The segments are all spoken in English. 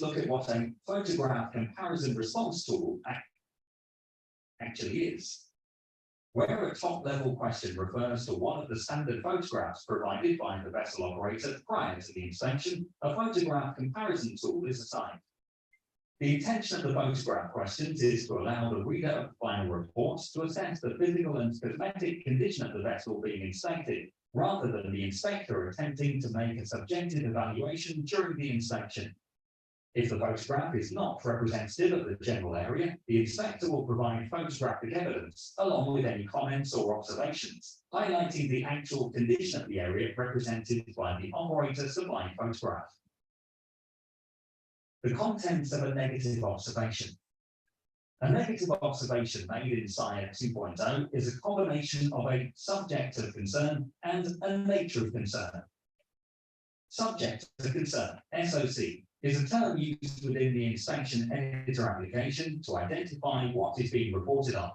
look at what a photograph comparison response tool actually is. Where a top-level question refers to one of the standard photographs provided by the vessel operator prior to the inspection, a photograph comparison tool is assigned. The intention of the photograph questions is to allow the reader of the final report to assess the physical and cosmetic condition of the vessel being inspected, rather than the inspector attempting to make a subjective evaluation during the inspection. If the photograph is not representative of the general area, the inspector will provide photographic evidence, along with any comments or observations, highlighting the actual condition of the area represented by the operator supplying photograph. The contents of a negative observation. A negative observation made in SIRE 2.0 is a combination of a subject of concern and a nature of concern. Subject of concern, SOC, is a term used within the inspection editor application to identify what is being reported on.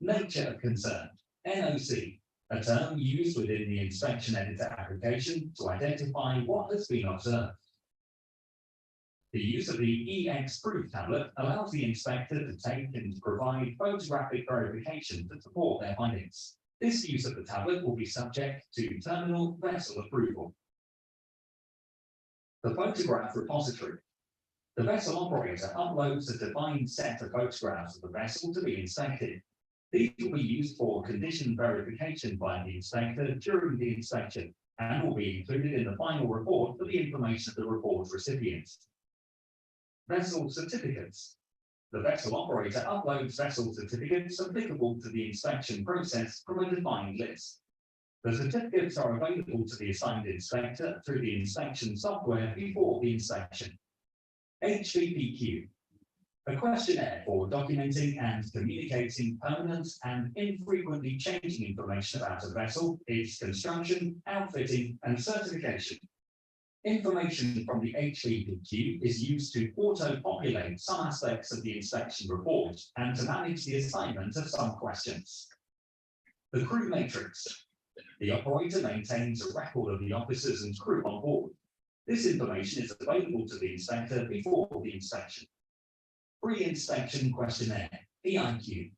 Nature of concern, NOC, a term used within the inspection editor application to identify what has been observed. The use of the EX-Proof tablet allows the inspector to take and provide photographic verification to support their findings. This use of the tablet will be subject to terminal vessel approval. The photograph repository. The vessel operator uploads a defined set of photographs of the vessel to be inspected. These will be used for condition verification by the inspector during the inspection and will be included in the final report for the information of the report recipient. Vessel certificates. The vessel operator uploads vessel certificates applicable to the inspection process from a defined list. The certificates are available to the assigned inspector through the inspection software before the inspection. HVPQ, a questionnaire for documenting and communicating permanent and infrequently changing information about a vessel, its construction, outfitting, and certification. Information from the HVPQ is used to auto-populate some aspects of the inspection report and to manage the assignment of some questions. The crew matrix. The operator maintains a record of the officers and crew on board. This information is available to the inspector before the inspection. Pre-inspection questionnaire, PIQ,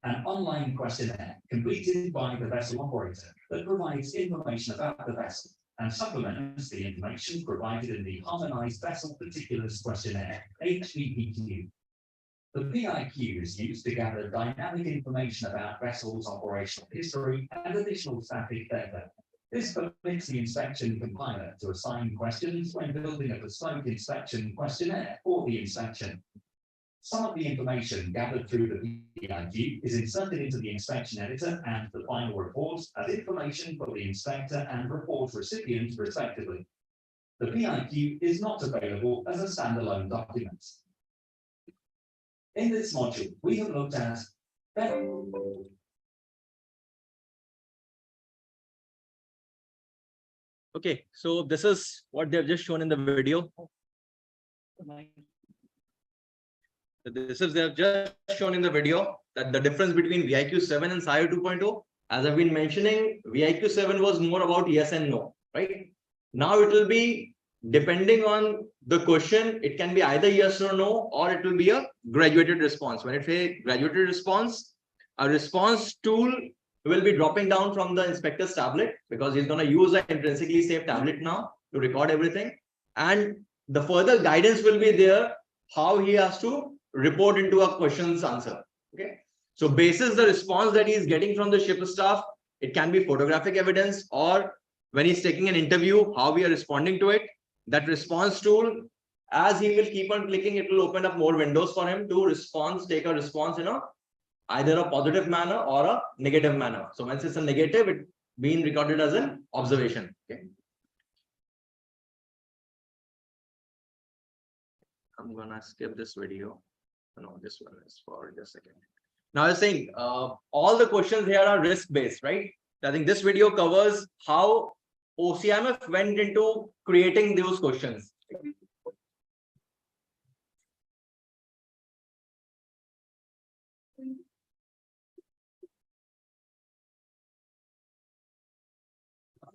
an online questionnaire completed by the vessel operator that provides information about the vessel and supplements the information provided in the Harmonized Vessel Particulars Questionnaire, HVPQ. The PIQ is used to gather dynamic information about vessels' operational history and additional static data. This permits the inspection compiler to assign questions when building a bespoke inspection questionnaire for the inspection. Some of the information gathered through the PIQ is inserted into the inspection editor and the final report as information for the inspector and report recipient, respectively. The PIQ is not available as a standalone document. In this module, we have looked at Okay, so this is what they've just shown in the video. They've just shown in the video that the difference between VIQ 7 and SIRE 2.0, as I've been mentioning, VIQ 7 was more about yes and no, right? Now it will be depending on the question, it can be either yes or no, or it will be a graduated response. When it says graduated response, a response tool will be dropping down from the inspector's tablet because he's going to use an intrinsically safe tablet now to record everything. And the further guidance will be there, how he has to report into a question's answer. Okay. So basis the response that he is getting from the ship staff, it can be photographic evidence, or when he's taking an interview, how we are responding to it. That response tool, as he will keep on clicking, it will open up more windows for him to take a response in either a positive manner or a negative manner. So once it's a negative, it's being recorded as an observation. Okay. I'm gonna skip this video. No, this one is for just a second. Now I was saying all the questions here are risk-based, right? I think this video covers how OCMF went into creating those questions.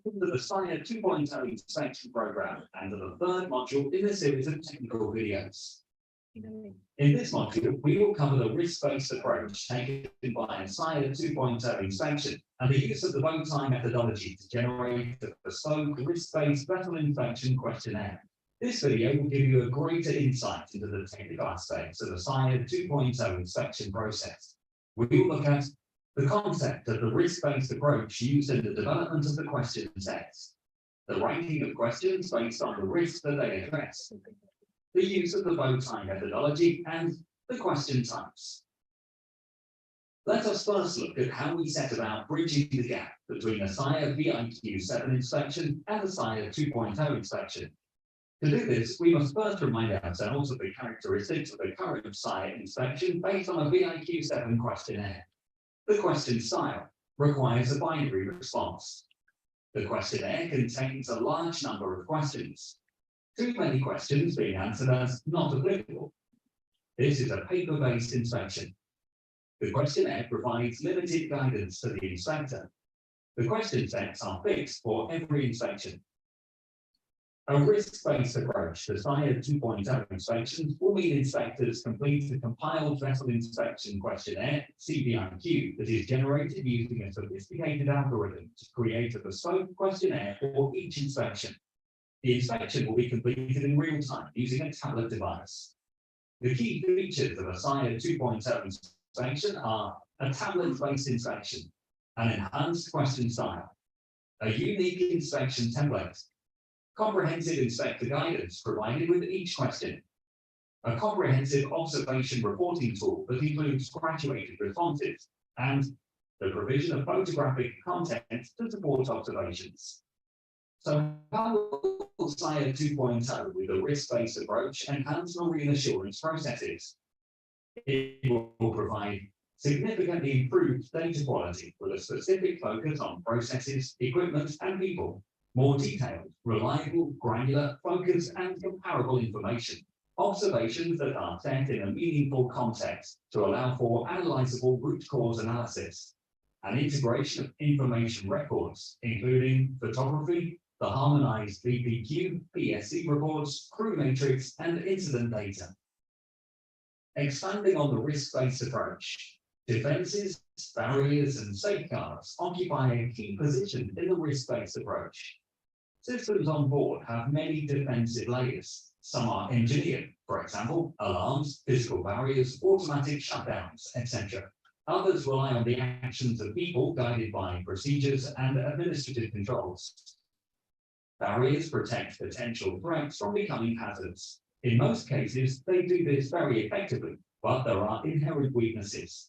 Welcome to the SIRE 2.0 inspection program and to the third module in a series of technical videos. In this module, we will cover the risk-based approach taken by a SIRE 2.0 inspection and the use of the Bowtie methodology to generate a bespoke risk-based vessel inspection questionnaire. This video will give you a greater insight into the technical aspects of the SIRE 2.0 inspection process. We will look at the concept of the risk-based approach used in the development of the question sets, the ranking of questions based on the risks that they address, the use of the Bowtie methodology, and the question types. Let us first look at how we set about bridging the gap between a SIRE VIQ7 inspection and a SIRE 2.0 inspection. To do this, we must first remind ourselves of the characteristics of the current SIRE inspection based on a VIQ7 questionnaire. The question style requires a binary response. The questionnaire contains a large number of questions, too many questions being answered as not applicable. This is a paper-based inspection. The questionnaire provides limited guidance to the inspector. The question sets are fixed for every inspection. A risk-based approach to SIRE 2.0 inspections will mean inspectors complete a compiled vessel inspection questionnaire, CVIQ, that is generated using a sophisticated algorithm to create a bespoke questionnaire for each inspection. The inspection will be completed in real time using a tablet device. The key features of a SIRE 2.0 inspection are a tablet-based inspection, an enhanced question style, a unique inspection template, comprehensive inspector guidance provided with each question, a comprehensive observation reporting tool that includes graduated responses, and the provision of photographic content to support observations. So how will SIRE 2.0 with a risk-based approach enhance marine assurance processes? It will provide significantly improved data quality with a specific focus on processes, equipment, and people. More detailed, reliable, granular, focused, and comparable information. Observations that are set in a meaningful context to allow for analyzable root cause analysis. An integration of information records, including photography, the harmonized VPQ, PSC reports, crew matrix, and incident data. Expanding on the risk-based approach, defenses, barriers, and safeguards occupy a key position in the risk-based approach. Systems on board have many defensive layers. Some are engineered, for example, alarms, physical barriers, automatic shutdowns, etc. Others rely on the actions of people guided by procedures and administrative controls. Barriers protect potential threats from becoming hazards. In most cases, they do this very effectively, but there are inherent weaknesses.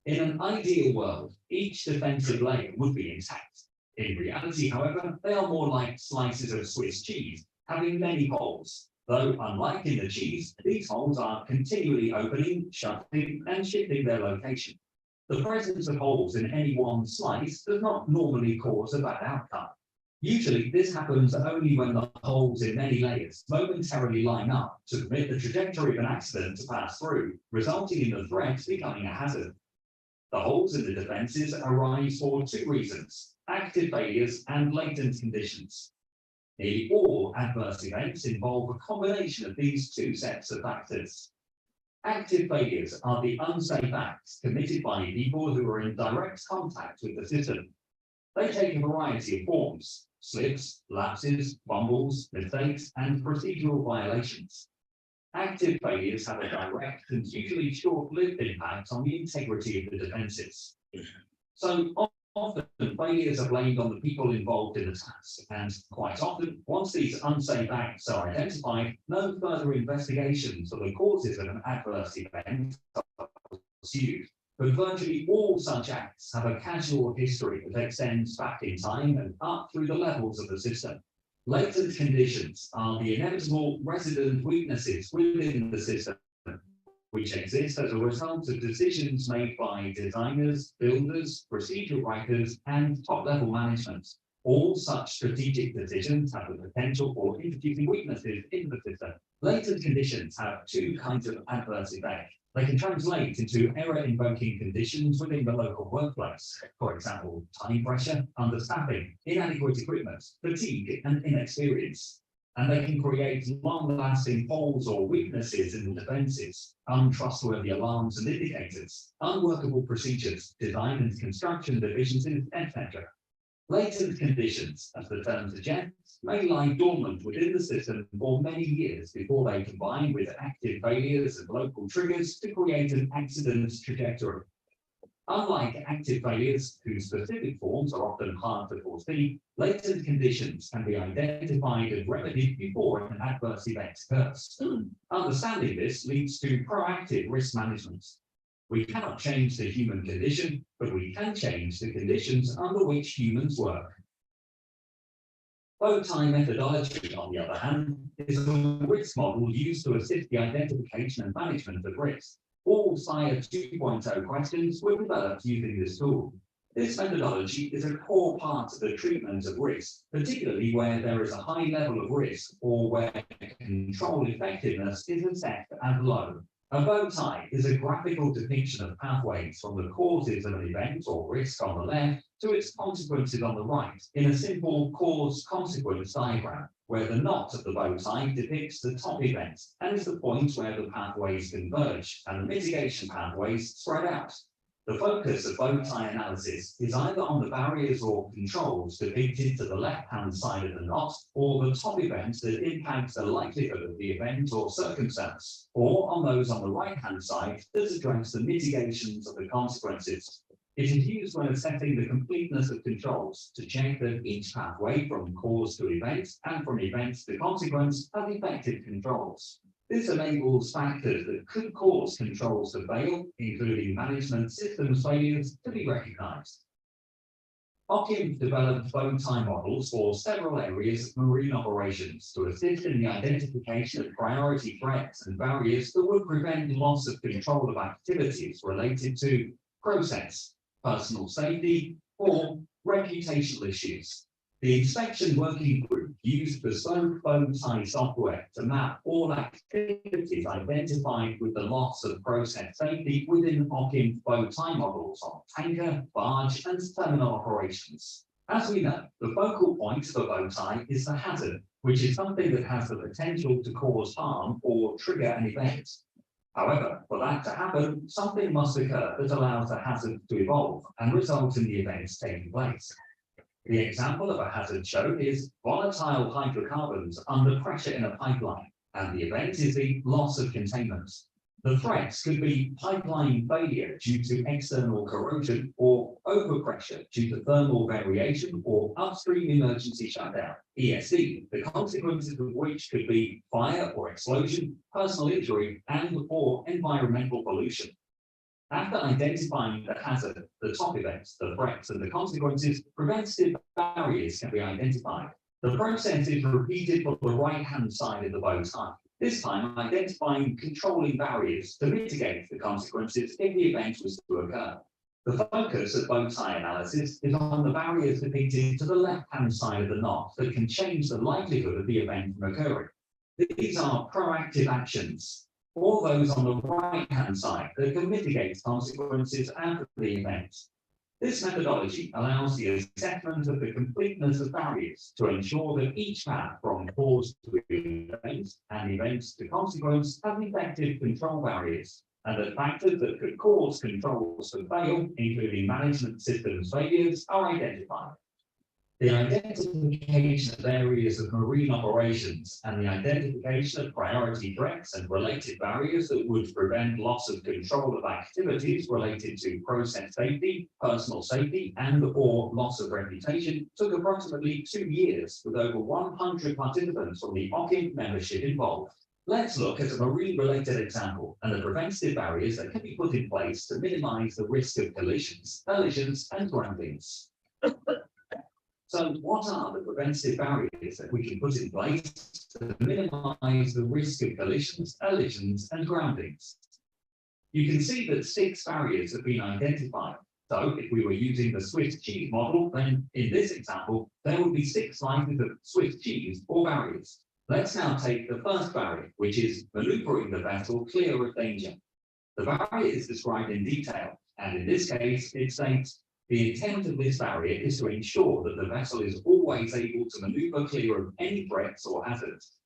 In an ideal world, each defensive layer would be intact. In reality, however, they are more like slices of Swiss cheese, having many holes, though unlike in the cheese, these holes are continually opening, shutting, and shifting their location. The presence of holes in any one slice does not normally cause a bad outcome. Usually, this happens only when the holes in many layers momentarily line up to permit the trajectory of an accident to pass through, resulting in the threat becoming a hazard. The holes in the defenses arise for two reasons: active failures and latent conditions. Nearly all adverse events involve a combination of these two sets of factors. Active failures are the unsafe acts committed by people who are in direct contact with the system. They take a variety of forms: slips, lapses, fumbles, mistakes, and procedural violations. Active failures have a direct and usually short-lived impact on the integrity of the defenses. So often, failures are blamed on the people involved in the task, and quite often, once these unsafe acts are identified, no further investigations of the causes of an adverse event are pursued. But virtually all such acts have a causal history that extends back in time and up through the levels of the system. Latent conditions are the inevitable resident weaknesses within the system, which exist as a result of decisions made by designers, builders, procedure writers, and top-level management. All such strategic decisions have the potential for introducing weaknesses into the system. Latent conditions have two kinds of adverse effects. They can translate into error-invoking conditions within the local workplace. For example, time pressure, understaffing, inadequate equipment, fatigue, and inexperience. And they can create long-lasting holes or weaknesses in the defences, untrustworthy alarms and indicators, unworkable procedures, design and construction deficiencies, etc. Latent conditions, as the term suggests, may lie dormant within the system for many years before they combine with active failures and local triggers to create an accident trajectory. Unlike active failures, whose specific forms are often hard to foresee, latent conditions can be identified and remedied before an adverse event occurs. Understanding this leads to proactive risk management. We cannot change the human condition, but we can change the conditions under which humans work. Bowtie methodology, on the other hand, is a risk model used to assist the identification and management of risk. All SIRE-2.0 questions were developed using this tool. This methodology is a core part of the treatment of risk, particularly where there is a high level of risk or where control effectiveness is assessed as low. A bow tie is a graphical depiction of pathways from the causes of an event or risk on the left to its consequences on the right, in a simple cause-consequence diagram, where the knot of the bow tie depicts the top event and is the point where the pathways converge and the mitigation pathways spread out. The focus of bow tie analysis is either on the barriers or controls depicted to the left-hand side of the knot, or the top event that impacts the likelihood of the event or circumstance, or on those on the right-hand side that address the mitigations of the consequences. It is used when assessing the completeness of controls to check that each pathway from cause to event and from event to consequence has effective controls. This enables factors that could cause controls to fail, including management systems failures, to be recognized. Ockham developed bow tie models for several areas of marine operations to assist in the identification of priority threats and barriers that would prevent loss of control of activities related to process, personal safety, or reputational issues. The inspection working group used bespoke bow tie software to map all activities identified with the loss of process safety within Ockham bow tie models on tanker, barge, and terminal operations. As we know, the focal point of a bow tie is the hazard, which is something that has the potential to cause harm or trigger an event. However, for that to happen, something must occur that allows the hazard to evolve and result in the events taking place. The example of a hazard shown is volatile hydrocarbons under pressure in a pipeline, and the event is the loss of containment. The threats could be pipeline failure due to external corrosion or overpressure due to thermal variation or upstream emergency shutdown, ESD, the consequences of which could be fire or explosion, personal injury, and/or environmental pollution. After identifying the hazard, the top events, the threats, and the consequences, preventative barriers can be identified. The process is repeated for the right-hand side of the bow tie, this time identifying controlling barriers to mitigate the consequences if the event was to occur. The focus of bow tie analysis is on the barriers depicted to the left-hand side of the knot that can change the likelihood of the event from occurring. These are proactive actions, or those on the right-hand side that can mitigate consequences after the event. This methodology allows the assessment of the completeness of barriers to ensure that each path from cause to event and events to consequence has effective control barriers, and that factors that could cause controls to fail, including management systems failures, are identified. The identification of areas of marine operations and the identification of priority threats and related barriers that would prevent loss of control of activities related to process safety, personal safety, and/or loss of reputation took approximately 2 years, with over 100 participants from the Ockham membership involved. Let's look at a marine-related example and the preventative barriers that can be put in place to minimize the risk of collisions, and groundings. So what are the preventative barriers that we can put in place to minimize the risk of collisions, and groundings? You can see that 6 barriers have been identified. So if we were using the Swiss cheese model, then in this example, there would be 6 slices of Swiss cheese or barriers. Let's now take the first barrier, which is maneuvering the vessel clear of danger. The barrier is described in detail, and in this case, it states the intent of this barrier is to ensure that the vessel is always able to maneuver clear of any threats or hazards.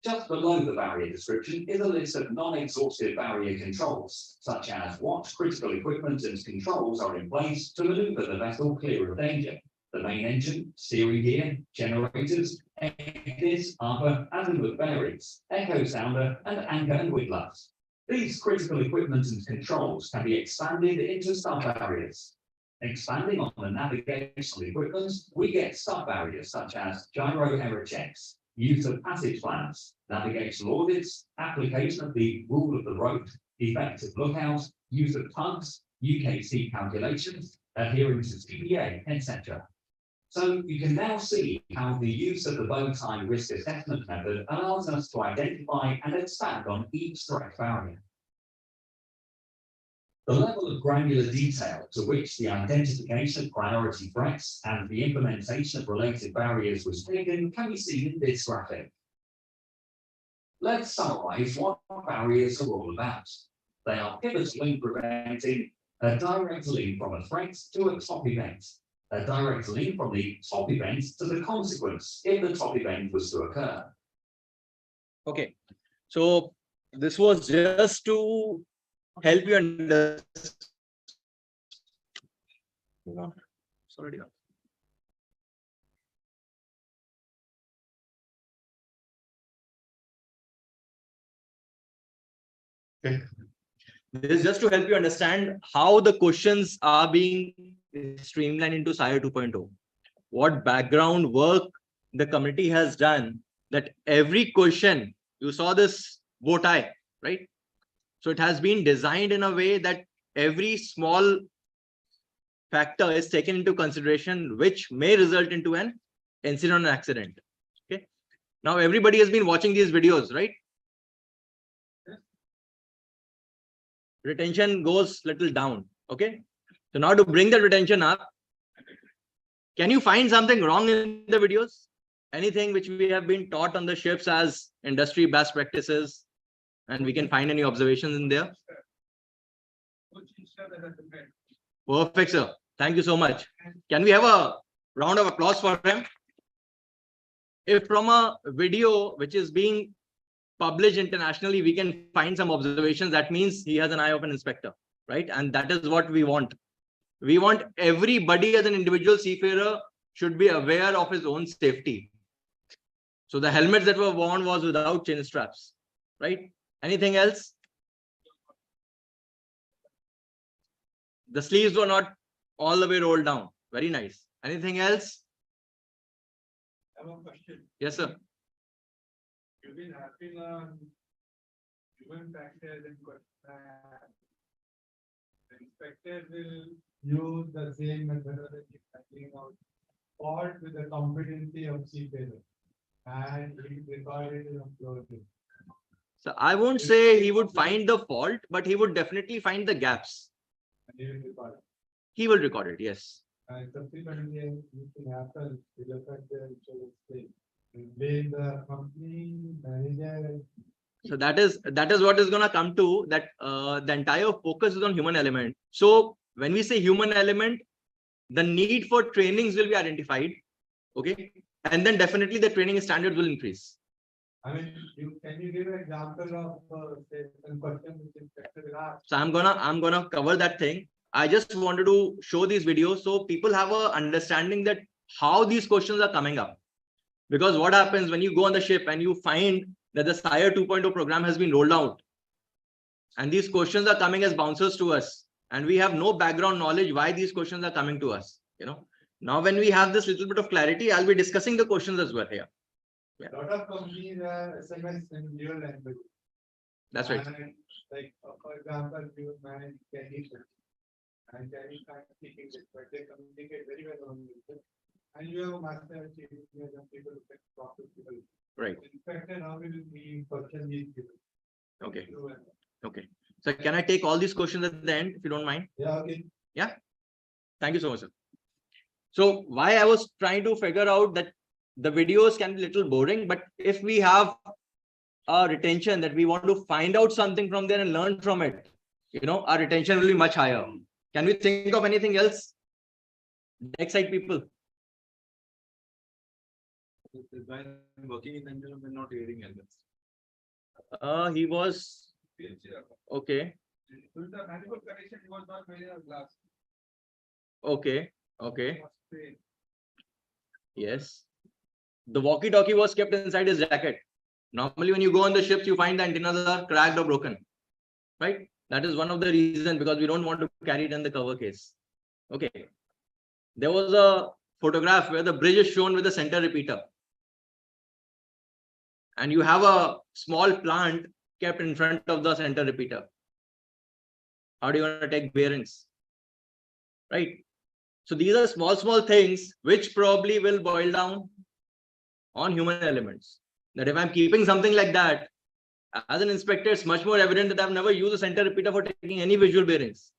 Just below the barrier description is a list of non-exhaustive barrier controls, such as what critical equipment and controls are in place to maneuver the vessel clear of danger. The main engine, steering gear, generators, exits, arbor, azimuth bearings, echo sounder, and anchor and windlass. These critical equipment and controls can be expanded into sub-barriers. Expanding on the navigational equipment, we get sub-barriers such as gyro error checks, use of passage plans, navigational audits, application of the rule of the road, effective lookout, use of tugs, UKC calculations, adhering to CPA, etc. So you can now see how the use of the Bowtie risk assessment method allows us to identify and expand on each threat barrier. The level of granular detail to which the identification of priority threats and the implementation of related barriers was taken can be seen in this graphic. Let's summarize what barriers are all about. They are pivotal in preventing a direct link from a threat to a top event, a direct link from the top event to the consequence if the top event was to occur. Okay, so this was just to help you understand. Sorry. Okay. This is just to help you understand how the questions are being streamlined into SIRE 2.0. What background work the community has done, that every question, you saw this bow tie, right? So it has been designed in a way that every small factor is taken into consideration, which may result into an incident or accident. Okay. Now everybody has been watching these videos, right? Retention goes little down. Okay. So now to bring the retention up, can you find something wrong in the videos? Anything which we have been taught on the ships as industry best practices, and we can find any observations in there? Perfect, sir. Thank you so much. Can we have a round of applause for him? If from a video which is being published internationally, we can find some observations, that means he has an eye of an inspector, right? And that is what we want. We want everybody as an individual seafarer should be aware of his own safety. So the helmets that were worn was without chin straps, right? Anything else? The sleeves were not all the way rolled down. Very nice. Anything else? I have a question. Yes, sir. You've been having a human factor and the inspector will use the same methodology finding out fault with the competency of seafarer, and he recorded and uploaded. So I won't say he would find the fault, but he would definitely find the gaps. And he will record it. He will record it, yes. And subsequently, anything happens, will affect the insurance claim. And blame the company, manager. So that is what is going to come to, that the entire focus is on human element. So when we say human element, the need for trainings will be identified. Okay. And then definitely the training standards will increase. I mean, can you give an example of some question which inspector will ask? So I'm gonna cover that thing. I just wanted to show these videos so people have a understanding that how these questions are coming up. Because what happens when you go on the ship and you find that the SIRE 2.0 program has been rolled out, and these questions are coming as bouncers to us, and we have no background knowledge why these questions are coming to us. Now when we have this little bit of clarity, I'll be discussing the questions as well here. A lot of companies are SMS in real language. That's right. And like, for example, you manage Chinese and Chinese can't speak English, but they communicate very well on English. And you have a master chief, you have people who can talk to people. Right. Inspector now will be question these people. Okay. Okay. So can I take all these questions at the end, if you don't mind? Yeah, okay. Yeah. Thank you so much, sir. So why I was trying to figure out that the videos can be a little boring, but if we have a retention that we want to find out something from there and learn from it, our retention will be much higher. Can we think of anything else? Next slide, people. Working in Angelo, but not hearing elements. He was okay. With the manual condition, he was not wearing a glass. Okay. Yes. The walkie-talkie was kept inside his jacket. Normally, when you go on the ships, you find the antennas are cracked or broken. Right? That is one of the reasons, because we don't want to carry it in the cover case. Okay. There was a photograph where the bridge is shown with the center repeater. And you have a small plant kept in front of the center repeater. How do you want to take bearings? Right? So these are small things which probably will boil down on human elements. That if I'm keeping something like that, as an inspector, it's much more evident that I've never used a center repeater for taking any visual bearings.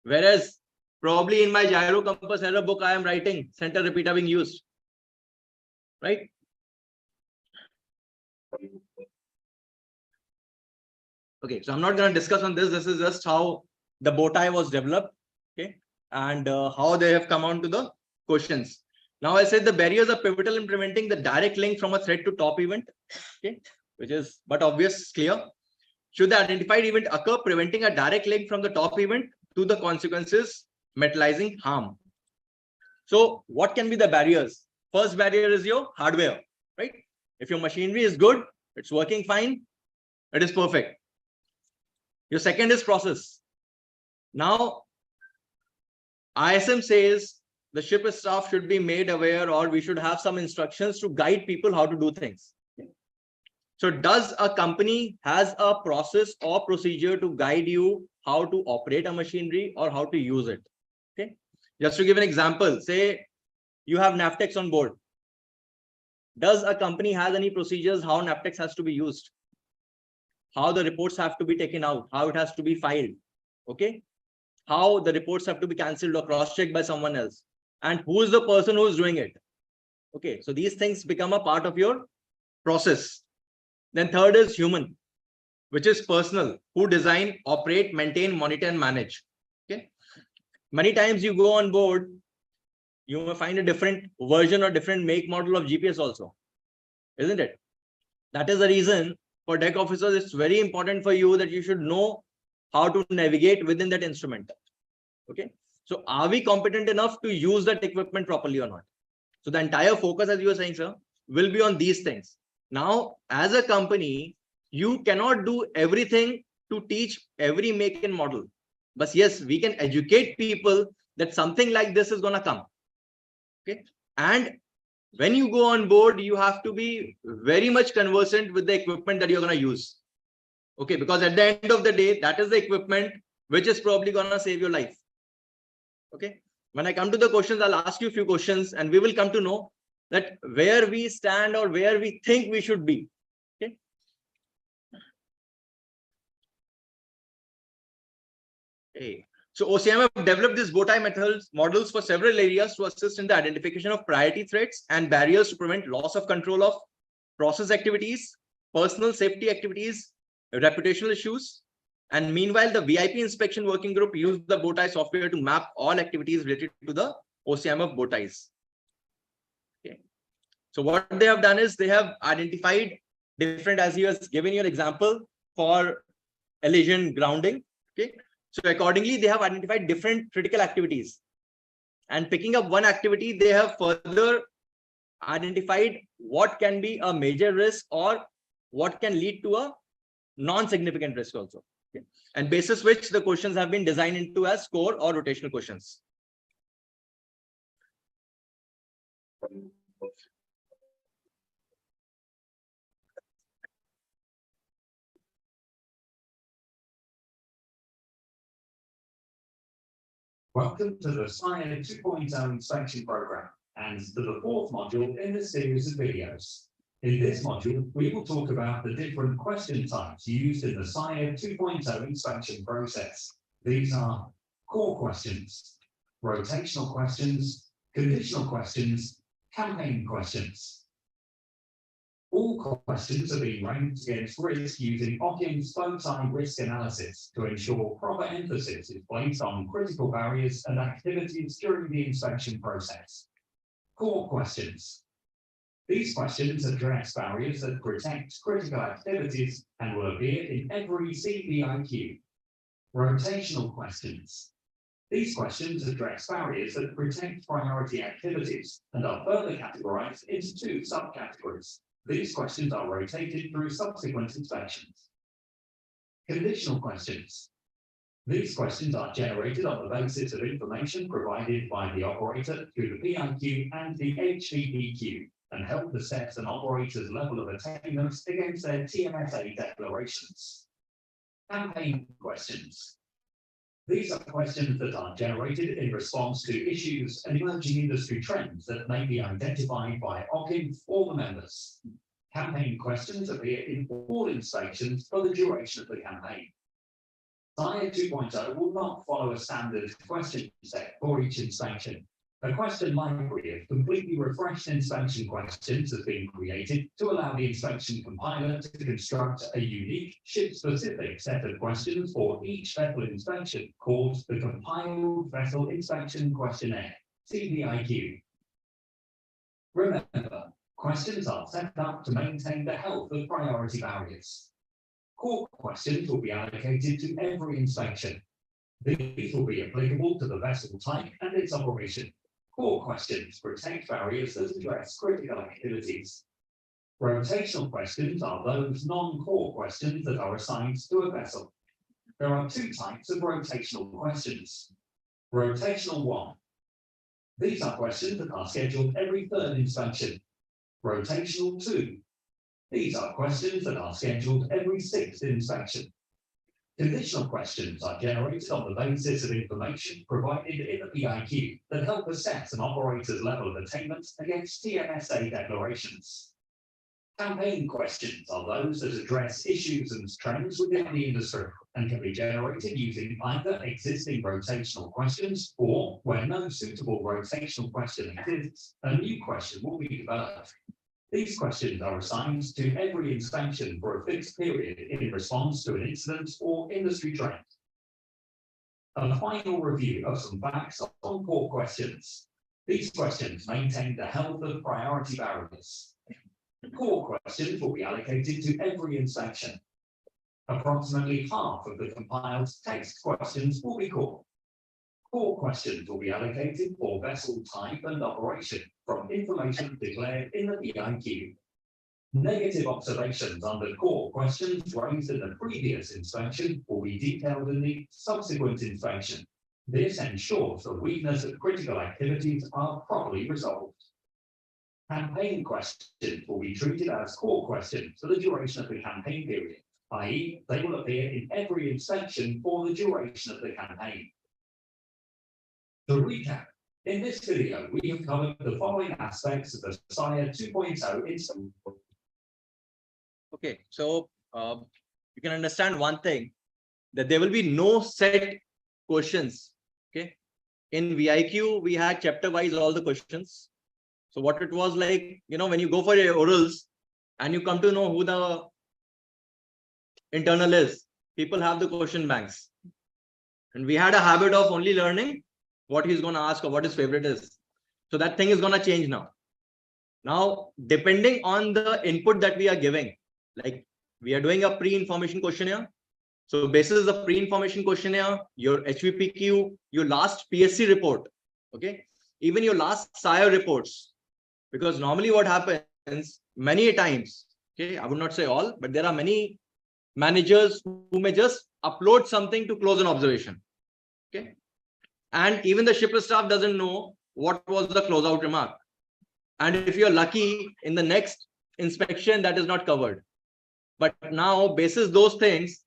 Whereas probably in my gyro compass error book, I am writing center repeater being used. Right? Okay, so I'm not going to discuss on this. This is just how the Bowtie was developed. Okay, and how they have come on to the questions. Now I said the barriers are pivotal in preventing the direct link from a threat to top event. Okay, which is but obvious, clear. Should the identified event occur, preventing a direct link from the top event to the consequences, metallizing harm. So what can be the barriers? First barrier is your hardware, right? If your machinery is good, it's working fine, it is perfect. Your second is process. Now, ISM says the ship staff should be made aware, or we should have some instructions to guide people how to do things. So does a company has a process or procedure to guide you how to operate a machinery or how to use it? Okay. Just to give an example, say you have Navtex on board. Does a company has any procedures how Navtex has to be used? How the reports have to be taken out, how it has to be filed, okay? How the reports have to be cancelled or cross-checked by someone else, and who is the person who is doing it. Okay, so these things become a part of your process. Then third is human, which is personal, who design, operate, maintain, monitor, and manage. Okay, many times you go on board, you may find a different version or different make model of GPS also, isn't it? That is the reason for deck officers, it's very important for you that you should know how to navigate within that instrument. Okay, so are we competent enough to use that equipment properly or not? So the entire focus, as you were saying, sir, will be on these things. Now, as a company, you cannot do everything to teach every make and model. But yes, we can educate people that something like this is going to come. Okay, and when you go on board, you have to be very much conversant with the equipment that you're going to use. Okay, because at the end of the day, that is the equipment which is probably going to save your life. Okay, when I come to the questions, I'll ask you a few questions and we will come to know that where we stand or where we think we should be. Okay. Hey. So OCM have developed these Bowtie models for several areas to assist in the identification of priority threats and barriers to prevent loss of control of process activities, personal safety activities, reputational issues. And meanwhile, the VIP inspection working group used the Bowtie software to map all activities related to the OCM of Bowties. Okay. So what they have done is they have identified different, as he has given you an example for elision grounding. Okay. So accordingly, they have identified different critical activities, and picking up one activity, they have further identified what can be a major risk or what can lead to a non-significant risk also. Okay. And basis which the questions have been designed into as score or rotational questions. Welcome to the SIRE 2.0 inspection program and to the fourth module in this series of videos. In this module, we will talk about the different question types used in the SIRE 2.0 inspection process. These are core questions, rotational questions, conditional questions, campaign questions. All questions are being ranked against risk using Occam's Bowtie risk analysis to ensure proper emphasis is placed on critical barriers and activities during the inspection process. Core questions. These questions address barriers that protect critical activities and will appear in every CVIQ. Rotational questions. These questions address barriers that protect priority activities and are further categorized into two subcategories. These questions are rotated through subsequent inspections. Conditional questions. These questions are generated on the basis of information provided by the operator through the PIQ and the HVPQ and help assess an operator's level of attainment against their TMSA declarations. Campaign questions. These are questions that are generated in response to issues and emerging industry trends that may be identified by Occam or the members. Campaign questions appear in all inspections for the duration of the campaign. SIRE 2.0 will not follow a standard question set for each inspection. A question library of completely refreshed inspection questions has been created to allow the inspection compiler to construct a unique ship-specific set of questions for each vessel inspection called the Compiled Vessel Inspection Questionnaire, CVIQ. Remember, questions are set up to maintain the health of priority barriers. Core questions will be allocated to every inspection. These will be applicable to the vessel type and its operation. Core questions protect barriers that address critical activities. Rotational questions are those non-core questions that are assigned to a vessel. There are two types of rotational questions. Rotational 1. These are questions that are scheduled every third inspection. Rotational 2. These are questions that are scheduled every sixth inspection. Conditional questions are generated on the basis of information provided in the PIQ that help assess an operator's level of attainment against TMSA declarations. Campaign questions are those that address issues and trends within the industry and can be generated using either existing rotational questions or, where no suitable rotational question exists, a new question will be developed. These questions are assigned to every inspection for a fixed period in response to an incident or industry trend. A final review of some facts on core questions. These questions maintain the health of priority barriers. Core questions will be allocated to every inspection. Approximately half of the compiled text questions will be core. Core questions will be allocated for vessel type and operation from information declared in the PIQ. Negative observations under core questions raised in the previous inspection will be detailed in the subsequent inspection. This ensures the weakness of critical activities are properly resolved. Campaign questions will be treated as core questions for the duration of the campaign period, i.e., they will appear in every inspection for the duration of the campaign. To recap, in this video, we have covered the following aspects of the SIRE 2.0 inspection. Okay, so you can understand one thing, that there will be no set questions. Okay, in VIQ, we had chapter-wise all the questions. So what it was like, when you go for your orals and you come to know who the internal is, people have the question banks. And we had a habit of only learning what he's going to ask or what his favorite is. So that thing is going to change now. Now, depending on the input that we are giving, like we are doing a pre-information questionnaire. So basis the pre-information questionnaire, your HVPQ, your last PSC report, okay, even your last SIRE reports, because normally what happens many times, okay, I would not say all, but there are many managers who may just upload something to close an observation, okay, and even the shipper staff doesn't know what was the closeout remark. And if you're lucky, in the next inspection, that is not covered. But now, basis those things,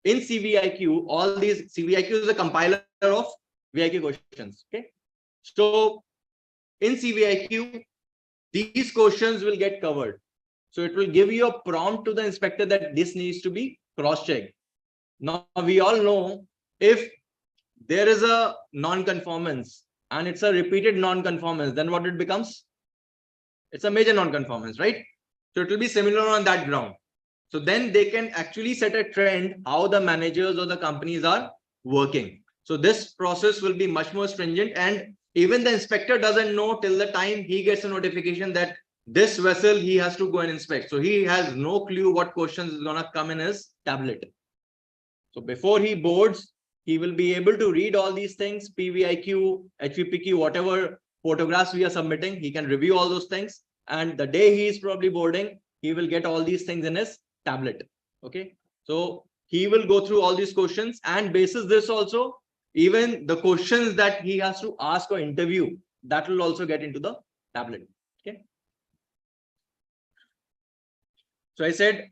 in CVIQ, all these CVIQ is a compiler of VIQ questions. Okay, so in CVIQ, these questions will get covered. So it will give you a prompt to the inspector that this needs to be cross-checked. Now we all know if there is a non-conformance and it's a repeated non-conformance, then what it becomes? It's a major non-conformance, right? So it will be similar on that ground. So then they can actually set a trend how the managers or the companies are working. So this process will be much more stringent, and even the inspector doesn't know till the time he gets a notification that this vessel he has to go and inspect. So he has no clue what questions is going to come in his tablet. So before he boards, he will be able to read all these things, PVIQ, HVPQ, whatever photographs we are submitting, he can review all those things. And the day he is probably boarding, he will get all these things in his tablet. Okay. So he will go through all these questions, and basis this also, even the questions that he has to ask or interview, that will also get into the tablet. Okay. So I said,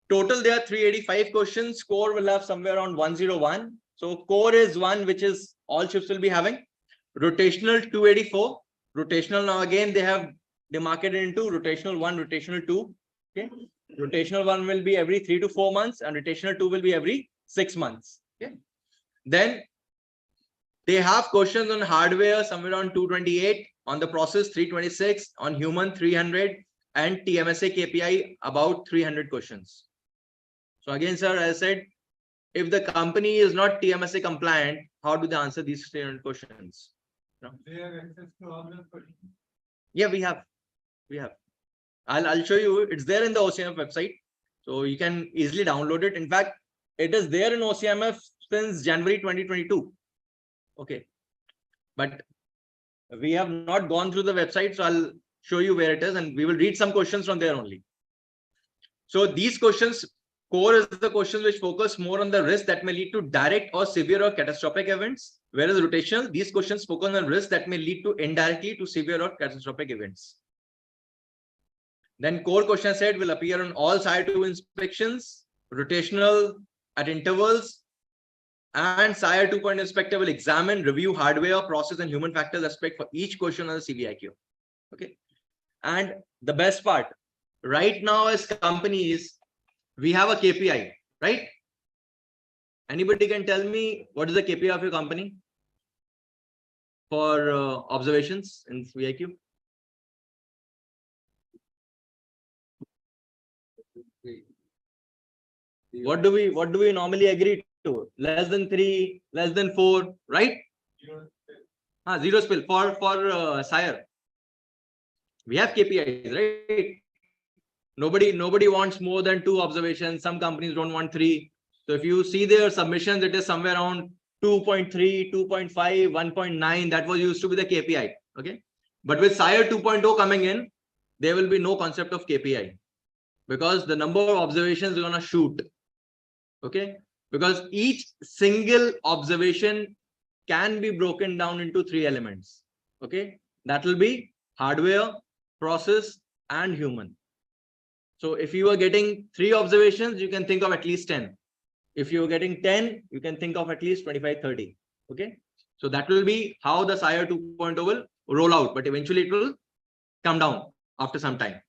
total there are 385 questions. Core will have somewhere around 101. So core is one which is all ships will be having. Rotational 284. Rotational, now again they have demarcated into rotational 1, rotational 2. Okay. Rotational 1 will be every 3 to 4 months, and rotational 2 will be every 6 months. Okay. Then they have questions on hardware somewhere around 228, on the process 326, on human 300, and TMSA KPI about 300 questions. So again, sir, as I said, if the company is not TMSA compliant, how do they answer these 300 questions? No? They have access to all the questions. Yeah, we have. I'll show you. It's there in the OCMF website, so you can easily download it. In fact, it is there in OCMF since January 2022. Okay, but we have not gone through the website, so I'll show you where it is, and we will read some questions from there only. So these questions, core is the questions which focus more on the risk that may lead to direct or severe or catastrophic events, whereas rotational, these questions focus on risk that may lead to indirectly to severe or catastrophic events. Then core question set will appear on all SIRE-2 inspections, rotational at intervals, and SIRE 2.0 inspector will examine, review hardware, process, and human factors aspect for each question on the CVIQ. Okay. And the best part, right now as companies, we have a KPI, right? Anybody can tell me what is the KPI of your company for observations in CVIQ? What do we normally agree to? Less than 3, less than 4, right? 0 spill for SIRE. We have KPIs, right? Nobody wants more than 2 observations. Some companies don't want 3. So if you see their submissions, it is somewhere around 2.3, 2.5, 1.9. That was used to be the KPI. Okay. But with SIRE 2.0 coming in, there will be no concept of KPI, because the number of observations you're going to shoot. Okay. Because each single observation can be broken down into 3 elements. Okay. That will be hardware, process, and human. So if you are getting 3 observations, you can think of at least 10. If you are getting 10, you can think of at least 25, 30. Okay. So that will be how the SIRE 2.0 will roll out, but eventually it will come down after some time.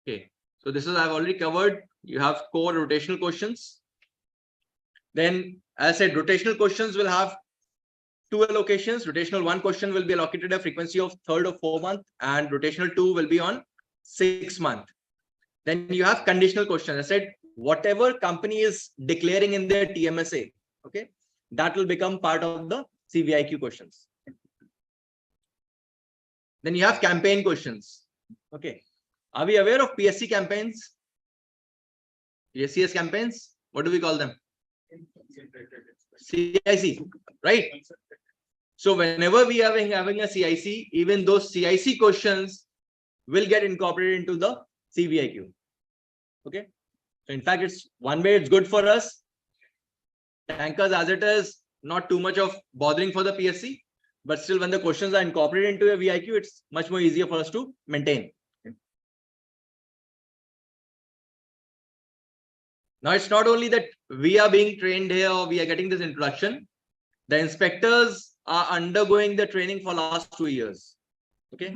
Okay. So this is, I've already covered. You have core rotational questions. Then, as I said, rotational questions will have 2 allocations. Rotational 1 question will be allocated a frequency of 3rd or 4th month, and rotational 2 will be on 6th month. Then you have conditional questions. I said, whatever company is declaring in their TMSA, okay, that will become part of the CVIQ questions. Then you have campaign questions. Okay. Are we aware of PSC campaigns? PSCS campaigns? What do we call them? CIC, right? So whenever we are having a CIC, even those CIC questions will get incorporated into the CVIQ. Okay. So in fact, it's one way it's good for us. Tankers as it is, not too much of bothering for the PSC, but still when the questions are incorporated into a VIQ, it's much more easier for us to maintain. Now, it's not only that we are being trained here or we are getting this introduction. The inspectors are undergoing the training for last 2 years. Okay.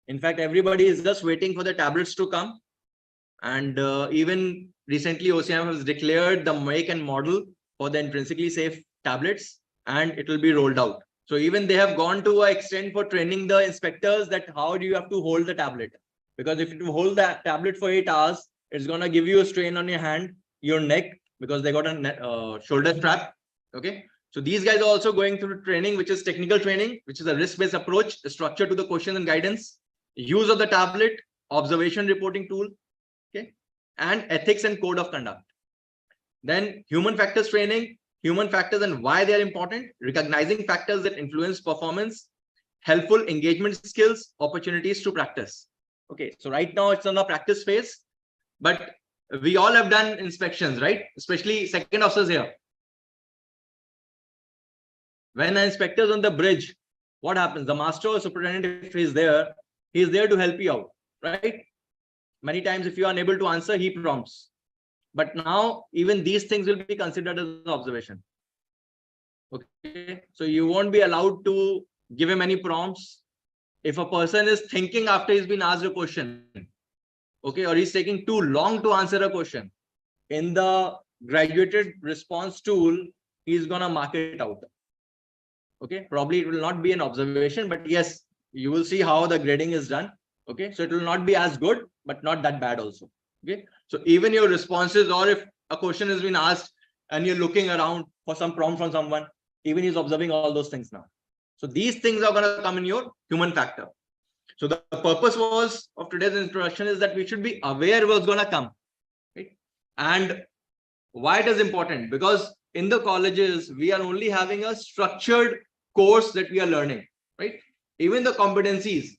In fact, everybody is just waiting for the tablets to come. And even recently, OCM has declared the make and model for the intrinsically safe tablets. and it will be rolled out. So even they have gone to an extent for training the inspectors that how do you have to hold the tablet? Because if you hold that tablet for 8 hours, it's going to give you a strain on your hand, your neck, because they got a shoulder strap. Okay. So these guys are also going through training, which is technical training, which is a risk-based approach, the structure to the question and guidance, use of the tablet, observation reporting tool, okay, and ethics and code of conduct. Then human factors training, human factors and why they are important, recognizing factors that influence performance, helpful engagement skills, opportunities to practice. Okay, so right now it's on the practice phase, but we all have done inspections, right? Especially second officers here. When an inspector is on the bridge, what happens? The master or superintendent, if he is there to help you out, right? Many times, if you are unable to answer, he prompts. But now, even these things will be considered as an observation. Okay, so you won't be allowed to give him any prompts. If a person is thinking after he's been asked a question, okay, or he's taking too long to answer a question, in the graduated response tool, he's gonna mark it out. Okay, probably it will not be an observation, but yes, you will see how the grading is done. Okay, so it will not be as good, but not that bad also. Okay, so even your responses, or if a question has been asked and you're looking around for some prompt from someone, even he's observing all those things now. So these things are going to come in your human factor. So the purpose was of today's introduction is that we should be aware what's going to come, right? And why it is important, because in the colleges we are only having a structured course that we are learning, right? Even the competencies,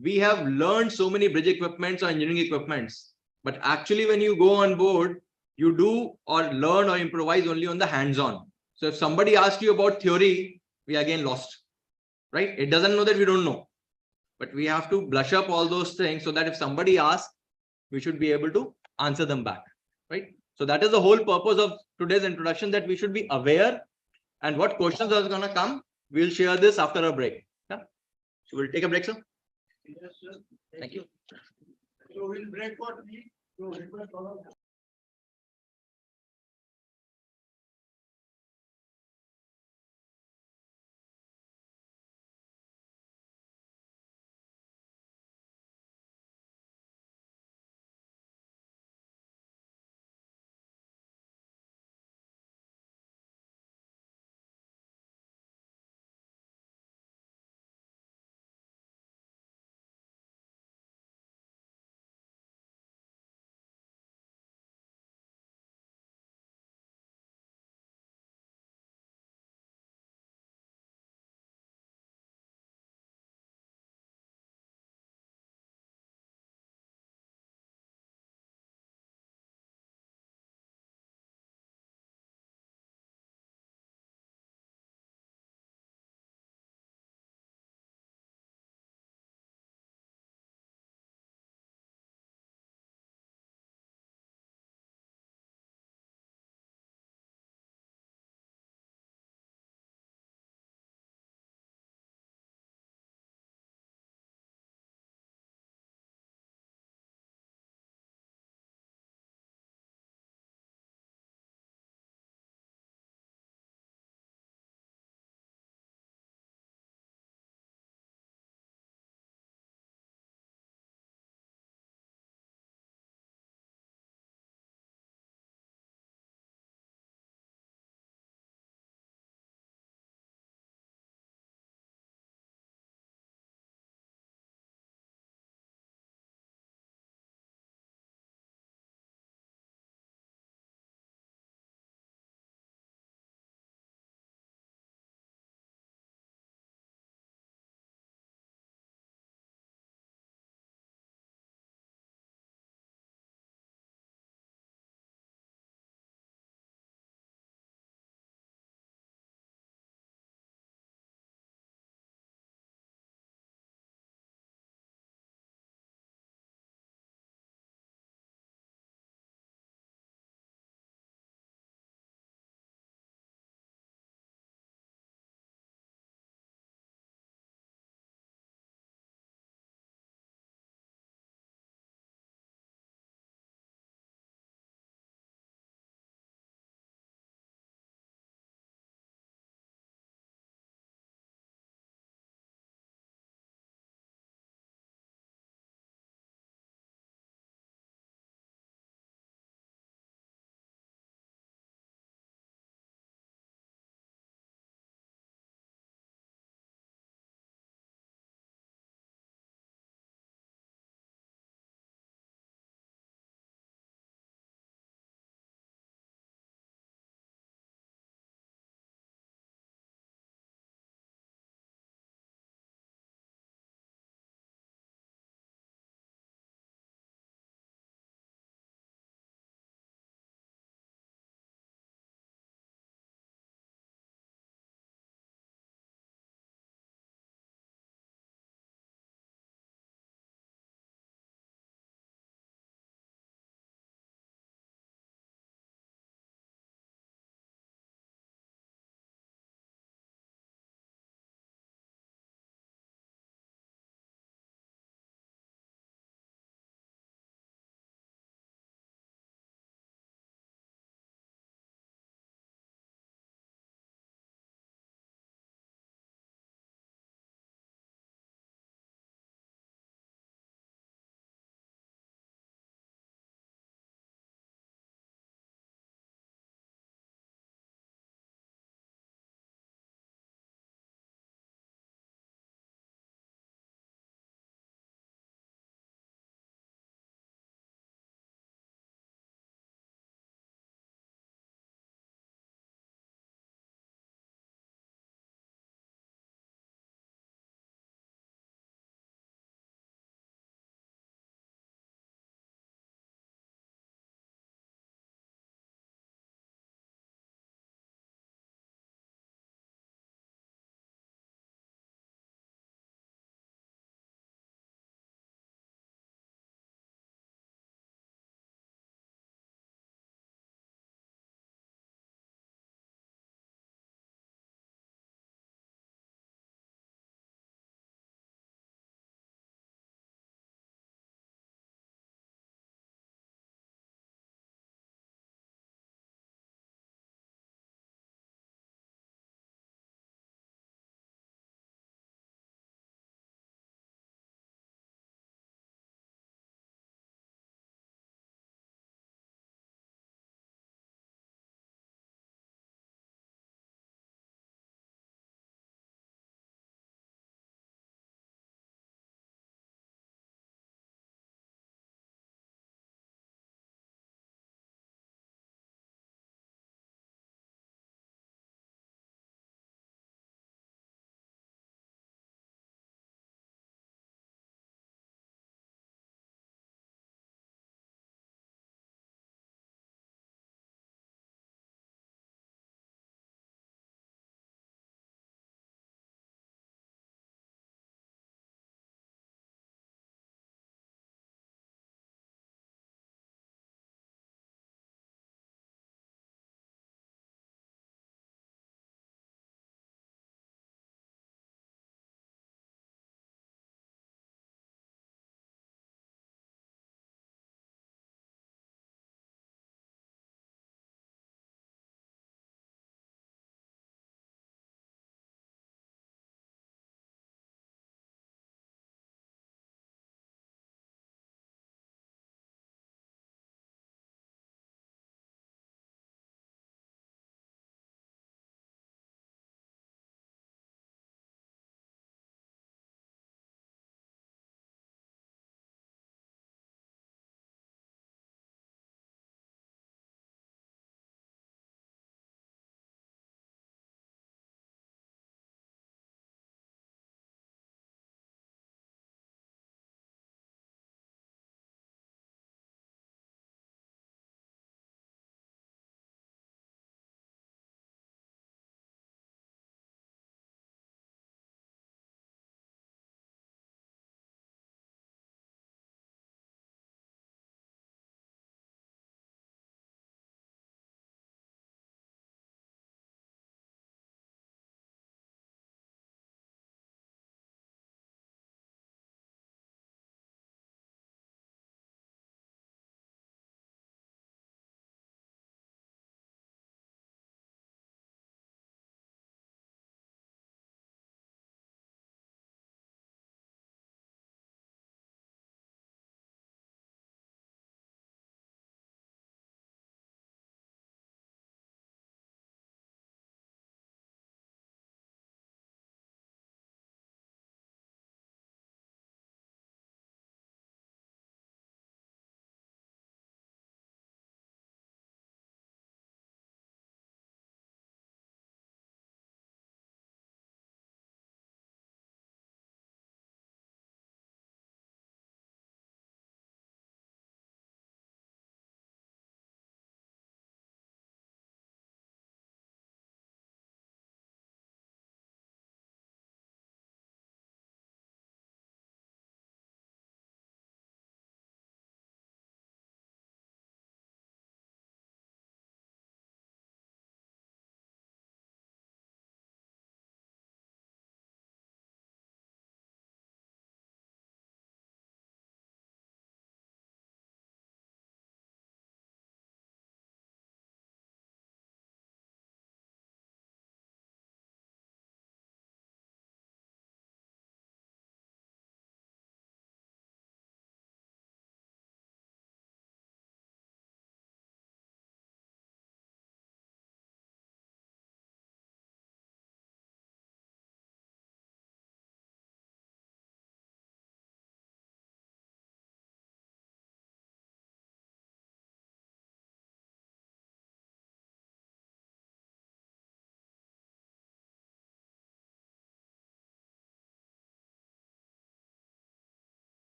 we have learned so many bridge equipments or engineering equipments, but actually when you go on board, you do or learn or improvise only on the hands-on. So if somebody asks you about theory, we again lost, right? It doesn't know that we don't know, but we have to brush up all those things so that if somebody asks, we should be able to answer them back, right? So that is the whole purpose of today's introduction, that we should be aware, and what questions are going to come, we'll share this after a break. Yeah, so we'll take a break, sir. Yes, sir. Thank you. So we'll break for me. So request all of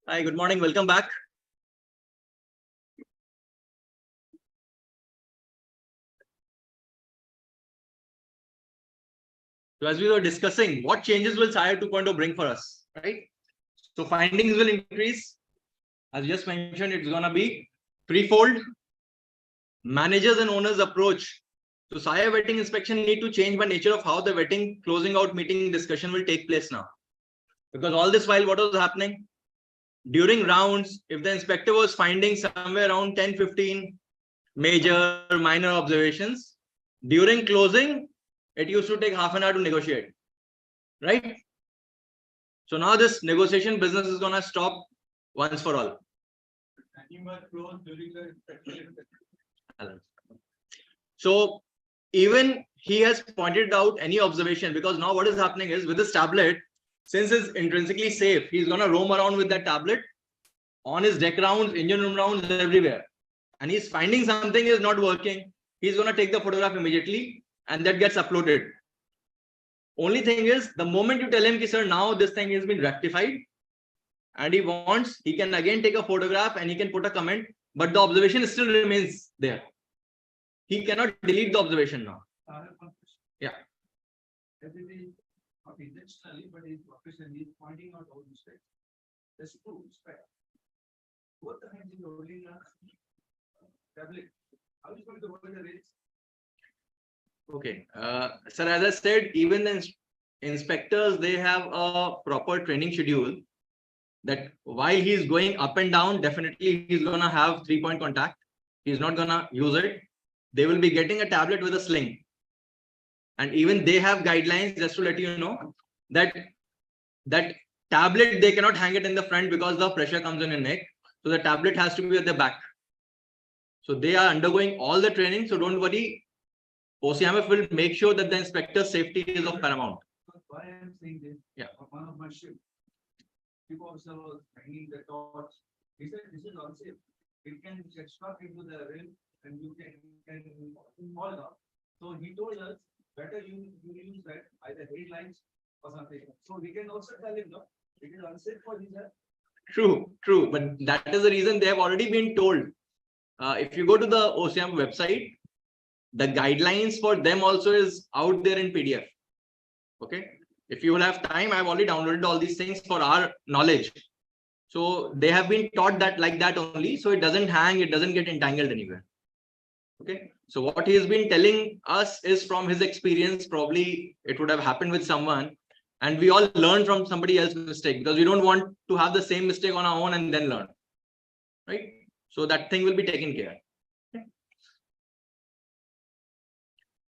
Hi, good morning. Welcome back. So as we were discussing, what changes will SIRE 2.0 bring for us, right? So findings will increase. As just mentioned, it's going to be threefold. Managers and owners approach. So SIRE vetting inspection need to change by nature of how the vetting closing out meeting discussion will take place now. Because all this while, what was happening? During rounds, if the inspector was finding somewhere around 10-15 major, minor observations, during closing, it used to take half an hour to negotiate, right? So now this negotiation business is going to stop once for all. So even he has pointed out any observation, because now what is happening is with this tablet, since it's intrinsically safe, he's going to roam around with that tablet on his deck rounds, engine room rounds, everywhere. And he's finding something is not working. He's going to take the photograph immediately and that gets uploaded. Only thing is, the moment you tell him, sir, now this thing has been rectified and he wants, he can again take a photograph and he can put a comment, but the observation still remains there. He cannot delete the observation now. Yeah. Everything not intentionally, but he's professionally pointing out all mistakes. That's true, respect. What the heck is holding a tablet? How is going to hold the rates? Okay. Sir, as I said, even the inspectors, they have a proper training schedule that while he's going up and down, definitely he's going to have 3-point contact. He's not going to use it. They will be getting a tablet with a sling. And even they have guidelines, just to let you know, that tablet, they cannot hang it in the front because the pressure comes in your neck. So the tablet has to be at the back. So they are undergoing all the training. So don't worry. OCMF will make sure that the inspector's safety is of paramount. Why I'm saying this? Yeah. One of my ships, chief officer was hanging the torch. He said, this is unsafe. It can get stuck into the rail and you can fall down. So he told us, better you use that, either headlines or something. So we can also tell him, no, it is unsafe for his health. True. But that is the reason they have already been told. If you go to the OCM website, the guidelines for them also is out there in PDF. Okay. If you will have time, I've already downloaded all these things for our knowledge. So they have been taught that like that only. So it doesn't hang, it doesn't get entangled anywhere. Okay. So what he has been telling us is from his experience. Probably it would have happened with someone. And we all learn from somebody else's mistake because we don't want to have the same mistake on our own and then learn. Right. So that thing will be taken care of. Okay.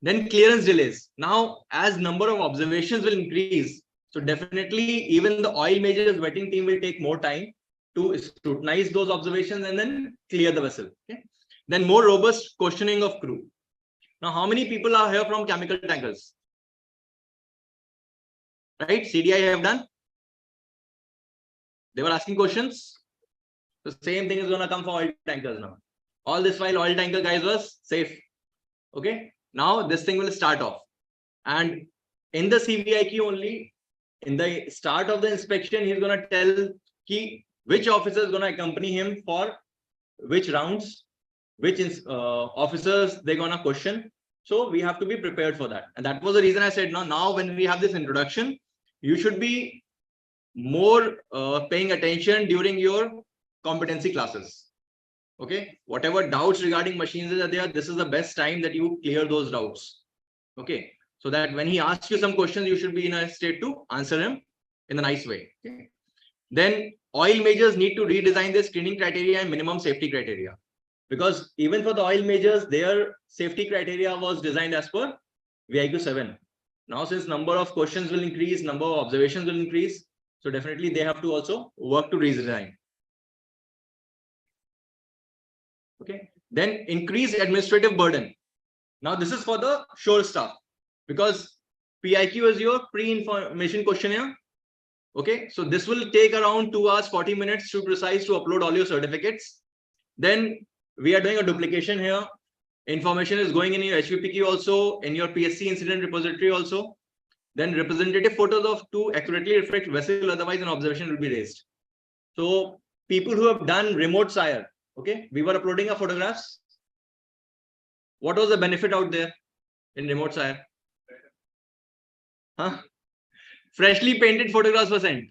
Then clearance delays. Now, as number of observations will increase, so definitely even the oil majors vetting team will take more time to scrutinize those observations and then clear the vessel. Okay. Then more robust questioning of crew. Now, how many people are here from chemical tankers? Right? CDI have done. They were asking questions. The same thing is going to come for oil tankers now. All this while oil tanker guys was safe. Okay. Now this thing will start off. And in the CVIQ only, in the start of the inspection, he's going to tell which officer is going to accompany him for which rounds, which officers they're going to question. So we have to be prepared for that. And that was the reason I said, now when we have this introduction, you should be more paying attention during your competency classes. Okay, whatever doubts regarding machines are there, this is the best time that you clear those doubts. Okay, so that when he asks you some questions, you should be in a state to answer him in a nice way. Okay. Then oil majors need to redesign their screening criteria and minimum safety criteria, because even for the oil majors, their safety criteria was designed as per VIQ 7. Now, since number of questions will increase, number of observations will increase, so definitely they have to also work to redesign. Okay. Then increase administrative burden. Now this is for the shore staff, because PIQ is your pre-information questionnaire. Okay. So this will take around 2 hours, 40 minutes to precise to upload all your certificates. Then we are doing a duplication here. Information is going in your HPPQ also, in your PSC incident repository also. then representative photos of to accurately reflect vessel, otherwise an observation will be raised. So people who have done remote SIRE, okay, we were uploading our photographs. What was the benefit out there in remote SIRE? Huh? Freshly painted photographs were sent.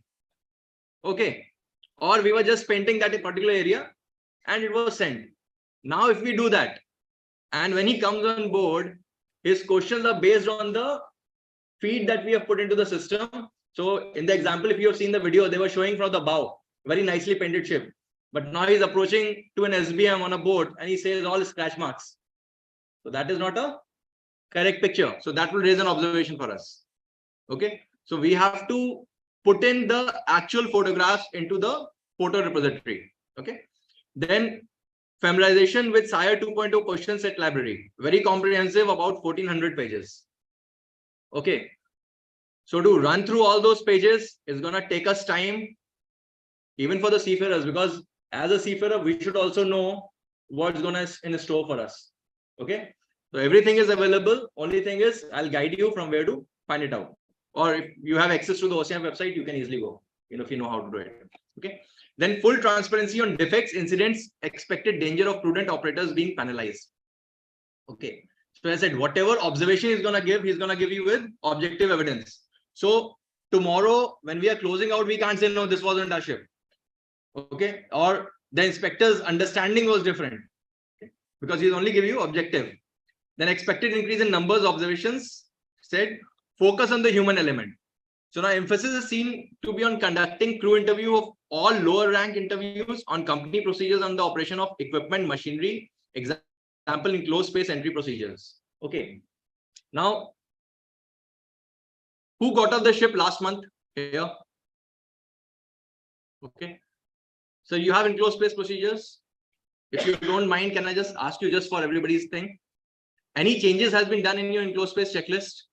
Okay. Or we were just painting that particular area and it was sent. Now, if we do that, and when he comes on board, his questions are based on the feed that we have put into the system. So in the example, if you have seen the video, they were showing from the bow, very nicely painted ship. But now he's approaching to an SBM on a boat and he says all scratch marks. So that is not a correct picture. So that will raise an observation for us. Okay. So we have to put in the actual photographs into the photo repository. Okay. Then familiarization with SIRE 2.0 question set library. Very comprehensive, about 1400 pages. Okay. So to run through all those pages is going to take us time, even for the seafarers, because as a seafarer, we should also know what's going to in store for us. Okay. So everything is available. Only thing is I'll guide you from where to find it out. Or if you have access to the OCM website, you can easily go, if you know how to do it. Okay. Then full transparency on defects, incidents, expected danger of prudent operators being penalized. Okay. So I said, whatever observation he's going to give, he's going to give you with objective evidence. So tomorrow, when we are closing out, we can't say, no, this wasn't our ship. Okay. Or the inspector's understanding was different. Okay? Because he's only giving you objective. Then expected increase in numbers of observations, said focus on the human element. So now emphasis is seen to be on conducting crew interview of all lower rank interviews on company procedures on the operation of equipment, machinery, example in closed space entry procedures. Okay. Now, who got off the ship last month here? Okay. So you have enclosed space procedures. If you don't mind, can I just ask you just for everybody's thing? Any changes has been done in your enclosed space checklist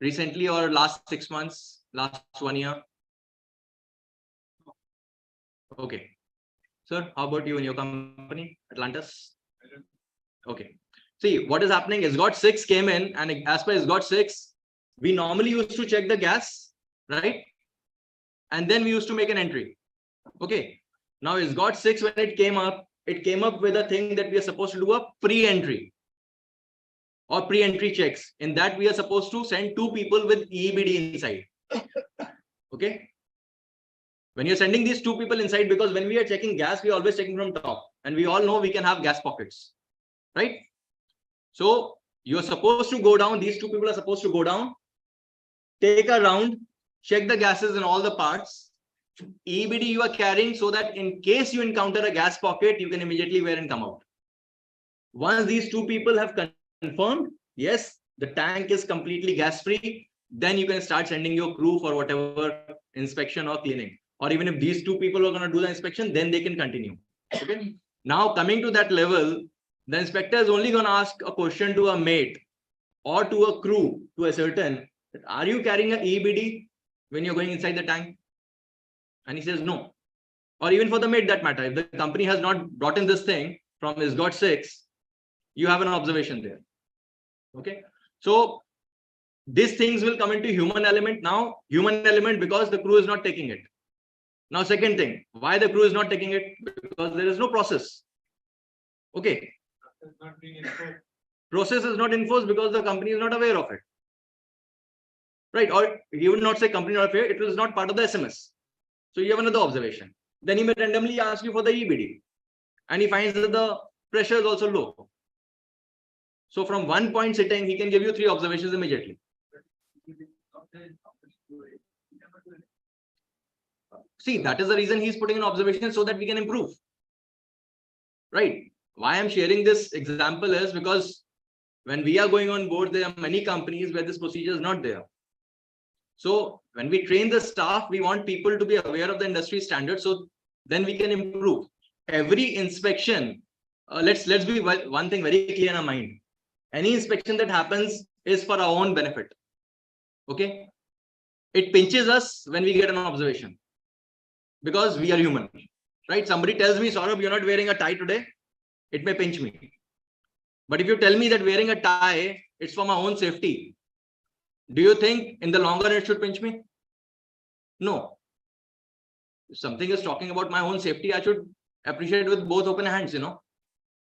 recently or last 6 months, last 1 year? Okay. Sir, how about you in your company, Atlantis? Okay. See, what is happening is SGOT 6 came in, and as per SGOT 6, we normally used to check the gas, right? And then we used to make an entry. Okay. Now SGOT 6, when it came up with a thing that we are supposed to do a pre-entry or pre-entry checks. In that, we are supposed to send 2 people with EBD inside. Okay. When you're sending these 2 people inside, because when we are checking gas, we are always checking from top, and we all know we can have gas pockets, right? So you're supposed to go down. These 2 people are supposed to go down, take a round, check the gases in all the parts. EBD you are carrying so that in case you encounter a gas pocket, you can immediately wear and come out. Once these 2 people have confirmed, yes, the tank is completely gas free, then you can start sending your crew for whatever inspection or cleaning. Or even if these 2 people are going to do the inspection, then they can continue. Okay. Now coming to that level, the inspector is only going to ask a question to a mate or to a crew to ascertain that are you carrying an EBD when you're going inside the tank? And he says no. Or even for the mate that matter, if the company has not brought in this thing from SGOT 6, you have an observation there. Okay. So these things will come into human element. Now, human element because the crew is not taking it. Now, second thing, why the crew is not taking it? Because there is no process. Okay. Process is not enforced because the company is not aware of it. Right. Or he would not say company not aware, it was not part of the SMS. So you have another observation. Then he may randomly ask you for the EBD. And he finds that the pressure is also low. So from 1 point sitting, he can give you 3 observations immediately. See, that is the reason he's putting an observation so that we can improve. Right. Why I'm sharing this example is because when we are going on board, there are many companies where this procedure is not there. So when we train the staff, we want people to be aware of the industry standards. So then we can improve. Every inspection, let's be one thing very clear in our mind. Any inspection that happens is for our own benefit. Okay. It pinches us when we get an observation because we are human, right? Somebody tells me, Saurabh, you're not wearing a tie today. It may pinch me. But if you tell me that wearing a tie, it's for my own safety, Do you think in the long run it should pinch me? No. If something is talking about my own safety, I should appreciate with both open hands, you know.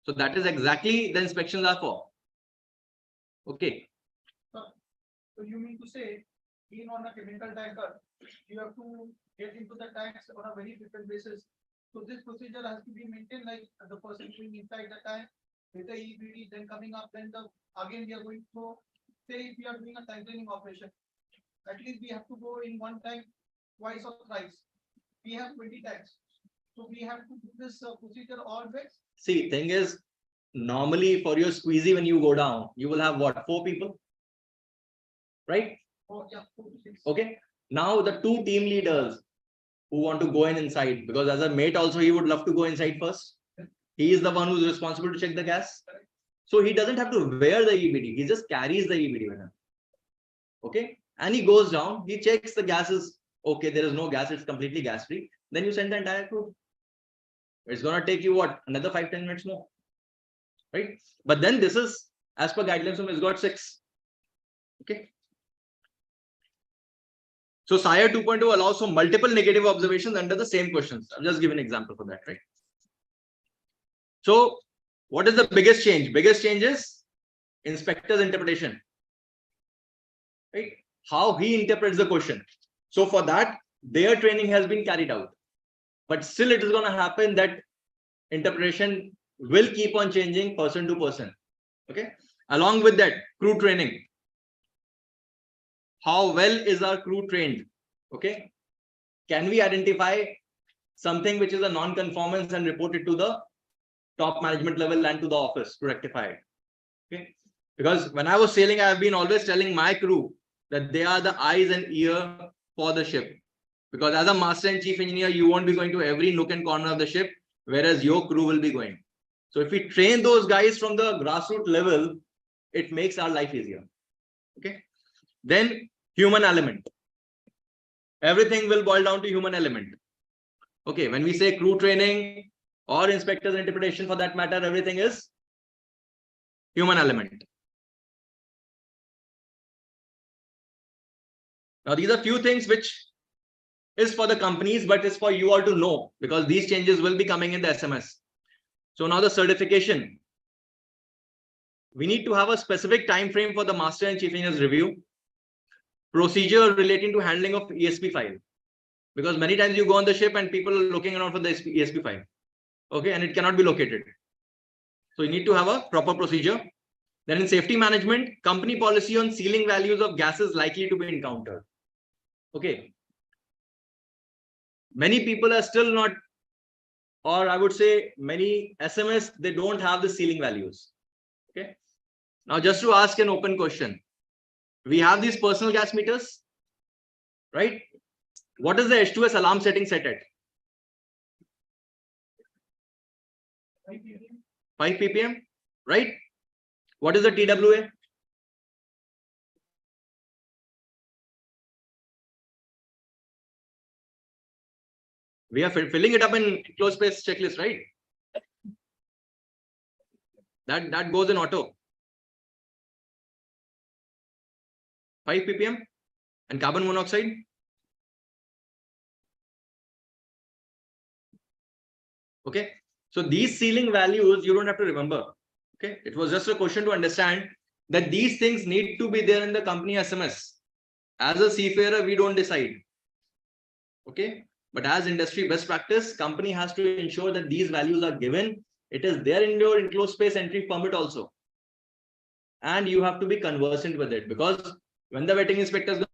So that is exactly the inspections are for. Okay. So you mean to say, being on a chemical tanker, you have to get into the tanks on a very different basis. So this procedure has to be maintained, like the person being inside the tank with the EBD, then coming up, then again we are going to say if we are doing a tankering operation, at least we have to go in one tank twice or thrice. We have 20 tanks. So we have to do this procedure always. See, thing is, normally for your squeezy, when you go down, you will have what, 4 people, right? Oh, yeah, 4 to 6. Okay. Now the 2 team leaders who want to go in inside, because as a mate also he would love to go inside first. He is the one who's responsible to check the gas. So he doesn't have to wear the EBD. He just carries the EBD with him. Okay. And he goes down, he checks the gas is okay. There is no gas. It's completely gas free. Then you send the entire crew. It's going to take you what? Another 5-10 minutes more. Right. But then this is as per guidelines from ISGOT 6. Okay. So SIRE 2.0 allows for multiple negative observations under the same questions. I'll just give an example for that, right? So what is the biggest change? Biggest change is inspector's interpretation, right? How he interprets the question. So for that, their training has been carried out, but still it is going to happen that interpretation will keep on changing person to person. Okay. Along with that, crew training. How well is our crew trained? Okay. Can we identify something which is a non-conformance and report it to the top management level and to the office to rectify it? Okay. Because when I was sailing, I have been always telling my crew that they are the eyes and ear for the ship. Because as a master and chief engineer, you won't be going to every nook and corner of the ship, whereas your crew will be going. So if we train those guys from the grassroots level, it makes our life easier. Okay. Then human element. Everything will boil down to human element. Okay. When we say crew training or inspector's interpretation for that matter, everything is human element. Now, these are few things which is for the companies, but it's for you all to know because these changes will be coming in the SMS. So now the certification. We need to have a specific time frame for the master and chief engineer's review. Procedure relating to handling of ESP file. Because many times you go on the ship and people are looking around for the ESP file. Okay, and it cannot be located. So you need to have a proper procedure. Then in safety management, company policy on ceiling values of gases likely to be encountered. Okay. Many people are still not, or I would say many SMS, they don't have the ceiling values. Okay. Now, just to ask an open question, we have these personal gas meters, right? What is the H2S alarm setting set at? 5 ppm, right? What is the TWA? We are filling it up in closed space checklist, right? That goes in auto. 5 ppm and carbon monoxide. Okay. So these ceiling values, you don't have to remember. Okay. It was just a question to understand that these things need to be there in the company SMS. As a seafarer, we don't decide. Okay. But as industry best practice, company has to ensure that these values are given. It is there in your enclosed space entry permit also. And you have to be conversant with it because when the vetting inspector is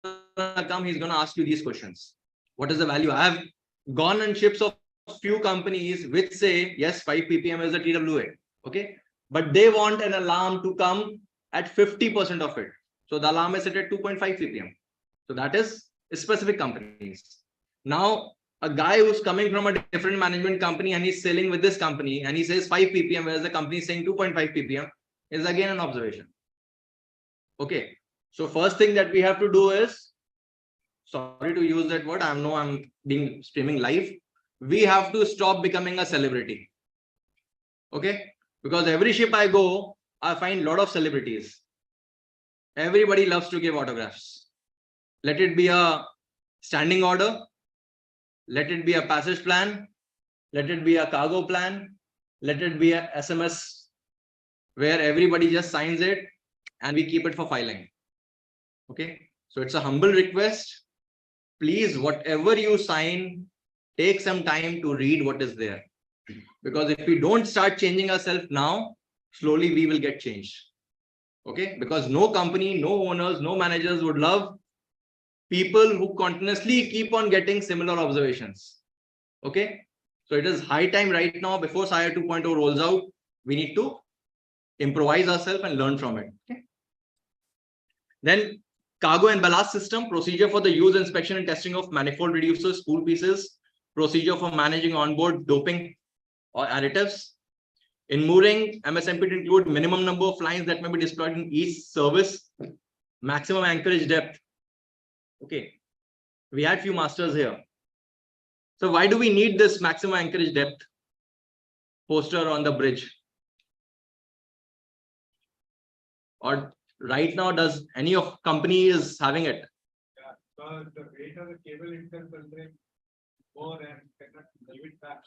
going to come, he's going to ask you these questions. What is the value? I have gone on ships of few companies which say, yes, 5 ppm is the TWA. Okay. But they want an alarm to come at 50% of it. So the alarm is set at 2.5 ppm. So that is specific companies. Now, a guy who's coming from a different management company and he's selling with this company and he says 5 ppm, whereas the company is saying 2.5 ppm, is again an observation. Okay. So first thing that we have to do is, sorry to use that word, I'm being streaming live. We have to stop becoming a celebrity. Okay. Because every ship I go, I find a lot of celebrities. everybody loves to give autographs. Let it be a standing order. Let it be a passage plan. Let it be a cargo plan. Let it be a SMS where everybody just signs it and we keep it for filing. Okay. So it's a humble request. Please, whatever you sign, take some time to read what is there. Because if we don't start changing ourselves now, slowly we will get changed. Okay. Because no company, no owners, no managers would love people who continuously keep on getting similar observations. Okay. So it is high time right now, before SIRE 2.0 rolls out, we need to improvise ourselves and learn from it. Okay. Then cargo and ballast system, procedure for the use, inspection and testing of manifold reducers, spool pieces, procedure for managing onboard doping or additives. In mooring, MSMP to include minimum number of lines that may be deployed in each service, maximum anchorage depth. Okay, we had few masters here. So why do we need this maximum anchorage depth poster on the bridge? Or right now, does any of company is having it? Yeah, so the weight of the cable itself will bring more and cannot leave it back.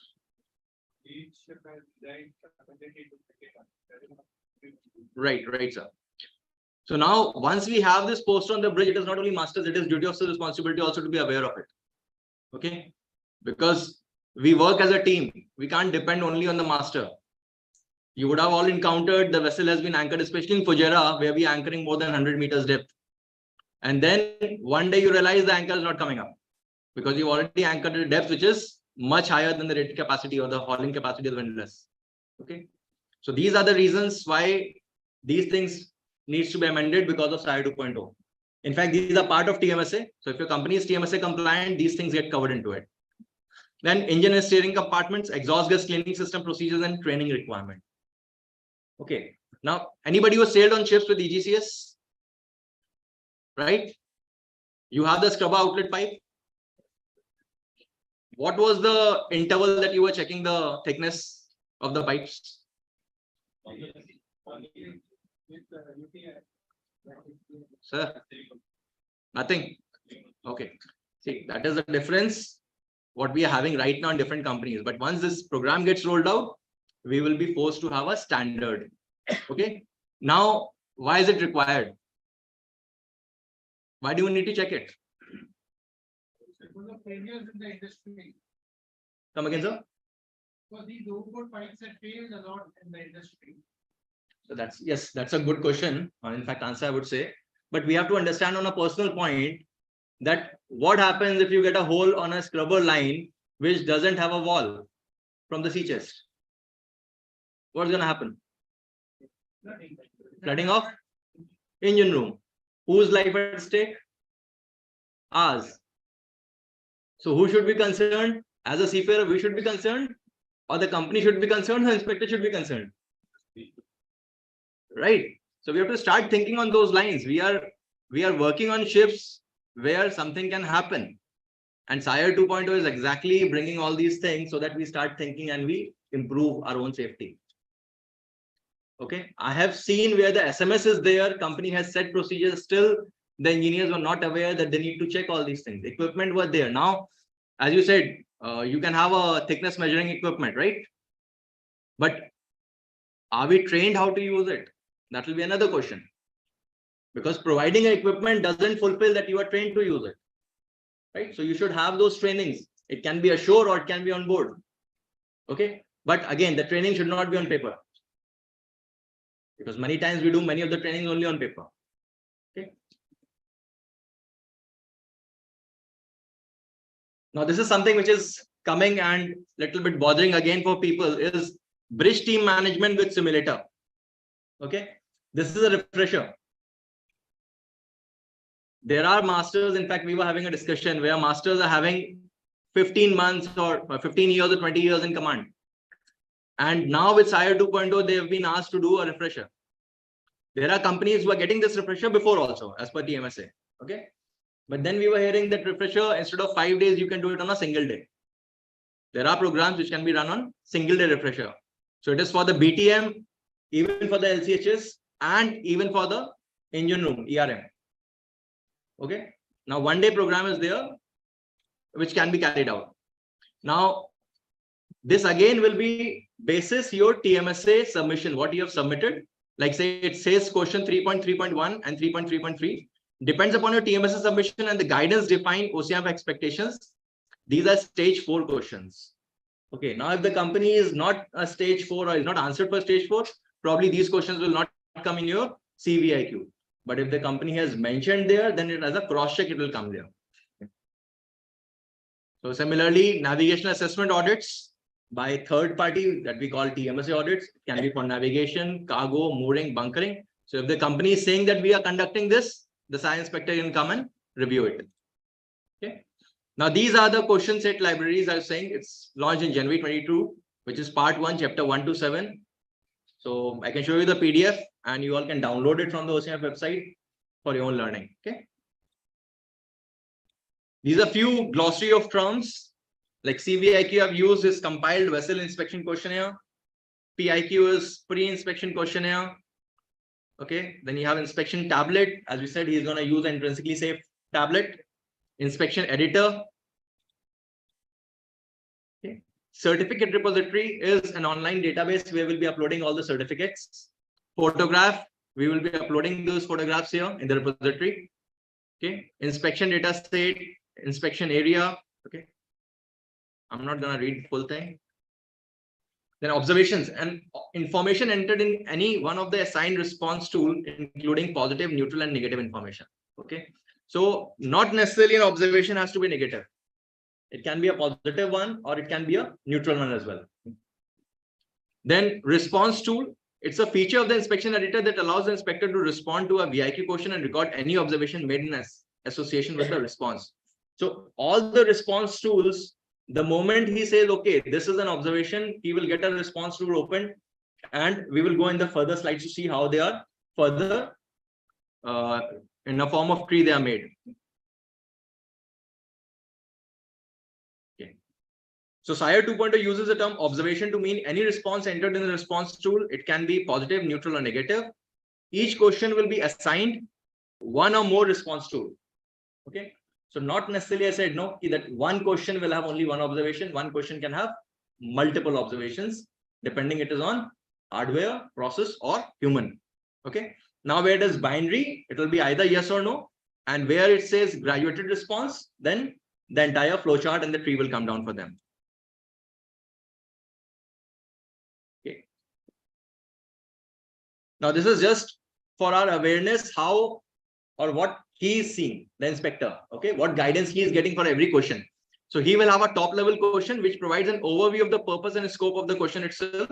Each ship has designed ability to pick it up. Right, sir. So now, once we have this poster on the bridge, it is not only masters, it is duty of responsibility also to be aware of it. Okay, because we work as a team, we can't depend only on the master. You would have all encountered the vessel has been anchored, especially in Fujairah, where we are anchoring more than 100 meters depth. And then one day you realize the anchor is not coming up because you've already anchored at a depth which is much higher than the rated capacity or the hauling capacity of the windlass. Okay, so these are the reasons why these things needs to be amended because of SIRE 2.0. In fact, these are part of TMSA. So if your company is TMSA compliant, these things get covered into it. Then engine and steering compartments, exhaust gas cleaning system procedures and training requirement. Okay, now anybody who sailed on ships with EGCS, right? You have the scrubber outlet pipe. What was the interval that you were checking the thickness of the pipes? Sir, nothing. Okay, see, that is the difference what we are having right now in different companies. But once this program gets rolled out, we will be forced to have a standard. Okay, now why is it required? Why do we need to check it? Because of failures in the industry. Come again, sir? So these overboard pipes have failed a lot in the industry. So that's, yes, that's a good question. In fact, answer I would say, but we have to understand on a personal point that what happens if you get a hole on a scrubber line which doesn't have a wall from the sea chest? What's going to happen? Flooding of engine room. Whose life at stake? Ours. So who should be concerned? As a seafarer, we should be concerned, or the company should be concerned, or the inspector should be concerned. Right. So we have to start thinking on those lines. We are working on ships where something can happen. And SIRE 2.0 is exactly bringing all these things so that we start thinking and we improve our own safety. Okay, I have seen where the SMS is there, company has set procedures, still the engineers were not aware that they need to check all these things. Equipment was there. Now, as you said, you can have a thickness measuring equipment, right? But are we trained how to use it? That will be another question. Because providing equipment doesn't fulfill that you are trained to use it. Right? So you should have those trainings. It can be ashore or it can be on board. Okay. But again, the training should not be on paper. Because many times we do many of the trainings only on paper. Okay. Now, this is something which is coming and little bit bothering again for people is bridge team management with simulator. Okay. This is a refresher. There are masters. In fact, we were having a discussion where masters are having 15 months or 15 years or 20 years in command. And now with SIRE 2.0, they have been asked to do a refresher. There are companies who are getting this refresher before also, as per TMSA. Okay. But then we were hearing that refresher, instead of 5 days, you can do it on a single day. There are programs which can be run on single day refresher. So it is for the BTM, even for the LCHS, and even for the engine room, ERM. Okay. Now, 1 day program is there, which can be carried out. Now, this again will be basis your TMSA submission, what you have submitted. Like say it says question 3.3.1 and 3.3.3. Depends upon your TMSA submission and the guidance defined OCMP expectations. These are stage 4 questions. Okay, now if the company is not a stage 4 or is not answered for stage 4, probably these questions will not come in your CVIQ. But if the company has mentioned there, then it as a cross check, it will come there. So similarly, navigational assessment audits by third party that we call TMSA audits can be for navigation, cargo, mooring, bunkering. So if the company is saying that we are conducting this, the SIRE inspector can come and review it. Okay. Now these are the question set libraries I was saying. It's launched in January 22, which is part 1, chapter 1 to 7. So I can show you the PDF and you all can download it from the OCMP website for your own learning. Okay. These are few glossary of terms like CVIQ I've used is compiled vessel inspection questionnaire. PIQ is pre-inspection questionnaire. Okay, then you have inspection tablet. As we said, he's going to use an intrinsically safe tablet. Inspection editor. Okay. Certificate repository is an online database where we'll be uploading all the certificates. Photograph, we will be uploading those photographs here in the repository. Okay, inspection data set, inspection area. Okay, I'm not going to read the full thing. Then observations and information entered in any one of the assigned response tool, including positive, neutral, and negative information. Okay, so not necessarily an observation has to be negative. It can be a positive one or it can be a neutral one as well. Then response tool, it's a feature of the inspection editor that allows the inspector to respond to a VIQ question and record any observation made in association with the response. So all the response tools, the moment he says, okay, this is an observation, he will get a response tool open and we will go in the further slides to see how they are further in a form of tree they are made. Okay. So SIRE 2.0 uses the term observation to mean any response entered in the response tool. It can be positive, neutral, or negative. Each question will be assigned one or more response tool. Okay. So not necessarily I said no, that one question will have only one observation. One question can have multiple observations, depending it is on hardware, process, or human. Okay. Now where it is binary, it will be either yes or no. And where it says graduated response, then the entire flowchart and the tree will come down for them. Okay. Now this is just for our awareness how or what he is seeing, the inspector, okay, what guidance he is getting for every question. So he will have a top level question which provides an overview of the purpose and scope of the question itself.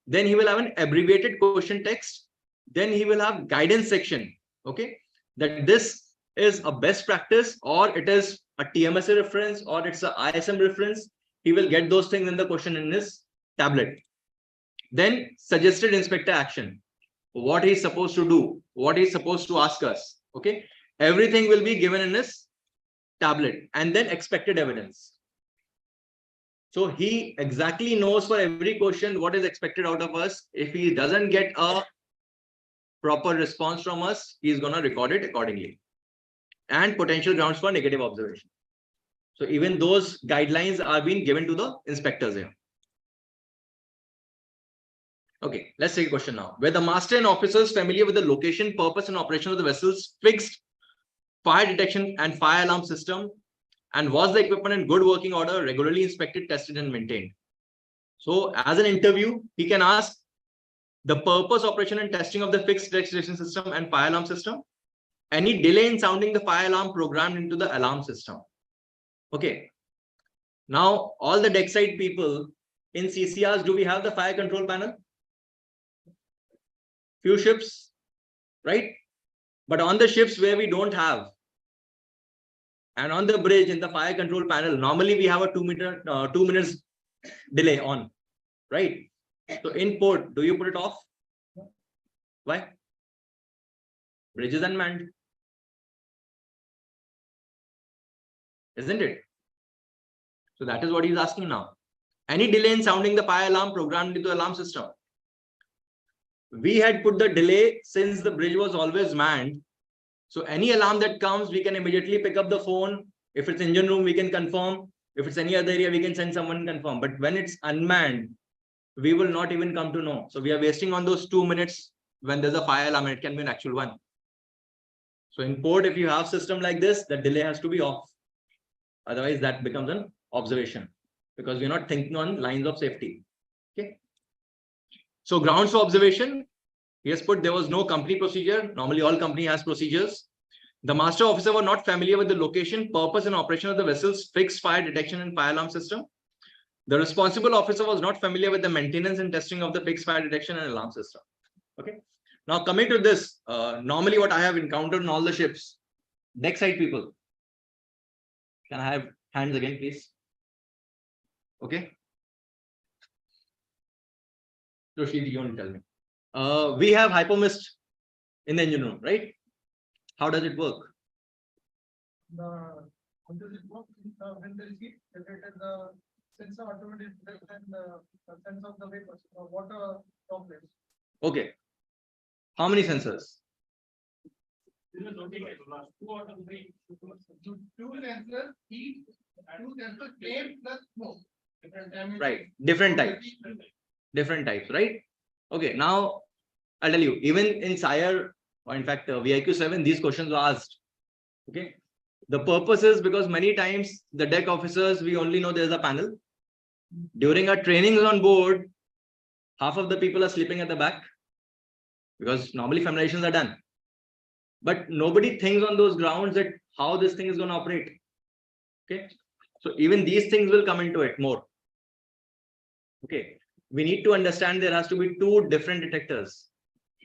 Then he will have an abbreviated question text. Then he will have guidance section, okay, that this is a best practice or it is a TMSA reference or it's a ISM reference. He will get those things in the question in his tablet. Then suggested inspector action, what he's supposed to do, what he's supposed to ask us. Okay, everything will be given in his tablet and then expected evidence. So he exactly knows for every question what is expected out of us. If he doesn't get a proper response from us, he's going to record it accordingly. And potential grounds for negative observation. So even those guidelines are being given to the inspectors here. Okay, let's take a question now. Were the master and officers familiar with the location, purpose, and operation of the vessel's fixed fire detection and fire alarm system? And was the equipment in good working order, regularly inspected, tested, and maintained? So as an interview, he can ask the purpose, operation, and testing of the fixed detection system and fire alarm system. Any delay in sounding the fire alarm programmed into the alarm system. Okay. Now, all the deck side people in CCRs, do we have the fire control panel? Few ships, right? But on the ships where we don't have, and on the bridge in the fire control panel, normally we have a 2 minutes delay on, right? So in port, do you put it off? Why? Bridge is unmanned, isn't it? So that is what he's asking now. Any delay in sounding the fire alarm programmed into the alarm system? we had put the delay since the bridge was always manned. So any alarm that comes, we can immediately pick up the phone. If it's engine room, we can confirm. If it's any other area, we can send someone and confirm. But when it's unmanned, we will not even come to know. So we are wasting on those 2 minutes when there's a fire alarm, it can be an actual one. So in port, if you have system like this, the delay has to be off. Otherwise, that becomes an observation because we're not thinking on lines of safety. Okay. So grounds for observation. Yes, put there was no company procedure. Normally, all company has procedures. The master officer was not familiar with the location, purpose, and operation of the vessel's fixed fire detection and fire alarm system. The responsible officer was not familiar with the maintenance and testing of the fixed fire detection and alarm system. Okay. Now coming to this, normally what I have encountered in all the ships, deck side people. Can I have hands again, please? Okay. So you want to tell me. We have hypomist in the engine room, right? How does it work? How does it work? When there is heat, the sensor automatically detects and sense of the vapors, water droplets. Okay. How many sensors? Two out of three. Two sensors, heat, two sensors, flame plus smoke. Right. Different types. Different types, right? Okay. Now I'll tell you, even in SIRE, or in fact, VIQ7, these questions were asked. Okay. The purpose is because many times the deck officers, we only know there's a panel. During our trainings on board, half of the people are sleeping at the back because normally familiarizations are done. But nobody thinks on those grounds that how this thing is going to operate. Okay. So even these things will come into it more. Okay. We need to understand there has to be two different detectors,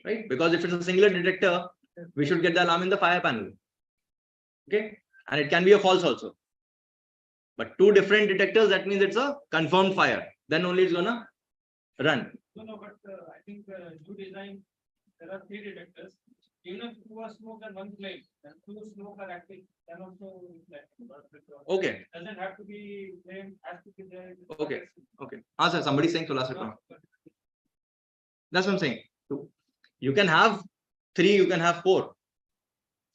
right? Because if it's a singular detector, we should get the alarm in the fire panel. Okay. And it can be a false also. But two different detectors, that means it's a confirmed fire. Then only it's gonna run. No, but I think new design, there are three detectors. Even if two are smoke and one flame, and two smoke are active, then also Okay. doesn't have to be flame, has to be there. Okay. Okay. Ah, sir, somebody saying solar system. That's what I'm saying. You can have 3, you can have 4,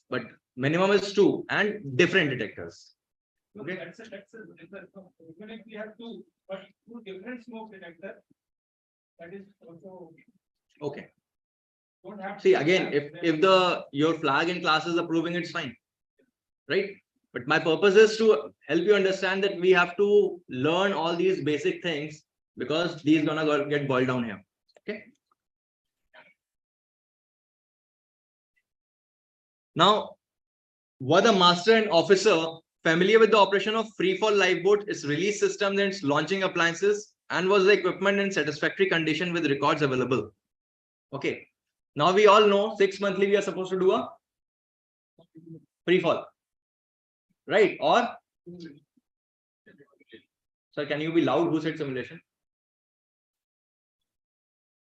but minimum is 2 and different detectors. Okay, that's a even if we have two, but two different smoke detectors, that is also Okay. don't have. See again, if your flag in class is approving, it's fine, right? But my purpose is to help you understand that we have to learn all these basic things because these gonna get boiled down here. Okay. Now, were the master and officer familiar with the operation of free-fall lifeboat, its release system, and its launching appliances, and was the equipment in satisfactory condition with records available? Okay. Now we all know 6 monthly we are supposed to do a free-fall, right? Or, sir, can you be loud? Who said simulation?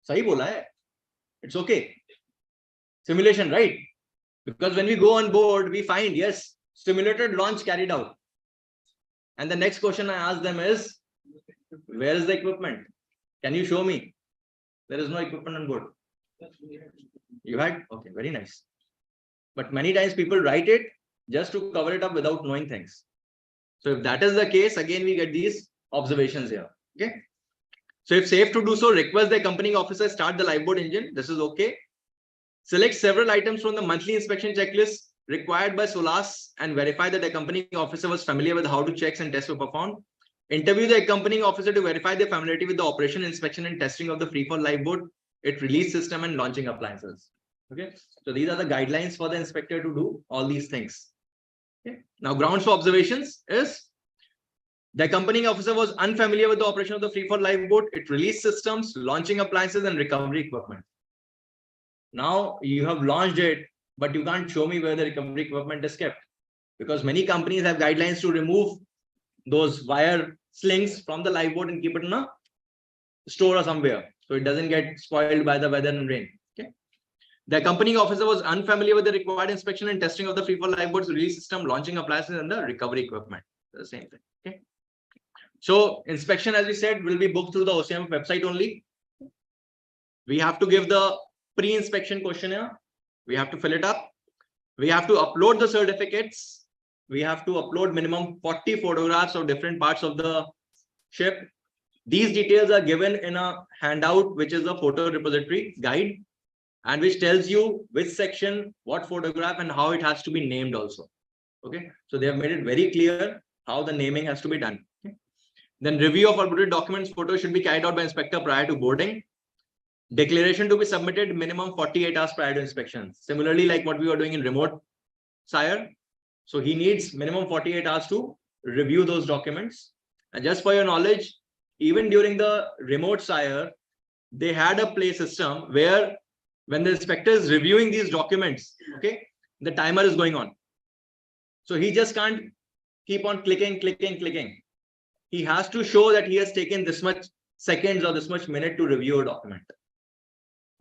Sahi bola hai. It's okay. Simulation, right? Because when we go on board, we find, yes, simulated launch carried out. And the next question I ask them is, where is the equipment? Can you show me? There is no equipment on board. You had? Okay, very nice. But many times people write it just to cover it up without knowing things. So if that is the case, again, we get these observations here. Okay. So if safe to do so, request the accompanying officer start the lifeboat engine. This is okay. Select several items from the monthly inspection checklist required by SOLAS and verify that the accompanying officer was familiar with how to checks and tests were performed. Interview the accompanying officer to verify their familiarity with the operation, inspection, and testing of the free-fall lifeboat, its release system, and launching appliances. Okay, so these are the guidelines for the inspector to do all these things. Okay, now grounds for observations is the accompanying officer was unfamiliar with the operation of the free-fall lifeboat, its release systems, launching appliances, and recovery equipment. Now you have launched it, but you can't show me where the recovery equipment is kept because many companies have guidelines to remove those wire slings from the lifeboat and keep it in a store or somewhere so it doesn't get spoiled by the weather and rain. Okay. The accompanying officer was unfamiliar with the required inspection and testing of the free-fall lifeboat's release system, launching appliances, and the recovery equipment. The same thing. Okay. So inspection, as we said, will be booked through the OCM website only. We have to give the pre-inspection questionnaire. We have to fill it up. We have to upload the certificates. We have to upload minimum 40 photographs of different parts of the ship. These details are given in a handout, which is a photo repository guide, and which tells you which section, what photograph, and how it has to be named also. Okay, so they have made it very clear how the naming has to be done. Okay. Then review of uploaded documents, photos should be carried out by inspector prior to boarding. Declaration to be submitted minimum 48 hours prior to inspection. Similarly, like what we were doing in remote SIRE. So he needs minimum 48 hours to review those documents. And just for your knowledge, even during the remote SIRE, they had a play system where when the inspector is reviewing these documents, okay, the timer is going on. So he just can't keep on clicking. He has to show that he has taken this much seconds or this much minute to review a document.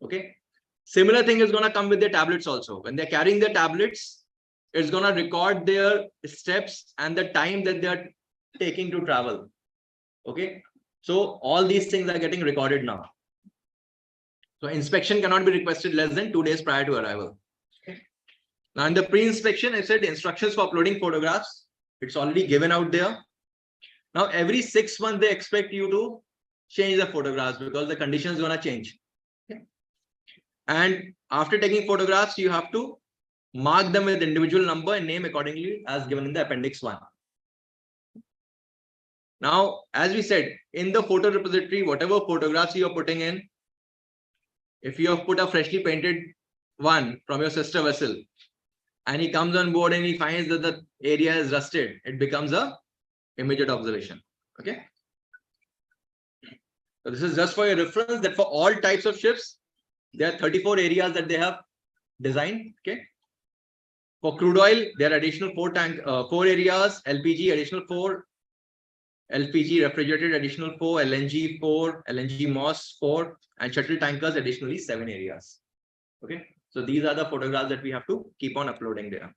Okay. Similar thing is going to come with their tablets also. When they're carrying their tablets, it's going to record their steps and the time that they're taking to travel. Okay. So all these things are getting recorded now. So inspection cannot be requested less than 2 days prior to arrival. Okay. Now in the pre-inspection, I said instructions for uploading photographs. It's already given out there. Now every 6 months, they expect you to change the photographs because the condition is going to change. Okay. And after taking photographs, you have to mark them with individual number and name accordingly as given in the appendix 1. Now, as we said, in the photo repository, whatever photographs you are putting in, if you have put a freshly painted one from your sister vessel and he comes on board and he finds that the area is rusted, it becomes a immediate observation. Okay. So this is just for your reference that for all types of ships, there are 34 areas that they have designed. Okay. For crude oil, there are additional 4 areas, LPG additional 4, LPG refrigerated additional 4, LNG 4, LNG MOS 4, and shuttle tankers additionally 7 areas. Okay, so these are the photographs that we have to keep on uploading there.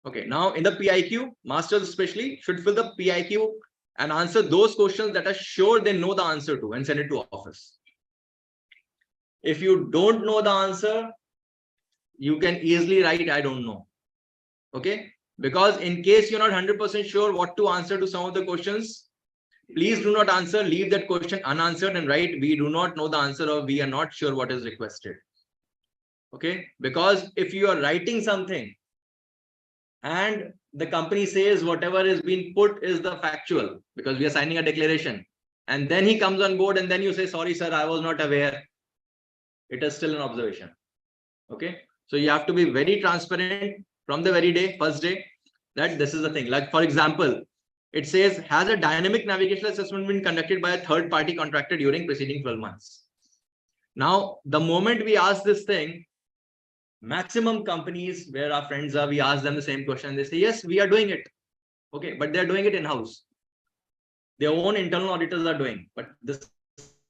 Okay, now in the PIQ, masters especially should fill the PIQ and answer those questions that are sure they know the answer to and send it to office. If you don't know the answer, you can easily write I don't know. Okay, because in case you're not 100% sure what to answer to some of the questions, please do not answer, leave that question unanswered and write we do not know the answer or we are not sure what is requested. Okay, because if you are writing something and the company says whatever is being put is the factual, because we are signing a declaration, and then he comes on board and then you say, sorry sir, I was not aware, it is still an observation. Okay, so you have to be very transparent from the very day, first day, that this is the thing. Like for example, it says, has a dynamic navigational assessment been conducted by a third party contractor during preceding 12 months? Now, the moment we ask this thing, maximum companies where our friends are, we ask them the same question. They say, yes, we are doing it. Okay, but they're doing it in-house. Their own internal auditors are doing, but this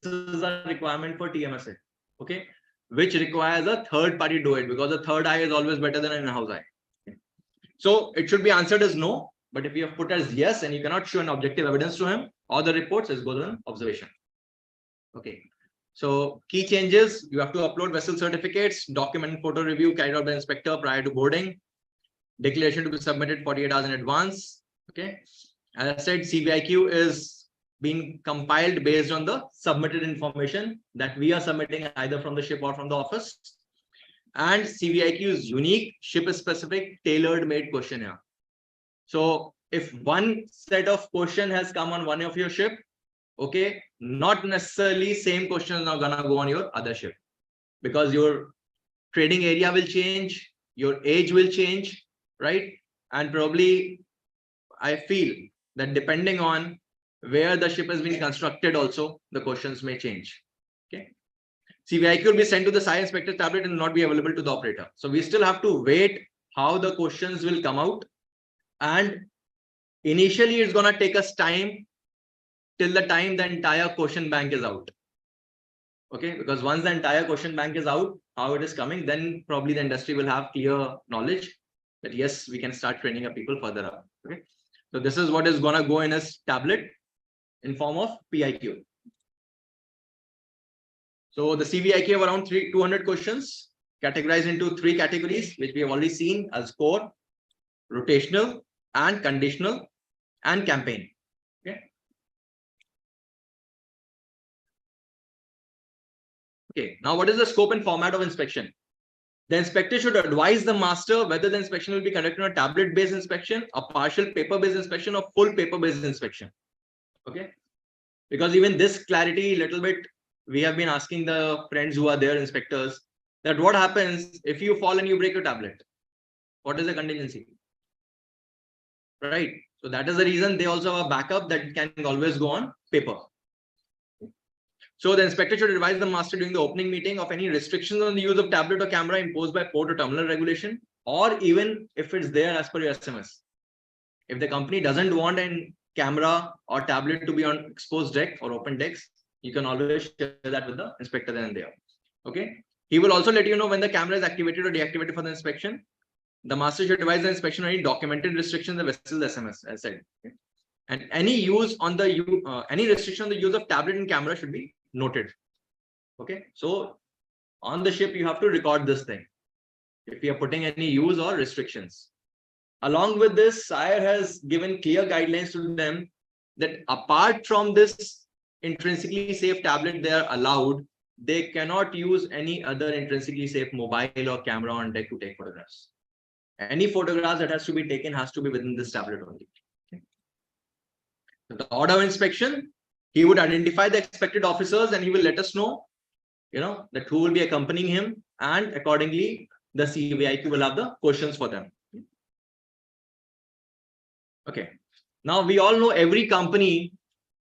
is a requirement for TMSA. Okay, which requires a third party to do it, because a third eye is always better than an in-house eye. Okay. So it should be answered as no, but if you have put as yes and you cannot show an objective evidence to him or the reports, it goes on observation. Okay. So key changes, you have to upload vessel certificates, document and photo review carried out by the inspector prior to boarding, declaration to be submitted 48 hours in advance. Okay. As I said, CVIQ is being compiled based on the submitted information that we are submitting either from the ship or from the office. And CVIQ is unique, ship specific, tailored made questionnaire. So if one set of question has come on one of your ship, okay, not necessarily same questions are gonna go on your other ship, because your trading area will change, your age will change, right? And probably I feel that depending on where the ship has been constructed also, the questions may change. Okay. CVIQ will be sent to the SIRE inspector tablet and not be available to the operator. So we still have to wait how the questions will come out. And initially it's going to take us time till the time the entire question bank is out. Okay, because once the entire question bank is out, how it is coming, then probably the industry will have clear knowledge that yes, we can start training up people further up. Okay, so this is what is going to go in his tablet in form of PIQ. So the CVIQ have around 200 questions categorized into 3 categories, which we have already seen as core, rotational, and conditional, and campaign. Okay. Okay. Now, what is the scope and format of inspection? The inspector should advise the master whether the inspection will be conducted on a tablet-based inspection, a partial paper-based inspection, or full paper-based inspection. Okay. Because even this clarity, little bit, we have been asking the friends who are there, inspectors, that what happens if you fall and you break your tablet? What is the contingency? Right. So that is the reason they also have a backup that can always go on paper. So the inspector should advise the master during the opening meeting of any restrictions on the use of tablet or camera imposed by port or terminal regulation, or even if it's there as per your SMS. If the company doesn't want a camera or tablet to be on exposed deck or open decks, you can always share that with the inspector then and there. Okay. He will also let you know when the camera is activated or deactivated for the inspection. The master should advise the inspection on any documented restrictions the vessel's SMS, as said. Okay? And any use on the any restriction on the use of tablet and camera should be noted. Okay, so on the ship you have to record this thing if you are putting any use or restrictions. Along with this, SIRE has given clear guidelines to them that apart from this intrinsically safe tablet they are allowed, they cannot use any other intrinsically safe mobile or camera on deck to take photographs. Any photographs that has to be taken has to be within this tablet only. Okay. So the order of inspection, he would identify the expected officers and he will let us know, that who will be accompanying him, and accordingly the CVIQ will have the questions for them. Okay. Now we all know every company,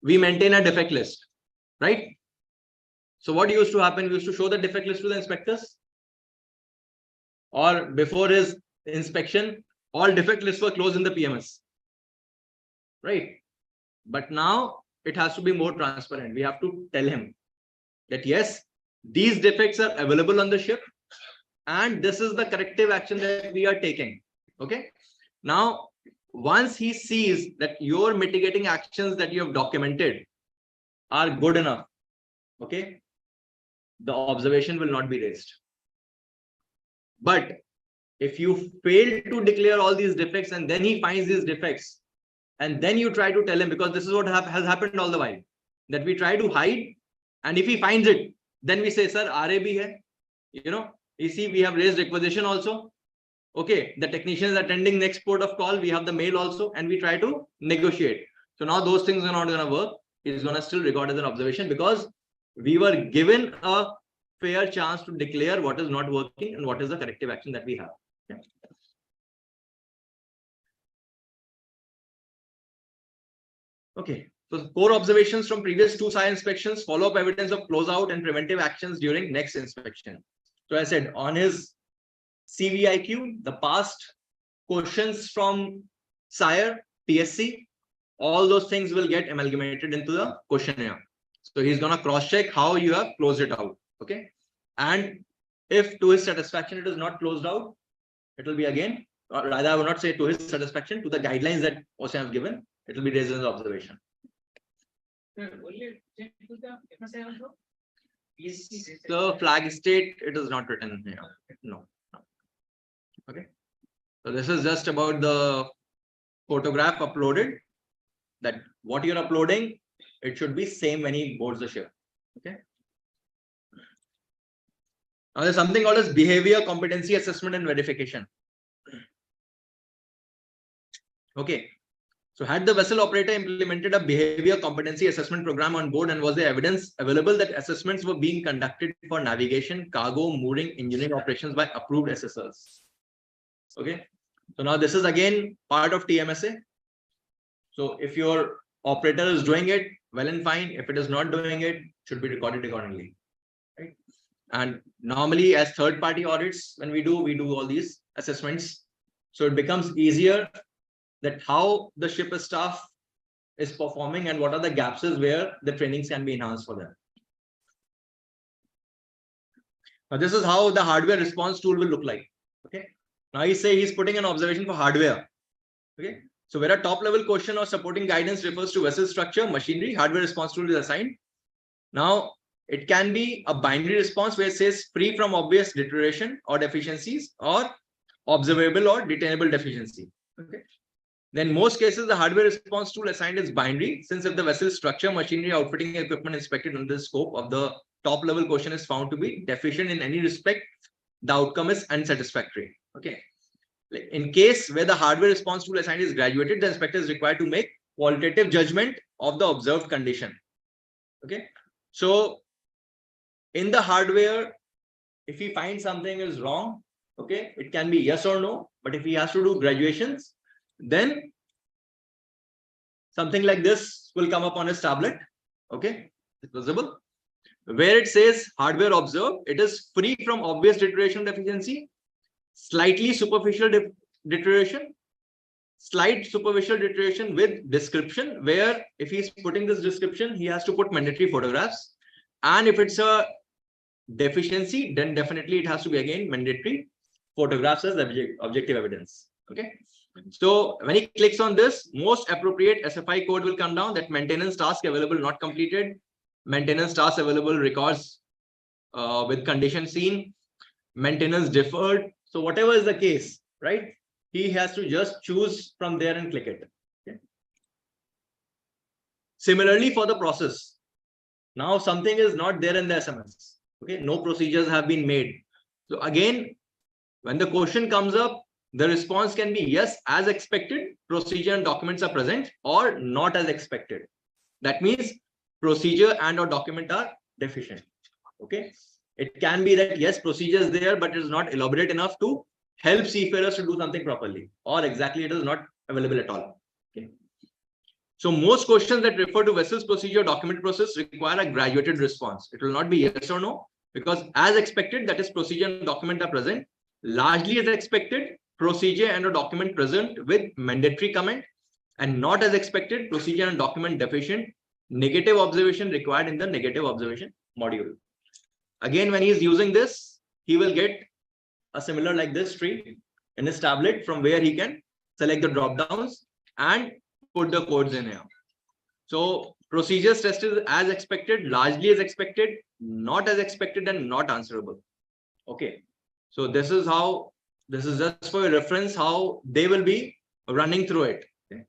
we maintain a defect list, right? So what used to happen? We used to show the defect list to the inspectors, or before his inspection, all defect lists were closed in the PMS, right? But now it has to be more transparent. We have to tell him that yes, these defects are available on the ship and this is the corrective action that we are taking. Okay. Now, once he sees that your mitigating actions that you have documented are good enough, okay, the observation will not be raised. But if you fail to declare all these defects and then he finds these defects, and then you try to tell him, because this is what has happened all the while, that we try to hide, and if he finds it, then we say, sir, RA bhi hai. You see, we have raised requisition also. Okay, the technician is attending next port of call. We have the mail also, and we try to negotiate. So now those things are not going to work. It's going to still record as an observation because we were given a fair chance to declare what is not working and what is the corrective action that we have. Okay. Okay, so core observations from previous 2 SIRE inspections, follow-up evidence of closeout and preventive actions during next inspection. So I said on his CVIQ, the past questions from SIRE, TSC, all those things will get amalgamated into the questionnaire. So he's going to cross-check how you have closed it out. Okay, and if to his satisfaction it is not closed out, it will be again, or rather I will not say to his satisfaction, to the guidelines that OSHA has given, it will be raised as an observation. The flag state, it is not written here. No. Okay. So this is just about the photograph uploaded, that what you're uploading, it should be same when he boards the ship. Okay. Now there's something called as behavior competency assessment and verification. Okay. So had the vessel operator implemented a behavior competency assessment program on board, and was there evidence available that assessments were being conducted for navigation, cargo, mooring, engineering operations by approved assessors? Okay. So now this is again part of TMSA. So if your operator is doing it, well and fine. If it is not doing it, should be recorded accordingly. Right. And normally as third-party audits, when we do all these assessments. So it becomes easier that how the ship staff is performing and what are the gaps where the trainings can be enhanced for them. Now this is how the hardware response tool will look like. Okay. Now he's putting an observation for hardware. Okay. So where a top level question or supporting guidance refers to vessel structure, machinery, hardware response tool is assigned. Now It can be a binary response where it says free from obvious deterioration or deficiencies, or observable or detainable deficiency. Okay. Then most cases, the hardware response tool assigned is binary, since if the vessel structure, machinery, outfitting, equipment inspected under the scope of the top level question is found to be deficient in any respect, the outcome is unsatisfactory. Okay. In case where the hardware response tool assigned is graduated, the inspector is required to make qualitative judgment of the observed condition. Okay. So in the hardware, if he finds something is wrong, okay, it can be yes or no. But if he has to do graduations, then something like this will come up on his tablet. Okay, it's visible. Where it says hardware observed, it is free from obvious deterioration deficiency, slightly superficial deterioration, slight superficial deterioration with description, where if he's putting this description, he has to put mandatory photographs. And if it's a deficiency, then definitely it has to be again mandatory photographs as objective evidence. Okay. So when he clicks on this, most appropriate SFI code will come down, that maintenance task available not completed, maintenance task available records with condition seen, maintenance deferred. So whatever is the case, right? He has to just choose from there and click it. Okay. Similarly for the process. Now something is not there in the SMS. Okay, no procedures have been made. So again, when the question comes up, the response can be yes, as expected, procedure and documents are present, or not as expected. That means procedure and or document are deficient. Okay. It can be that yes, procedure is there, but it is not elaborate enough to help seafarers to do something properly, or exactly it is not available at all. Okay. So most questions that refer to vessels procedure document process require a graduated response. It will not be yes or no, because as expected, that is procedure and document are present. Largely as expected, procedure and a document present with mandatory comment, and not as expected, procedure and document deficient, negative observation required in the negative observation module. Again, when he is using this, he will get a similar like this tree in his tablet, from where he can select the drop downs and put the codes in here. So procedures tested as expected, largely as expected, not as expected, and not answerable. Okay. So this is how, this is just for reference how they will be running through it. Okay.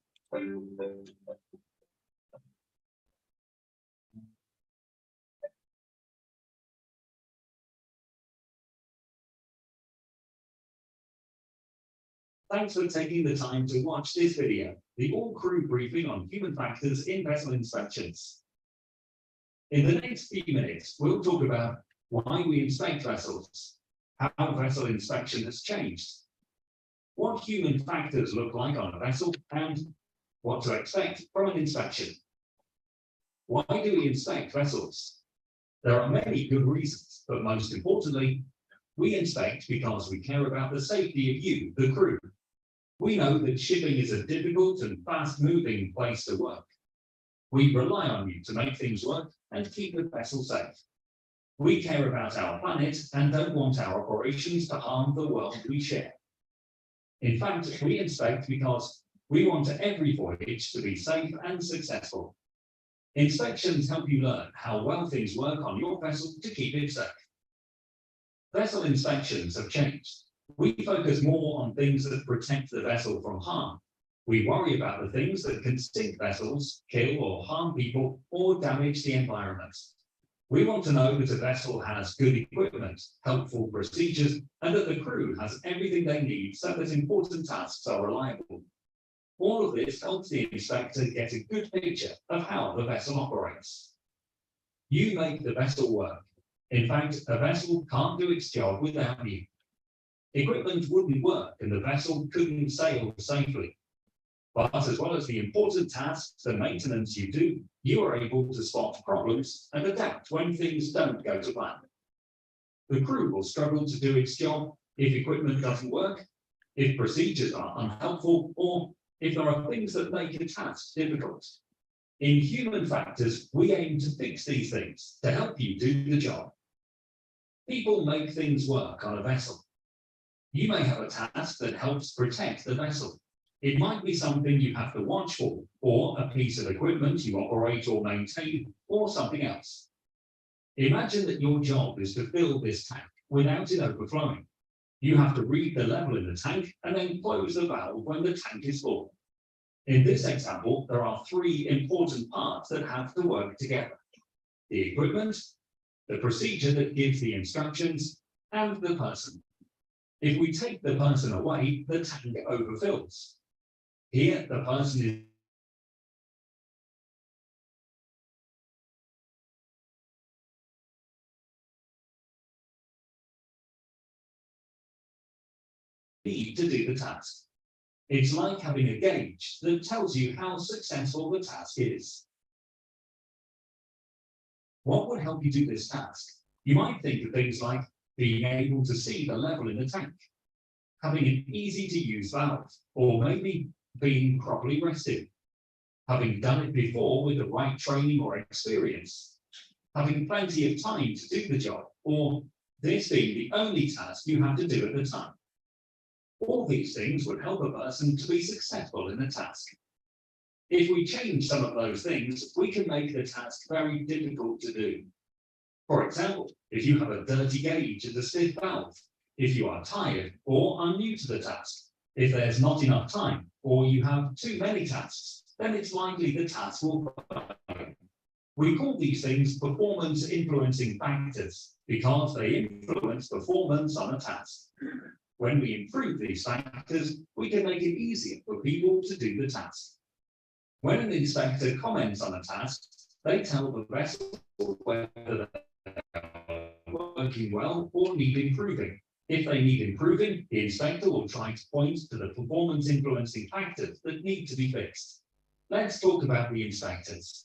Thanks for taking the time to watch this video, the all-crew briefing on human factors in vessel inspections. In the next few minutes, we'll talk about why we inspect vessels, how vessel inspection has changed, what human factors look like on a vessel, and what to expect from an inspection. Why do we inspect vessels? There are many good reasons, but most importantly, we inspect because we care about the safety of you, the crew. We know that shipping is a difficult and fast-moving place to work. We rely on you to make things work and keep the vessel safe. We care about our planet and don't want our operations to harm the world we share. In fact, we inspect because we want every voyage to be safe and successful. Inspections help you learn how well things work on your vessel to keep it safe. Vessel inspections have changed. We focus more on things that protect the vessel from harm. We worry about the things that can sink vessels, kill or harm people, or damage the environment. We want to know that a vessel has good equipment, helpful procedures, and that the crew has everything they need so that important tasks are reliable. All of this helps the inspector get a good picture of how the vessel operates. You make the vessel work. In fact, a vessel can't do its job without you. Equipment wouldn't work and the vessel couldn't sail safely. But as well as the important tasks and maintenance you do, you are able to spot problems and adapt when things don't go to plan. The crew will struggle to do its job if equipment doesn't work, if procedures are unhelpful, or if there are things that make a task difficult. In human factors, we aim to fix these things to help you do the job. People make things work on a vessel. You may have a task that helps protect the vessel. It might be something you have to watch for, or a piece of equipment you operate or maintain, or something else. Imagine that your job is to fill this tank without it overflowing. You have to read the level in the tank and then close the valve when the tank is full. In this example, there are three important parts that have to work together: the equipment, the procedure that gives the instructions, and the person. If we take the person away, the tank overfills. Here, the person is need to do the task. It's like having a gauge that tells you how successful the task is. What would help you do this task? You might think of things like being able to see the level in the tank, having an easy-to-use valve, or maybe being properly rested, having done it before with the right training or experience, having plenty of time to do the job, or this being the only task you have to do at the time. All these things would help a person to be successful in the task. If we change some of those things, we can make the task very difficult to do. For example, if you have a dirty gauge and a stiff valve, if you are tired or are new to the task, if there's not enough time, or you have too many tasks, then it's likely the task will fail. We call these things performance influencing factors because they influence performance on a task. When we improve these factors, we can make it easier for people to do the task. When an inspector comments on a task, they tell the vessel whether they are working well or need improving. If they need improving, the inspector will try to point to the performance influencing factors that need to be fixed. Let's talk about the inspectors.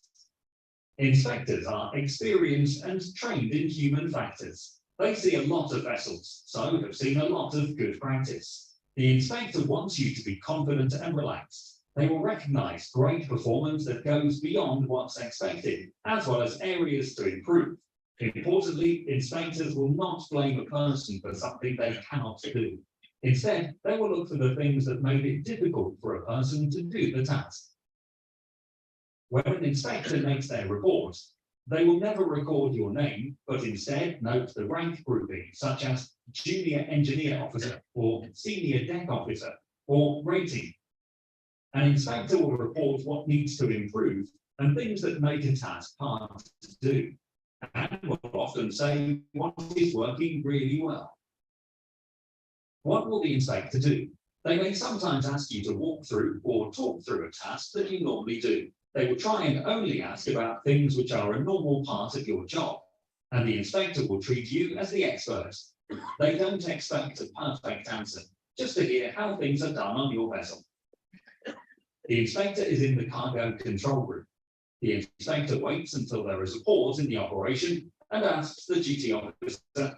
Inspectors are experienced and trained in human factors. They see a lot of vessels, so have seen a lot of good practice. The inspector wants you to be confident and relaxed. They will recognize great performance that goes beyond what's expected, as well as areas to improve. Importantly, inspectors will not blame a person for something they cannot do. Instead, they will look for the things that made it difficult for a person to do the task. When an inspector makes their report, they will never record your name, but instead note the rank grouping, such as junior engineer officer or senior deck officer or rating. An inspector will report what needs to improve and things that make a task hard to do, and will often say what is working really well. What will the inspector do? They may sometimes ask you to walk through or talk through a task that you normally do. They will try and only ask about things which are a normal part of your job, and the inspector will treat you as the expert. They don't expect a perfect answer, just to hear how things are done on your vessel. The inspector is in the cargo control room. The inspector waits until there is a pause in the operation and asks the duty officer,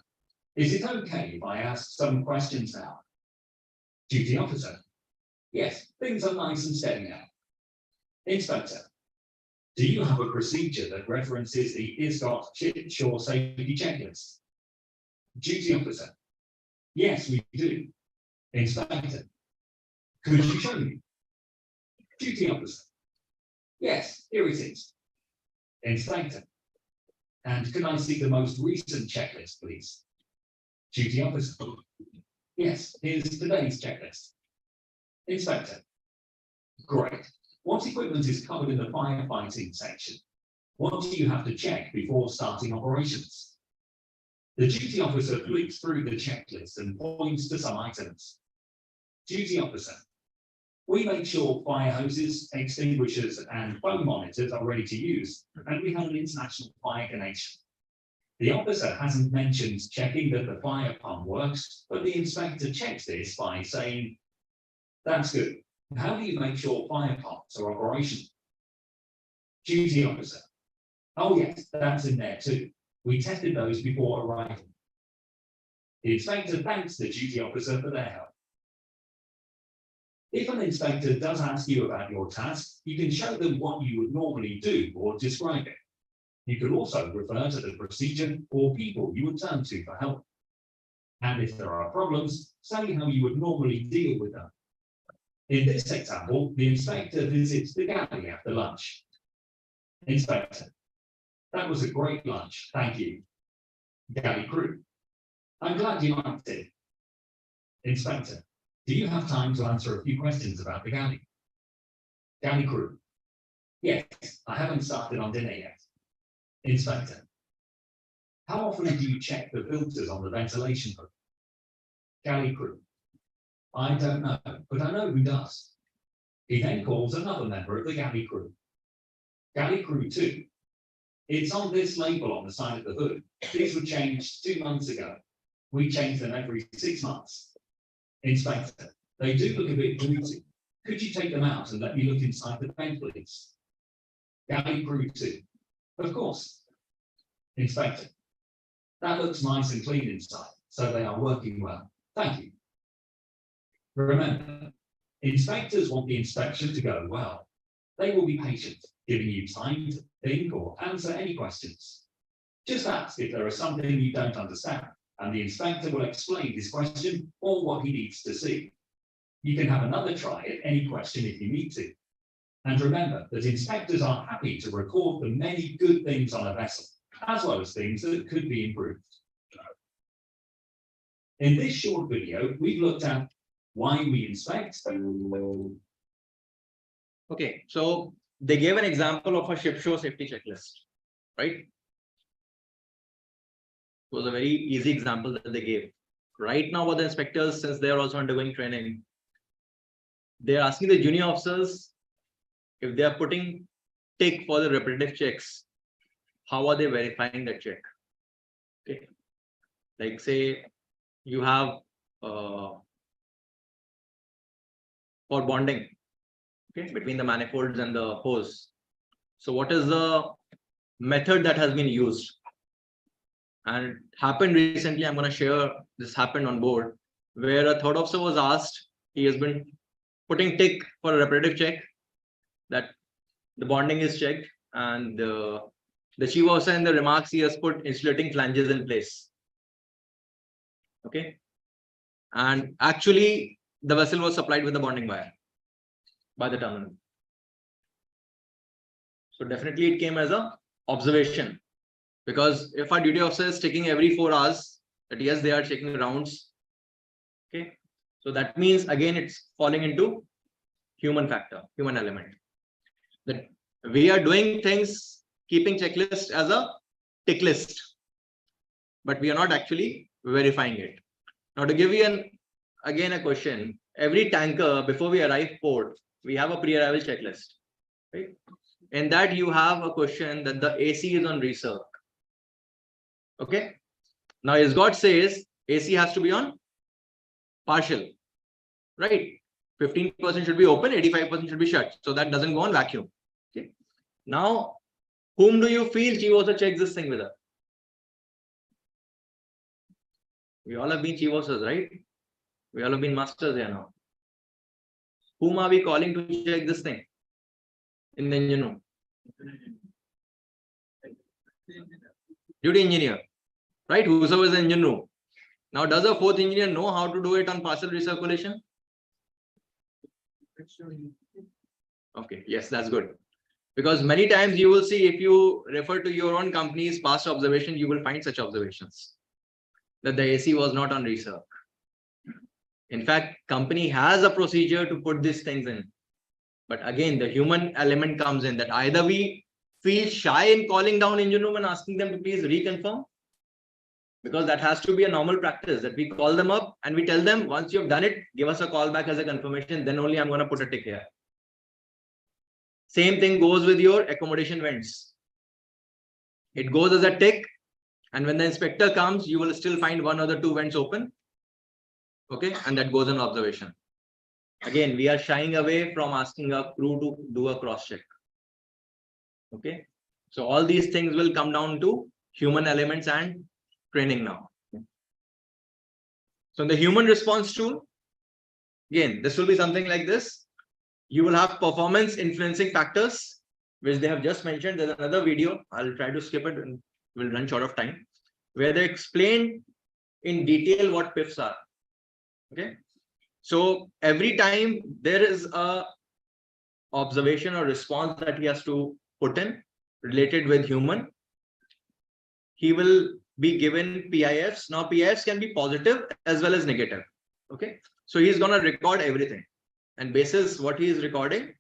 "Is it okay if I ask some questions now?" Duty officer, "Yes, things are nice and steady now." Inspector, do you have a procedure that references the ISGOT shore safety checklist? Duty officer, yes, we do. Inspector, could you show me? Duty officer, yes, here it is. Inspector, and can I see the most recent checklist, please? Duty officer, yes, here's today's checklist. Inspector, great. What equipment is covered in the firefighting section? What do you have to check before starting operations? The duty officer flicks through the checklist and points to some items. Duty officer, we make sure fire hoses, extinguishers, and phone monitors are ready to use, and we have an international fire connection. The officer hasn't mentioned checking that the fire pump works, but the inspector checks this by saying, "That's good. How do you make sure fire pumps are operational?" Duty officer, "Oh yes, that's in there too. We tested those before arriving." The inspector thanks the duty officer for their help. If an inspector does ask you about your task, you can show them what you would normally do or describe it. You can also refer to the procedure or people you would turn to for help. And if there are problems, say how you would normally deal with them. In this example, the inspector visits the galley after lunch. Inspector, That was a great lunch, thank you. Galley crew. I'm glad you liked it. Inspector, do you have time to answer a few questions about the galley? Galley crew. Yes, I haven't started on dinner yet. Inspector. How often do you check the filters on the ventilation hood? Galley crew. I don't know, but I know who does. He then calls another member of the galley crew. Galley crew 2. It's on this label on the side of the hood. These were changed 2 months ago. We change them every 6 months. Inspector, they do look a bit gluty. Could you take them out and let me look inside the vent, please? Galley crew 2. Of course. Inspector, that looks nice and clean inside, so they are working well. Thank you. Remember, inspectors want the inspection to go well. They will be patient, giving you time to think or answer any questions. Just ask if there is something you don't understand, and the inspector will explain his question or what he needs to see. You can have another try at any question if you need to. And remember that inspectors are happy to record the many good things on a vessel, as well as things that could be improved. In this short video, we've looked at why we inspect. Okay, so they gave an example of a ship show safety checklist, right? It was a very easy example that they gave. Right now, what the inspectors, since they are also undergoing training, they are asking the junior officers if they are putting tick for the repetitive checks, how are they verifying that check? Okay, like say you have for bonding, okay, between the manifolds and the hose. So what is the method that has been used? And it happened recently, I'm going to share, this happened on board, where a third officer was asked, he has been putting tick for a repetitive check, that the bonding is checked, and the chief officer in the remarks, he has put insulating flanges in place. Okay. And actually, the vessel was supplied with the bonding wire by the terminal. So definitely it came as a observation, because if our duty officer is checking every 4 hours, that yes, they are checking rounds. Okay. So that means again, it's falling into human factor, human element. That we are doing things, keeping checklist as a tick list, but we are not actually verifying it. Now, to give you again a question, every tanker before we arrive port, we have a pre-arrival checklist, right? In that you have a question that the AC is on recirc. Okay. Now, as God says, AC has to be on partial, right? 15% should be open, 85% should be shut. So that doesn't go on vacuum. Okay. Now, whom do you feel chief officer checks this thing with her? We all have been chief officers, right? We all have been masters here now. Whom are we calling to check this thing in the engine room? Duty engineer, right? Whosoever is the engine room. Now, does a 4th engineer know how to do it on partial recirculation? Okay, yes, that's good. Because many times you will see, if you refer to your own company's past observation, you will find such observations that the AC was not on recirc. In fact, company has a procedure to put these things in. But again, the human element comes in, that either we feel shy in calling down engine room and asking them to please reconfirm, because that has to be a normal practice, that we call them up and we tell them, once you've done it, give us a call back as a confirmation, then only I'm going to put a tick here. Same thing goes with your accommodation vents. It goes as a tick, and when the inspector comes, you will still find 1 or 2 vents open. Okay, and that goes on observation. Again, we are shying away from asking a crew to do a cross check. Okay, so all these things will come down to human elements and training now. So in the human response tool, again, this will be something like this. You will have performance influencing factors, which they have just mentioned. There's another video. I'll try to skip it and we'll run short of time, where they explain in detail what PIFs are. Okay. So every time there is a observation or response that he has to put in related with human, he will be given PIFs. Now PIFs can be positive as well as negative. Okay, so he's going to record everything, and basis what he is recording,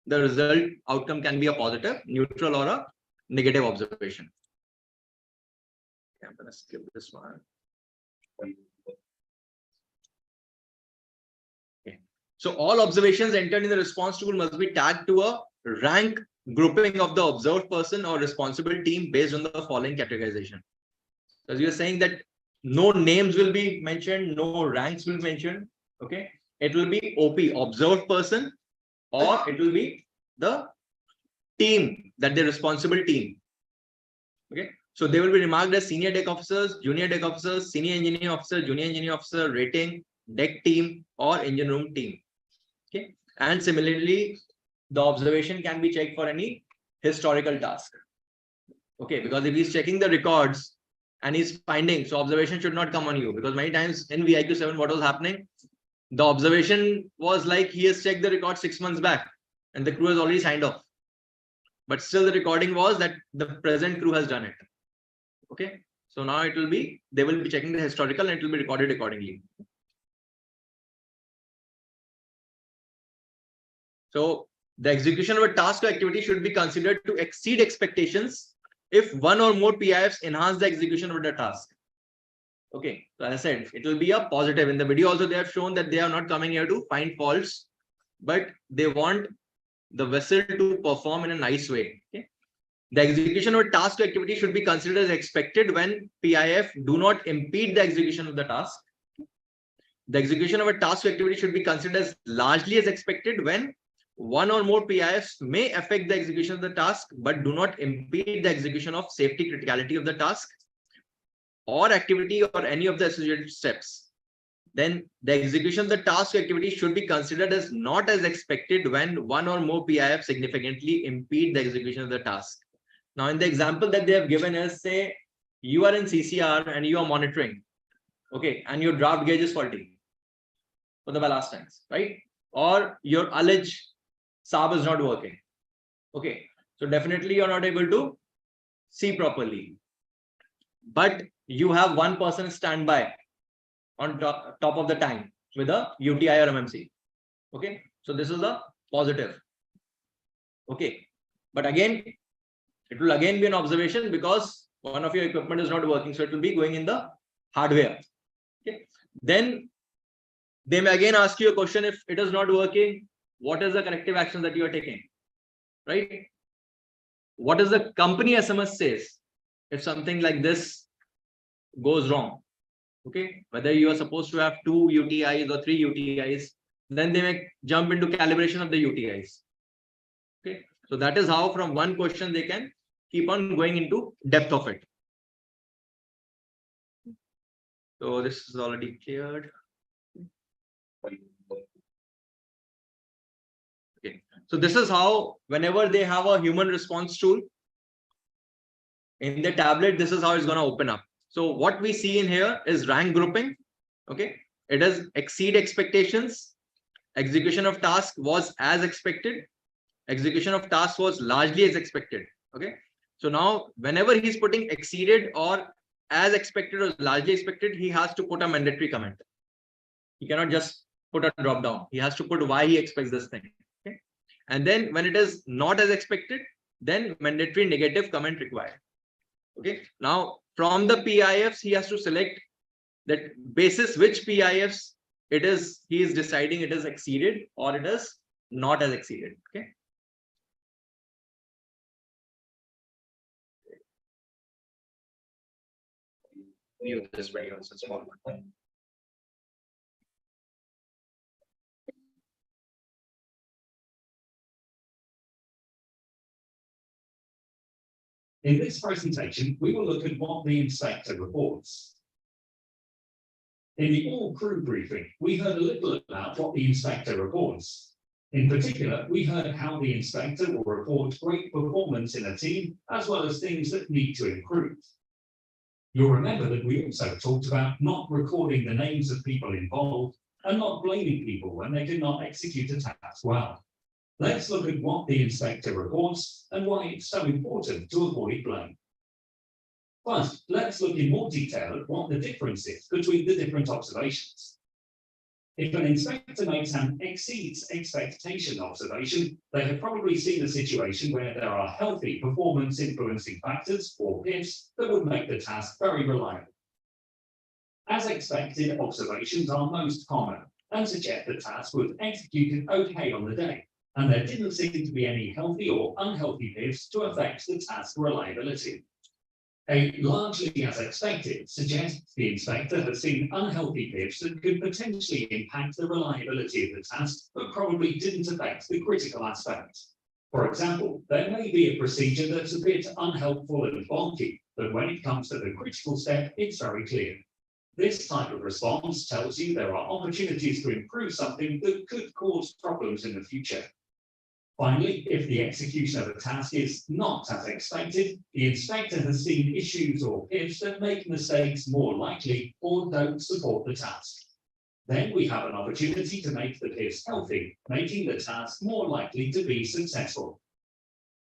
the result outcome can be a positive, neutral, or a negative observation. Okay, I'm going to skip this one. Okay. So all observations entered in the response tool must be tagged to a rank grouping of the observed person or responsible team based on the following categorization. As you're saying that no names will be mentioned, no ranks will be mentioned. Okay, it will be OP, observed person, or it will be the team, that the responsible team. Okay, so they will be remarked as senior deck officers, junior deck officers, senior engineer officer, junior engineer officer, rating, deck team, or engine room team. Okay, and similarly, the observation can be checked for any historical task. Okay, because if he's checking the records and he's finding, so observation should not come on you, because many times in VIQ 7, what was happening? The observation was like he has checked the record 6 months back and the crew has already signed off. But still the recording was that the present crew has done it. Okay, so now it will be, they will be checking the historical and it will be recorded accordingly. So the execution of a task or activity should be considered to exceed expectations if one or more PIFs enhance the execution of the task. Okay, so as I said, it will be a positive. In the video also, they have shown that they are not coming here to find faults, but they want the vessel to perform in a nice way. Okay, the execution of a task or activity should be considered as expected when PIF do not impede the execution of the task. The execution of a task or activity should be considered as largely as expected when one or more PIFs may affect the execution of the task, but do not impede the execution of safety criticality of the task or activity or any of the associated steps. Then the execution of the task or activity should be considered as not as expected when one or more PIFs significantly impede the execution of the task. Now, in the example that they have given is, say, you are in CCR and you are monitoring, okay, and your draft gauge is faulty for the ballast tanks, right? Or your ullage SAB is not working. Okay, so definitely you're not able to see properly. But you have one person standby on top of the tank with a UTI or MMC. Okay, so this is a positive. Okay, but again, it will again be an observation because one of your equipment is not working, so it will be going in the hardware. Okay, then they may again ask you a question: if it is not working, what is the corrective action that you are taking? Right? What does the company SMS says if something like this goes wrong? Okay, whether you are supposed to have 2 UTIs or 3 UTIs, then they may jump into calibration of the UTIs. Okay, so that is how from one question they can keep on going into depth of it. So this is already cleared. Okay, so this is how, whenever they have a human response tool in the tablet, this is how it's going to open up. So what we see in here is rank grouping. Okay, it does exceed expectations. Execution of task was as expected. Execution of task was largely as expected. Okay, so now whenever he's putting exceeded or as expected or largely expected, he has to put a mandatory comment. He cannot just put a drop down. He has to put why he expects this thing. Okay, and then when it is not as expected, then mandatory negative comment required. Okay, now from the PIFs, he has to select that basis which PIFs it is, he is deciding it is exceeded or it is not as exceeded. Okay. View this video, it's a small one. In this presentation, we will look at what the inspector reports. In the all-crew briefing, we heard a little about what the inspector reports. In particular, we heard how the inspector will report great performance in a team, as well as things that need to improve. You'll remember that we also talked about not recording the names of people involved and not blaming people when they did not execute a task well. Let's look at what the inspector reports and why it's so important to avoid blame. First, let's look in more detail at what the difference is between the different observations. If an inspector makes an exceeds expectation observation, they have probably seen a situation where there are healthy performance influencing factors, or PIFs, that would make the task very reliable. As expected observations are most common and suggest the task was executed okay on the day, and there didn't seem to be any healthy or unhealthy PIFs to affect the task reliability. A largely as expected suggests the inspector has seen unhealthy PIFs that could potentially impact the reliability of the task, but probably didn't affect the critical aspects. For example, there may be a procedure that's a bit unhelpful and bulky, but when it comes to the critical step, it's very clear. This type of response tells you there are opportunities to improve something that could cause problems in the future. Finally, if the execution of a task is not as expected, the inspector has seen issues or PIFs that make mistakes more likely or don't support the task. Then we have an opportunity to make the PIFs healthy, making the task more likely to be successful.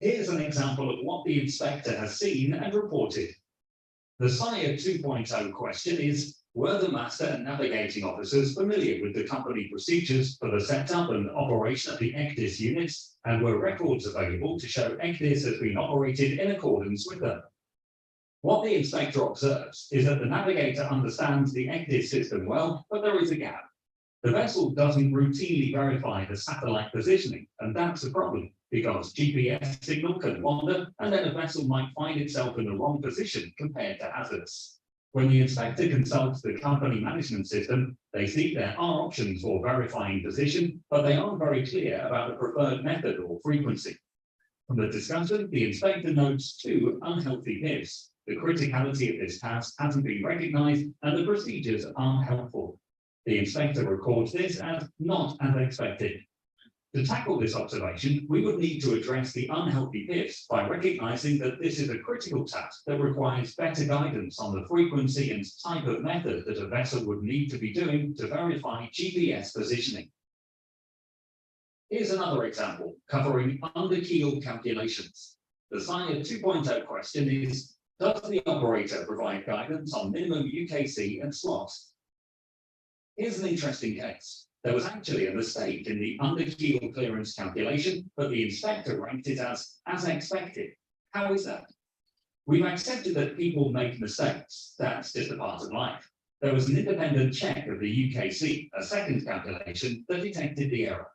Here's an example of what the inspector has seen and reported. The SIRE-2.0 question is, were the master and navigating officers familiar with the company procedures for the setup and operation of the ECDIS units, and were records available to show ECDIS has been operated in accordance with them? What the inspector observes is that the navigator understands the ECDIS system well, but there is a gap. The vessel doesn't routinely verify the satellite positioning, and that's a problem, because GPS signal can wander, and then a vessel might find itself in the wrong position compared to hazards. When the inspector consults the company management system, they see there are options for verifying position, but they aren't very clear about the preferred method or frequency. From the discussion, the inspector notes two unhealthy PIFs. The criticality of this task hasn't been recognized, and the procedures aren't helpful. The inspector records this as not as expected. To tackle this observation, we would need to address the unhealthy PIFs by recognizing that this is a critical task that requires better guidance on the frequency and type of method that a vessel would need to be doing to verify GPS positioning. Here's another example covering under-keel calculations. The SIRE 2.0 question is, does the operator provide guidance on minimum UKC and slots? Here's an interesting case. There was actually a mistake in the under-keel clearance calculation, but the inspector ranked it as expected. How is that? We've accepted that people make mistakes. That's just a part of life. There was an independent check of the UKC, a second calculation, that detected the error.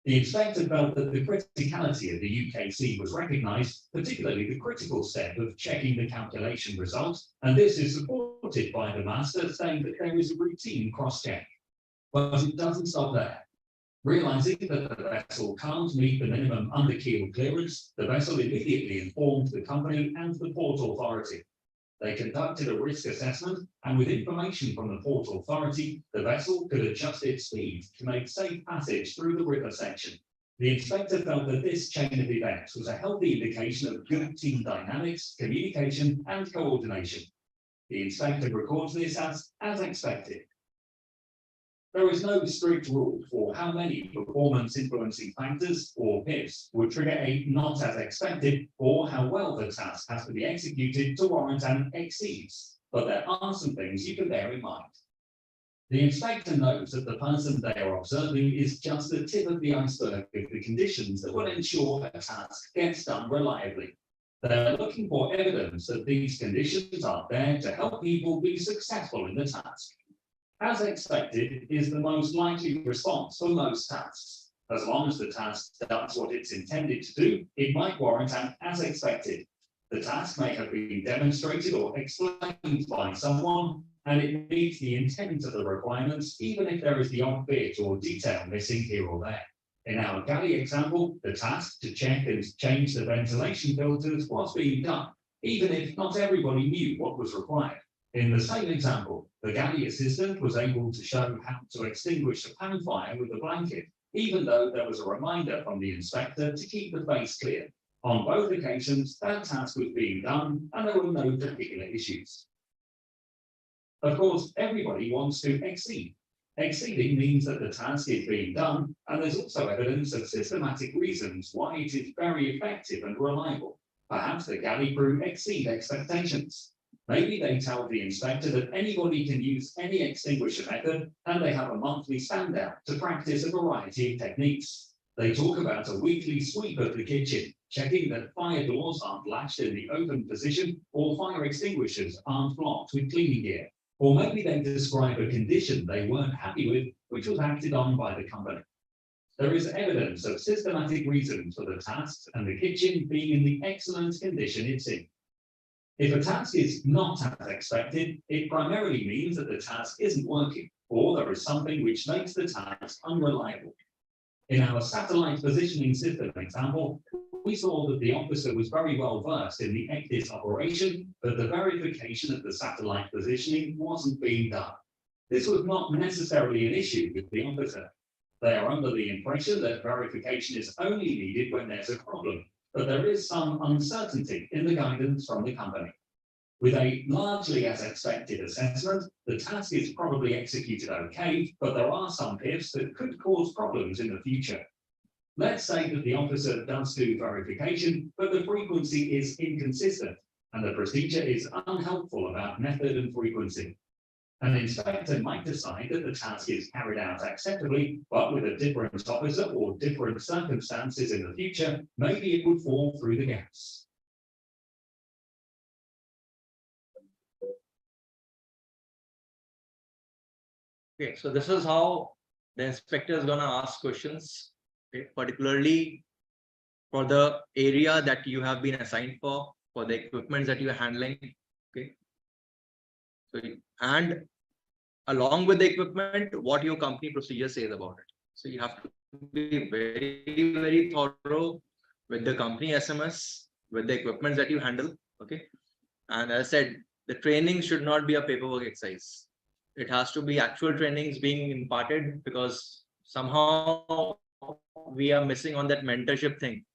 The inspector felt that the criticality of the UKC was recognized, particularly the critical step of checking the calculation results, and this is supported by the master saying that there is a routine cross-check. But it doesn't stop there. Realizing that the vessel can't meet the minimum under-keel clearance, the vessel immediately informed the company and the port authority. They conducted a risk assessment, and with information from the port authority, the vessel could adjust its speed to make safe passage through the river section. The inspector felt that this chain of events was a healthy indication of good team dynamics, communication, and coordination. The inspector records this as expected. There is no strict rule for how many performance influencing factors or PIFs would trigger a not as expected, or how well the task has to be executed to warrant an exceeds, but there are some things you can bear in mind. The inspector knows that the person they are observing is just the tip of the iceberg of the conditions that will ensure a task gets done reliably. They're looking for evidence that these conditions are there to help people be successful in the task. As expected is the most likely response for most tasks. As long as the task does what it's intended to do, it might warrant an as expected. The task may have been demonstrated or explained by someone, and it meets the intent of the requirements, even if there is the odd bit or detail missing here or there. In our galley example, the task to check and change the ventilation filters was being done, even if not everybody knew what was required. In the same example, the galley assistant was able to show how to extinguish a pan fire with a blanket, even though there was a reminder from the inspector to keep the face clear. On both occasions, that task was being done, and there were no particular issues. Of course, everybody wants to exceed. Exceeding means that the task is being done, and there's also evidence of systematic reasons why it is very effective and reliable. Perhaps the galley crew exceed expectations. Maybe they tell the inspector that anybody can use any extinguisher method, and they have a monthly stand down to practice a variety of techniques. They talk about a weekly sweep of the kitchen, checking that fire doors aren't latched in the open position or fire extinguishers aren't blocked with cleaning gear. Or maybe they describe a condition they weren't happy with, which was acted on by the company. There is evidence of systematic reasons for the tasks and the kitchen being in the excellent condition it's in. If a task is not as expected, it primarily means that the task isn't working, or there is something which makes the task unreliable. In our satellite positioning system example, we saw that the officer was very well versed in the ECDIS operation, but the verification of the satellite positioning wasn't being done. This was not necessarily an issue with the officer. They are under the impression that verification is only needed when there's a problem, but there is some uncertainty in the guidance from the company. With a largely as expected assessment, the task is probably executed okay, but there are some ifs that could cause problems in the future. Let's say that the officer does do verification, but the frequency is inconsistent, and the procedure is unhelpful about method and frequency. An inspector might decide that the task is carried out acceptably, but with a different officer or different circumstances in the future, maybe it would fall through the gaps. Okay, so this is how the inspector is going to ask questions, okay, particularly for the area that you have been assigned for the equipment that you are handling. Okay, so and along with the equipment, what your company procedure says about it. So you have to be very, very thorough with the company SMS, with the equipment that you handle. Okay, and as I said, the training should not be a paperwork exercise. It has to be actual trainings being imparted, because somehow we are missing on that mentorship thing.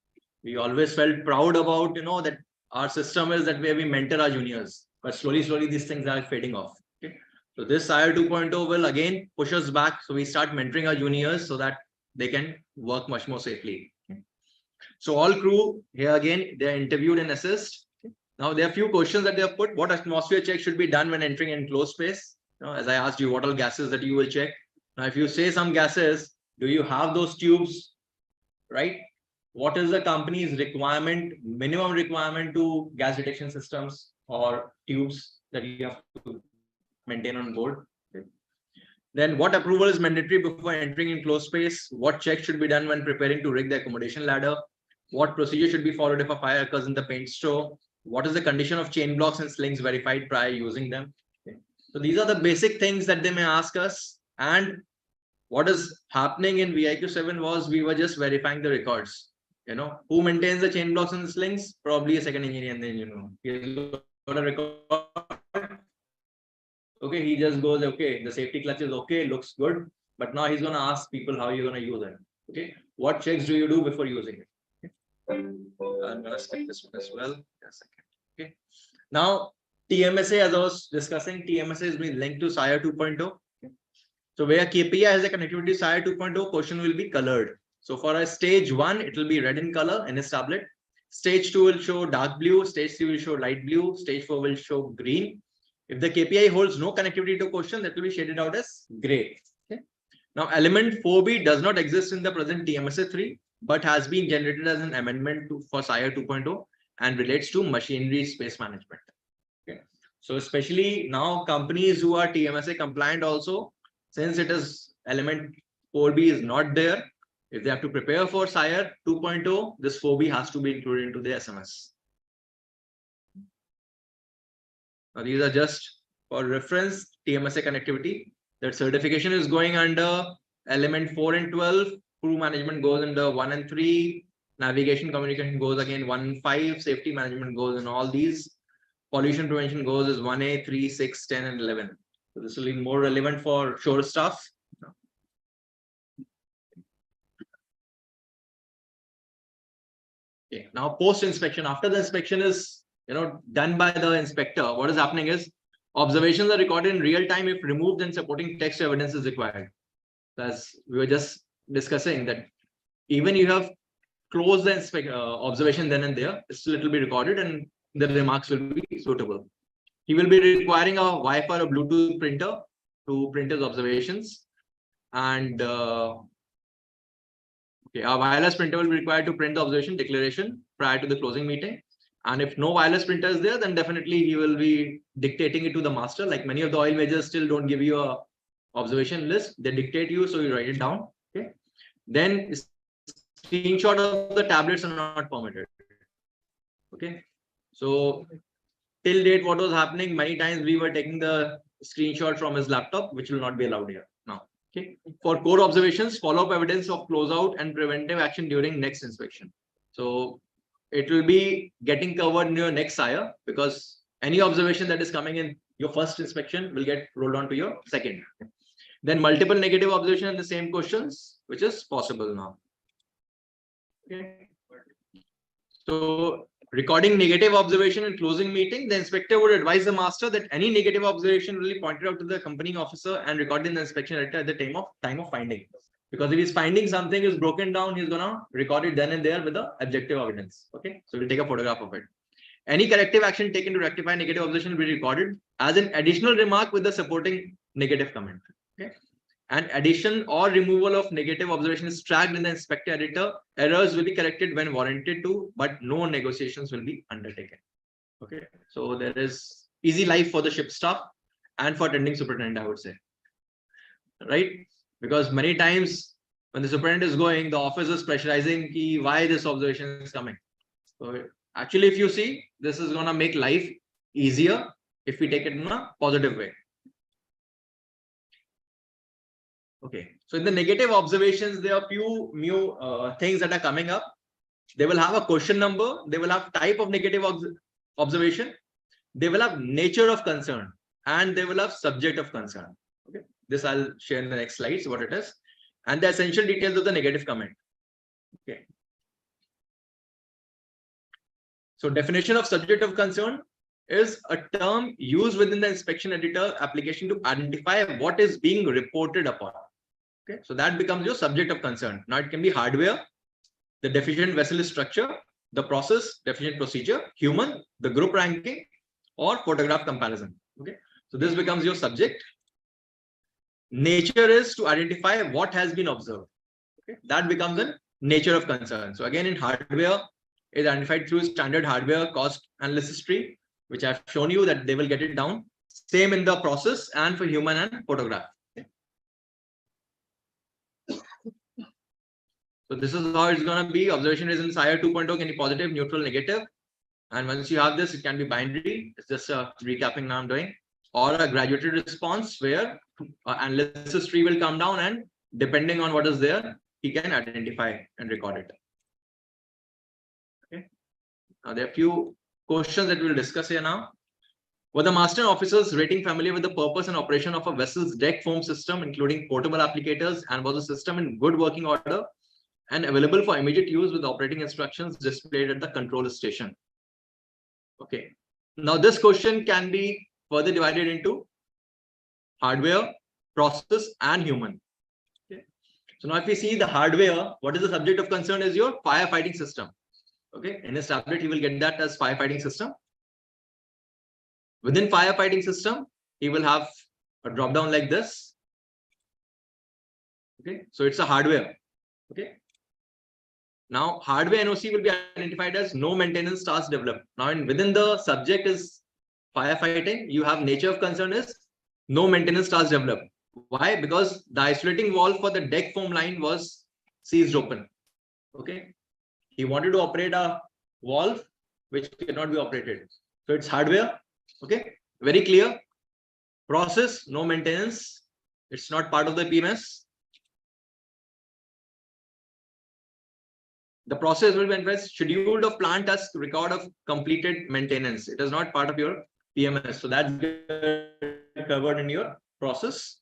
We always felt proud about, that our system is that way we mentor our juniors, but slowly these things are fading off. Okay, so this SIRE 2.0 will again push us back, so we start mentoring our juniors so that they can work much more safely. Okay. So all crew here again, they are interviewed and assessed. Okay. Now there are a few questions that they have put. What atmosphere check should be done when entering enclosed space? As I asked you, what all gases that you will check? Now, if you say some gases, do you have those tubes, right? What is the company's requirement, minimum requirement to gas detection systems or tubes that you have to maintain on board? Okay. Then what approval is mandatory before entering enclosed space? What checks should be done when preparing to rig the accommodation ladder? What procedure should be followed if a fire occurs in the paint store? What is the condition of chain blocks and slings verified prior using them? So these are the basic things that they may ask us. And what is happening in VIQ 7 was we were just verifying the records. Who maintains the chain blocks and the slings? Probably a second engineer in the engine room. He's got a record. Okay, he just goes, okay, the safety clutch is okay, looks good. But now he's going to ask people how you're going to use it. Okay, what checks do you do before using it? Okay. I'm going to skip this one as well. Okay, now TMSA, as I was discussing, TMSA is being linked to SIRE 2.0. Okay. So where KPI has a connectivity to SIRE 2.0, question will be colored. So for a stage 1, it will be red in color in this tablet. Stage 2 will show dark blue. Stage 3 will show light blue. Stage 4 will show green. If the KPI holds no connectivity to question, that will be shaded out as gray. Okay. Now element 4B does not exist in the present TMSA 3, but has been generated as an amendment for SIRE 2.0 and relates to machinery space management. Okay. So especially now companies who are TMSA compliant also, since it is element 4B is not there, if they have to prepare for SIRE 2.0, this 4B has to be included into the SMS. Now these are just for reference TMSA connectivity. That certification is going under element 4 and 12. Crew management goes under 1 and 3. Navigation communication goes again 1 and 5. Safety management goes in all these. Pollution prevention goes is 1A, 3, 6, 10, and 11. So this will be more relevant for shore staff. Okay. Now post-inspection, after the inspection is done by the inspector, what is happening is observations are recorded in real time if removed and supporting text evidence is required. As we were just discussing that even you have closed the observation then and there, it will be recorded and the remarks will be suitable. He will be requiring a Wi-Fi or Bluetooth printer to print his observations. And a wireless printer will be required to print the observation declaration prior to the closing meeting. And if no wireless printer is there, then definitely he will be dictating it to the master. Like many of the oil majors still don't give you a observation list. They dictate you, so you write it down. Okay. Then screenshot of the tablets are not permitted. Okay. So till date, what was happening? Many times we were taking the screenshot from his laptop, which will not be allowed here now. Okay. For core observations, follow-up evidence of closeout and preventive action during next inspection. So it will be getting covered in your next SIRE, because any observation that is coming in your first inspection will get rolled on to your second. Then multiple negative observation in the same questions, which is possible now. Okay. So recording negative observation in closing meeting, the inspector would advise the master that any negative observation will be pointed out to the accompanying officer and recorded in the inspection letter at the time of finding. Because if he's finding something is broken down, he's gonna record it then and there with the objective evidence. Okay, so we'll take a photograph of it. Any corrective action taken to rectify negative observation will be recorded as an additional remark with the supporting negative comment. Okay, and addition or removal of negative observation is tracked in the inspector editor. Errors will be corrected when warranted to, but no negotiations will be undertaken. Okay, so there is easy life for the ship staff and for attending superintendent, I would say. Right? Because many times when the superintendent is going, the office is pressurizing why this observation is coming. So actually, if you see, this is going to make life easier if we take it in a positive way. Okay, so in the negative observations, there are few new things that are coming up. They will have a question number, they will have type of negative observation, they will have nature of concern, and they will have subject of concern. Okay, this I'll share in the next slides what it is, and the essential details of the negative comment. Okay, so definition of subject of concern is a term used within the inspection editor application to identify what is being reported upon. Okay, so that becomes your subject of concern. Now it can be hardware, the deficient vessel structure, the process, deficient procedure, human, the group ranking, or photograph comparison. Okay, so this becomes your subject. Nature is to identify what has been observed. Okay, that becomes the nature of concern. So again, in hardware, is identified through standard hardware cost analysis tree, which I've shown you that they will get it down. Same in the process and for human and photograph. Okay. So this is how it's going to be. Observation is in SIRE-2.0 can be positive, neutral, negative. And once you have this, it can be binary. It's just a recapping now I'm doing. Or a graduated response where analysis tree will come down and depending on what is there, he can identify and record it. Okay. Now there are a few questions that we'll discuss here now. Were the master and officers rating familiar with the purpose and operation of a vessel's deck foam system, including portable applicators, and was the system in good working order and available for immediate use with operating instructions displayed at the control station? Okay. Now this question can be further divided into hardware, process, and human. Okay. So now if we see the hardware, what is the subject of concern is your firefighting system. Okay. In his tablet, he will get that as firefighting system. Within firefighting system, he will have a drop down like this. Okay. So it's a hardware. Okay. Now hardware NOC will be identified as no maintenance task developed. Now within the subject is firefighting, you have nature of concern is no maintenance task developed. Why? Because the isolating valve for the deck foam line was seized open. Okay. He wanted to operate a valve which cannot be operated. So it's hardware. Okay. Very clear. Process, no maintenance. It's not part of the PMS. The process will be addressed scheduled of plant task record of completed maintenance. It is not part of your PMS. So that's covered in your process.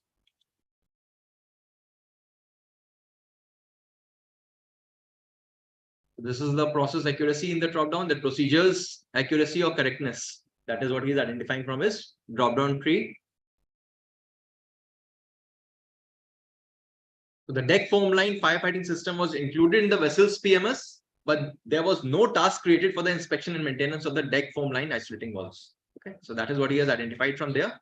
This is the process accuracy in the drop down, the procedures accuracy or correctness. That is what he's identifying from his drop down tree. So the deck foam line firefighting system was included in the vessel's PMS, but there was no task created for the inspection and maintenance of the deck foam line isolating valves. Okay, so that is what he has identified from there.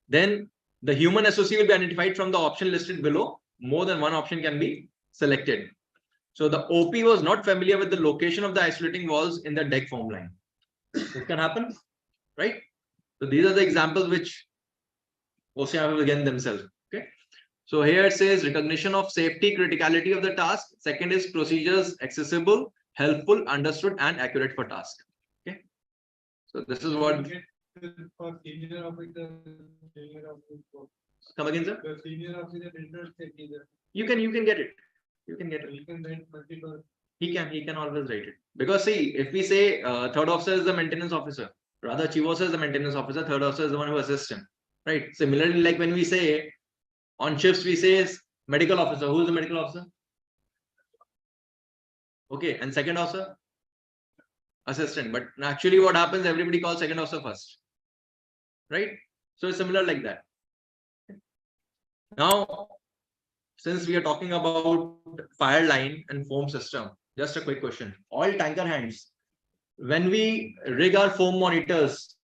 Then the human SOC will be identified from the option listed below. More than one option can be selected. So the OP was not familiar with the location of the isolating walls in the deck form line. This can happen, right? So these are the examples which OCR will again themselves. Okay. So here it says recognition of safety criticality of the task. Second is procedures accessible, helpful, understood, and accurate for task. Okay. So this is what. For senior officer, senior officer. Come again, sir. The senior officer interest either. You can get it. You can get it. You can rent multiple. He can always write it. Because see, if we say third officer is the maintenance officer, rather chief officer is the maintenance officer, third officer is the one who assists him. Right. Similarly, like when we say on shifts, we say is medical officer. Who is the medical officer? Okay, and second officer? Assistant. But actually what happens, everybody calls second officer first. Right? So it's similar like that. Now, since we are talking about fire line and foam system, just a quick question. All tanker hands, when we rig our foam monitors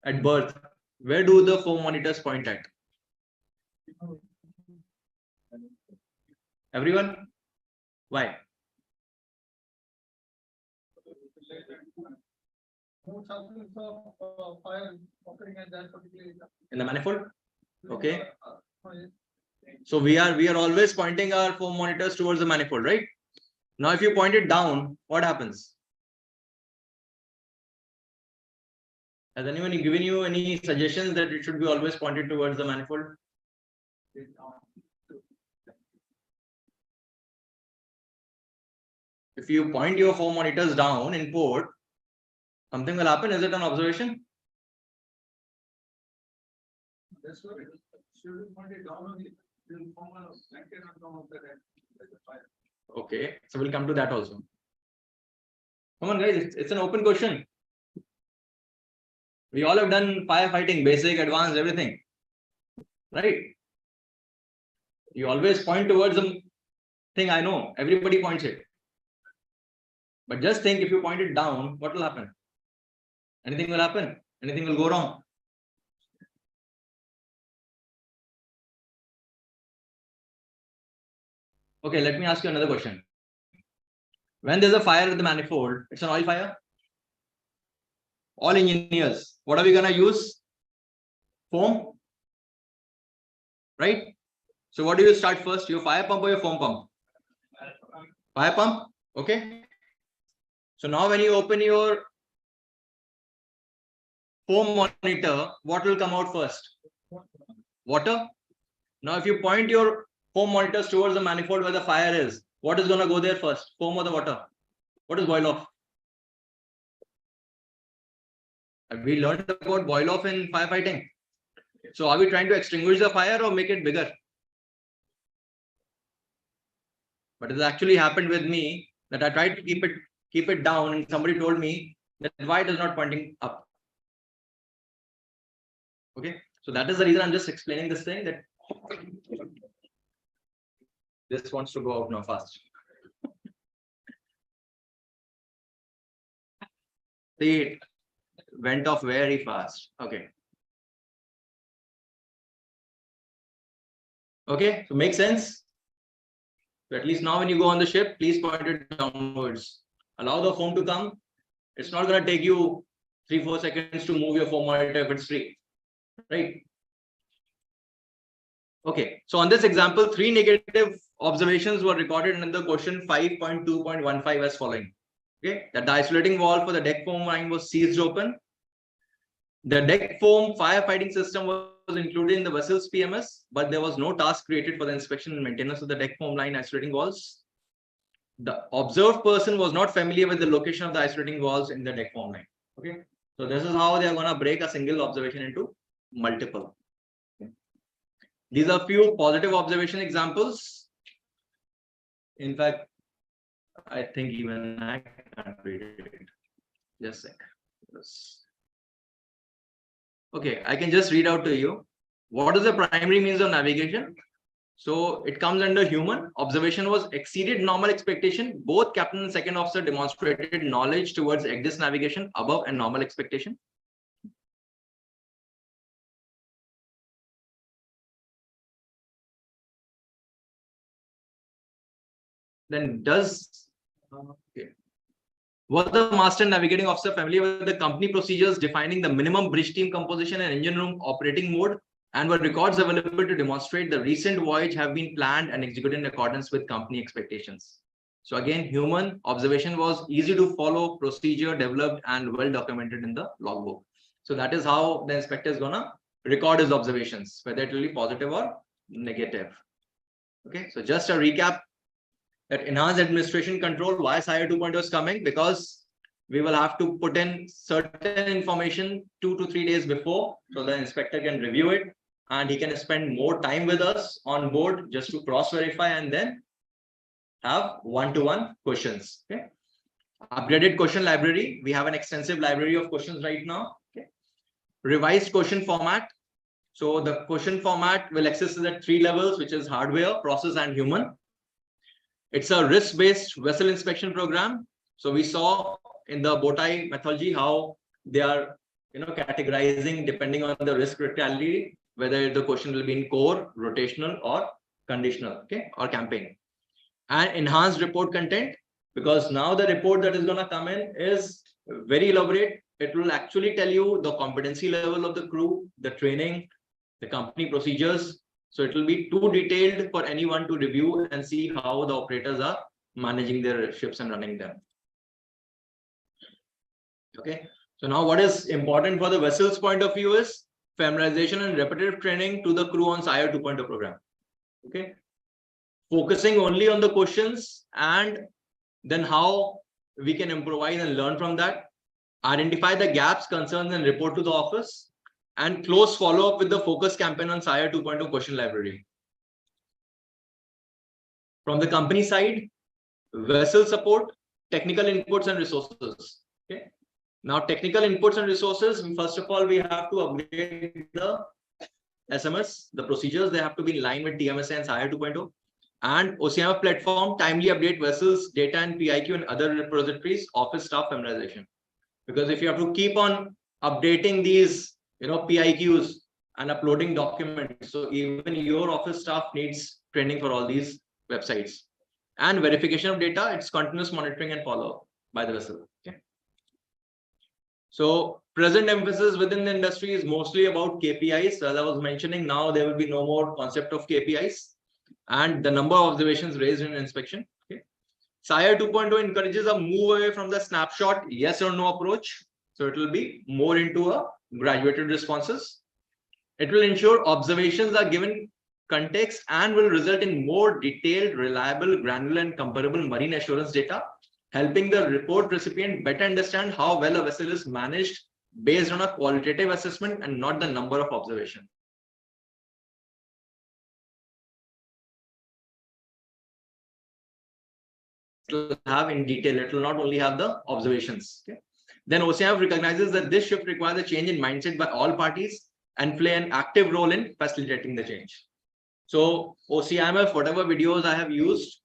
at berth, where do the foam monitors point at? Everyone? Why? In the manifold? Okay. So we are always pointing our foam monitors towards the manifold, right? Now, if you point it down, what happens? Has anyone given you any suggestions that it should be always pointed towards the manifold? If you point your foam monitors down in port, something will happen. Is it an observation? That's what it is. Should we point it down only? Will form a blanket on top of the fire. Okay, so we'll come to that also. Come on, guys, it's an open question. We all have done firefighting, basic, advanced, everything. Right? You always point towards the thing. I know, everybody points it. But just think, if you point it down, what will happen? Anything will happen. Anything will go wrong. Okay, let me ask you another question. When there's a fire with the manifold, it's an oil fire. All engineers, what are we gonna use? Foam, right? So what do you start first? Your fire pump or your foam pump? Fire pump. Okay. So now when you open your foam monitor, what will come out first? Water. Now if you point your foam monitors towards the manifold where the fire is, what is going to go there first? Foam or the water? What is boil off? Have we learned about boil off in firefighting? So are we trying to extinguish the fire or make it bigger? But it actually happened with me that I tried to keep it down, and somebody told me that why it is not pointing up. Okay, so that is the reason I'm just explaining this thing, that this wants to go out now fast. See, it went off very fast. Okay. Okay, so makes sense. So at least now when you go on the ship, please point it downwards. Allow the foam to come. It's not going to take you 3-4 seconds to move your foam monitor if it's free. Right? Okay, so on this example, 3 negative observations were recorded in the question 5.2.15 as following. Okay, that the isolating valve for the deck foam line was seized open. The deck foam firefighting system was included in the vessel's PMS, but there was no task created for the inspection and maintenance of the deck foam line isolating valves. The observed person was not familiar with the location of the isolating valves in the deck foam line. Okay, so this is how they are going to break a single observation into multiple. Okay. These are few positive observation examples. In fact, I think even I can't read it. Just a sec. Yes. Okay, I can just read out to you. What is the primary means of navigation? So it comes under human. Observation was exceeded normal expectation. Both captain and second officer demonstrated knowledge towards EGDIS navigation above and normal expectation. Then was the master navigating officer familiar with the company procedures defining the minimum bridge team composition and engine room operating mode? And were records available to demonstrate the recent voyage have been planned and executed in accordance with company expectations? So again, human observation was easy to follow, procedure developed and well documented in the logbook. So that is how the inspector is gonna record his observations, whether it will be positive or negative. Okay, so just a recap that enhanced administration control, why SIRE 2.0 is coming, because we will have to put in certain information 2 to 3 days before, so the inspector can review it and he can spend more time with us on board just to cross verify and then have one-to-one questions. Okay, upgraded question library. We have an extensive library of questions right now. Okay, revised question format. So the question format will access at 3 levels, which is hardware, process, and human. It's a risk-based vessel inspection program. So we saw in the Bowtie methodology how they are, categorizing depending on the risk criticality, whether the question will be in core, rotational, or conditional, okay, or campaign. And enhanced report content, because now the report that is going to come in is very elaborate. It will actually tell you the competency level of the crew, the training, the company procedures. So it will be too detailed for anyone to review and see how the operators are managing their ships and running them. Okay, so now what is important for the vessel's point of view is familiarization and repetitive training to the crew on SIRE 2.0 program. Okay, focusing only on the questions and then how we can improvise and learn from that. Identify the gaps, concerns, and report to the office. And close follow-up with the focus campaign on SIRE 2.0 question library. From the company side, vessel support, technical inputs and resources. Okay. Now, technical inputs and resources, first of all, we have to upgrade the SMS, the procedures, they have to be in line with TMSA and SIRE 2.0. And OCMF platform, timely update vessels, data and PIQ and other repositories, office staff familiarization. Because if you have to keep on updating these PIQs and uploading documents, so even your office staff needs training for all these websites. And verification of data, it's continuous monitoring and follow by the vessel. Okay, so present emphasis within the industry is mostly about KPIs. As I was mentioning, now there will be no more concept of KPIs and the number of observations raised in inspection. Okay, SIRE 2.0 encourages a move away from the snapshot yes or no approach. So it will be more into a graduated responses. It will ensure observations are given context and will result in more detailed, reliable, granular, and comparable marine assurance data, helping the report recipient better understand how well a vessel is managed based on a qualitative assessment and not the number of observations. It will have in detail, it will not only have the observations. Okay? Then OCMF recognizes that this shift requires a change in mindset by all parties and play an active role in facilitating the change. So OCMF, whatever videos I have used,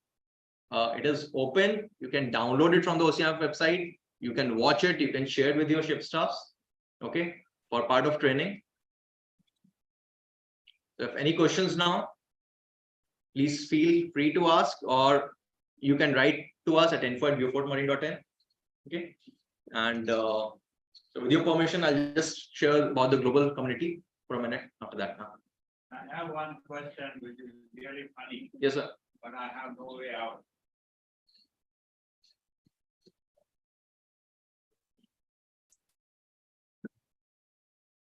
it is open. You can download it from the OCMF website. You can watch it. You can share it with your ship staffs. Okay, for part of training. So if any questions now, please feel free to ask, or you can write to us at info@beaufortmarine.in. Okay, and so with your permission, I'll just share about the global community for a minute after that. I have one question which is really funny. Yes, sir. But I have no way out.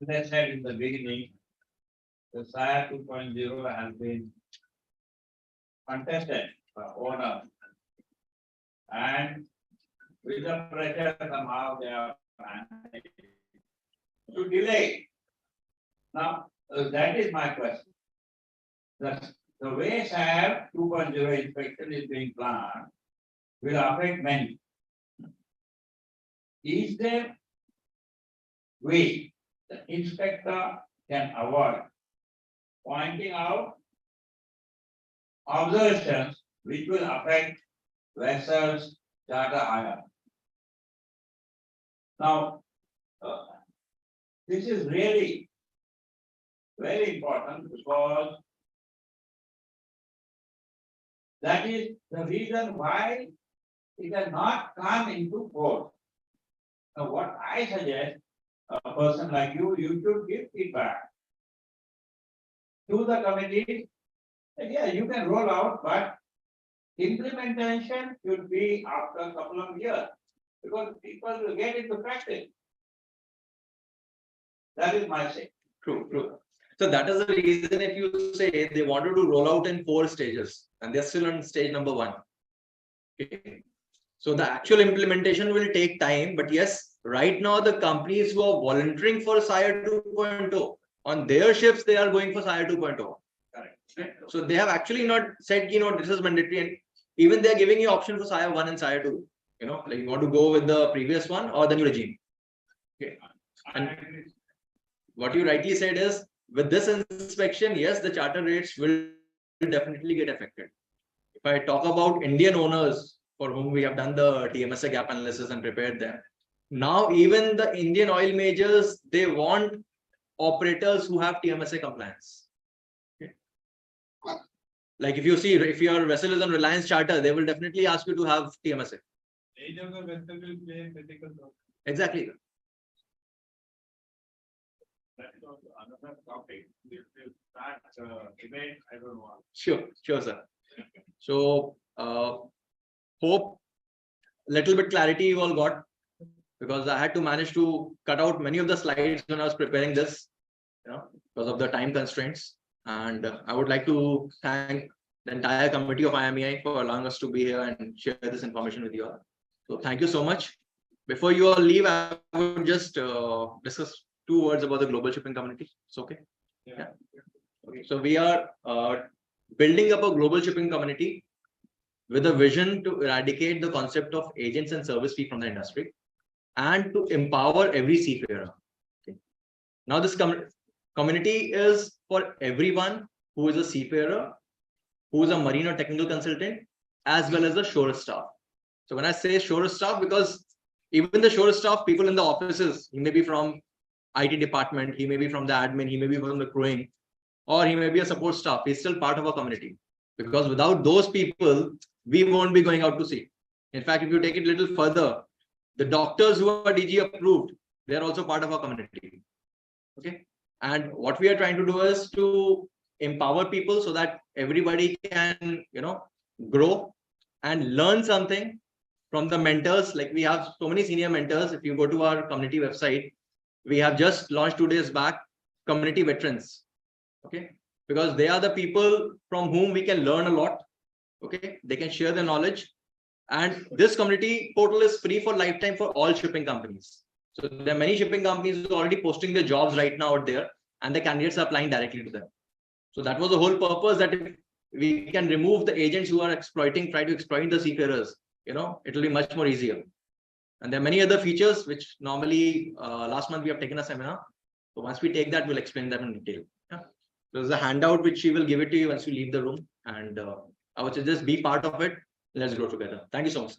As I said in the beginning, the SIRE 2.0 has been contested by owner. And with the pressure somehow they are managed to delay. Now, that is my question. The way SIRE 2.0 inspection is being planned will affect many. Is there way the inspector can avoid pointing out observations which will affect vessels charter hire? Now, this is really very important because That is the reason why it has not come into force. Now, what I suggest, a person like you should give feedback to the committee. And yeah, you can roll out, but implementation should be after a couple of years, because people will get into practice. That is my say. True, true. So that is the reason if you say they wanted to roll out in 4 stages and they're still on stage number 1. Okay. So the actual implementation will take time, but yes, right now the companies who are volunteering for SIRE 2.0 on their ships, they are going for SIRE 2.0. Correct. So they have actually not said, this is mandatory, and even they're giving you option for SIRE 1 and SIRE 2. Like you want to go with the previous one or the new regime. Okay. And what you rightly said is, with this inspection, yes, the charter rates will definitely get affected. If I talk about Indian owners for whom we have done the TMSA gap analysis and prepared them, now even the Indian oil majors, they want operators who have TMSA compliance. Okay. Like if your vessel is on Reliance charter, they will definitely ask you to have TMSA. Age of the vessel will play critical role. Exactly. That is also another topic. If that debate, I don't know. Sure, sir. So hope little bit clarity you all got, because I had to manage to cut out many of the slides when I was preparing this, because of the time constraints. And I would like to thank the entire committee of IMEI for allowing us to be here and share this information with you all. So thank you so much. Before you all leave, I would just discuss 2 words about the global shipping community. It's okay. Yeah. Okay. So we are building up a global shipping community with a vision to eradicate the concept of agents and service fee from the industry and to empower every seafarer. Okay. Now this community is for everyone who is a seafarer, who is a marine or technical consultant, as well as the shore staff. So when I say shore staff, because even the shore staff, people in the offices, he may be from IT department, he may be from the admin, he may be from the crewing, or he may be a support staff. He's still part of our community, because without those people, we won't be going out to sea. In fact, if you take it a little further, the doctors who are DG approved, they are also part of our community. Okay. And what we are trying to do is to empower people so that everybody can, grow and learn something from the mentors. Like we have so many senior mentors. If you go to our community website, we have just launched 2 days back community veterans. Okay. Because they are the people from whom we can learn a lot. Okay. They can share their knowledge. And this community portal is free for lifetime for all shipping companies. So there are many shipping companies who are already posting their jobs right now out there, and the candidates are applying directly to them. So that was the whole purpose, that if we can remove the agents who are try to exploit the seafarers, it will be much more easier. And there are many other features which normally last month we have taken a seminar. So once we take that, we'll explain them in detail. Yeah. There's a handout which she will give it to you once you leave the room, and I would suggest be part of it. Let's grow together. Thank you so much.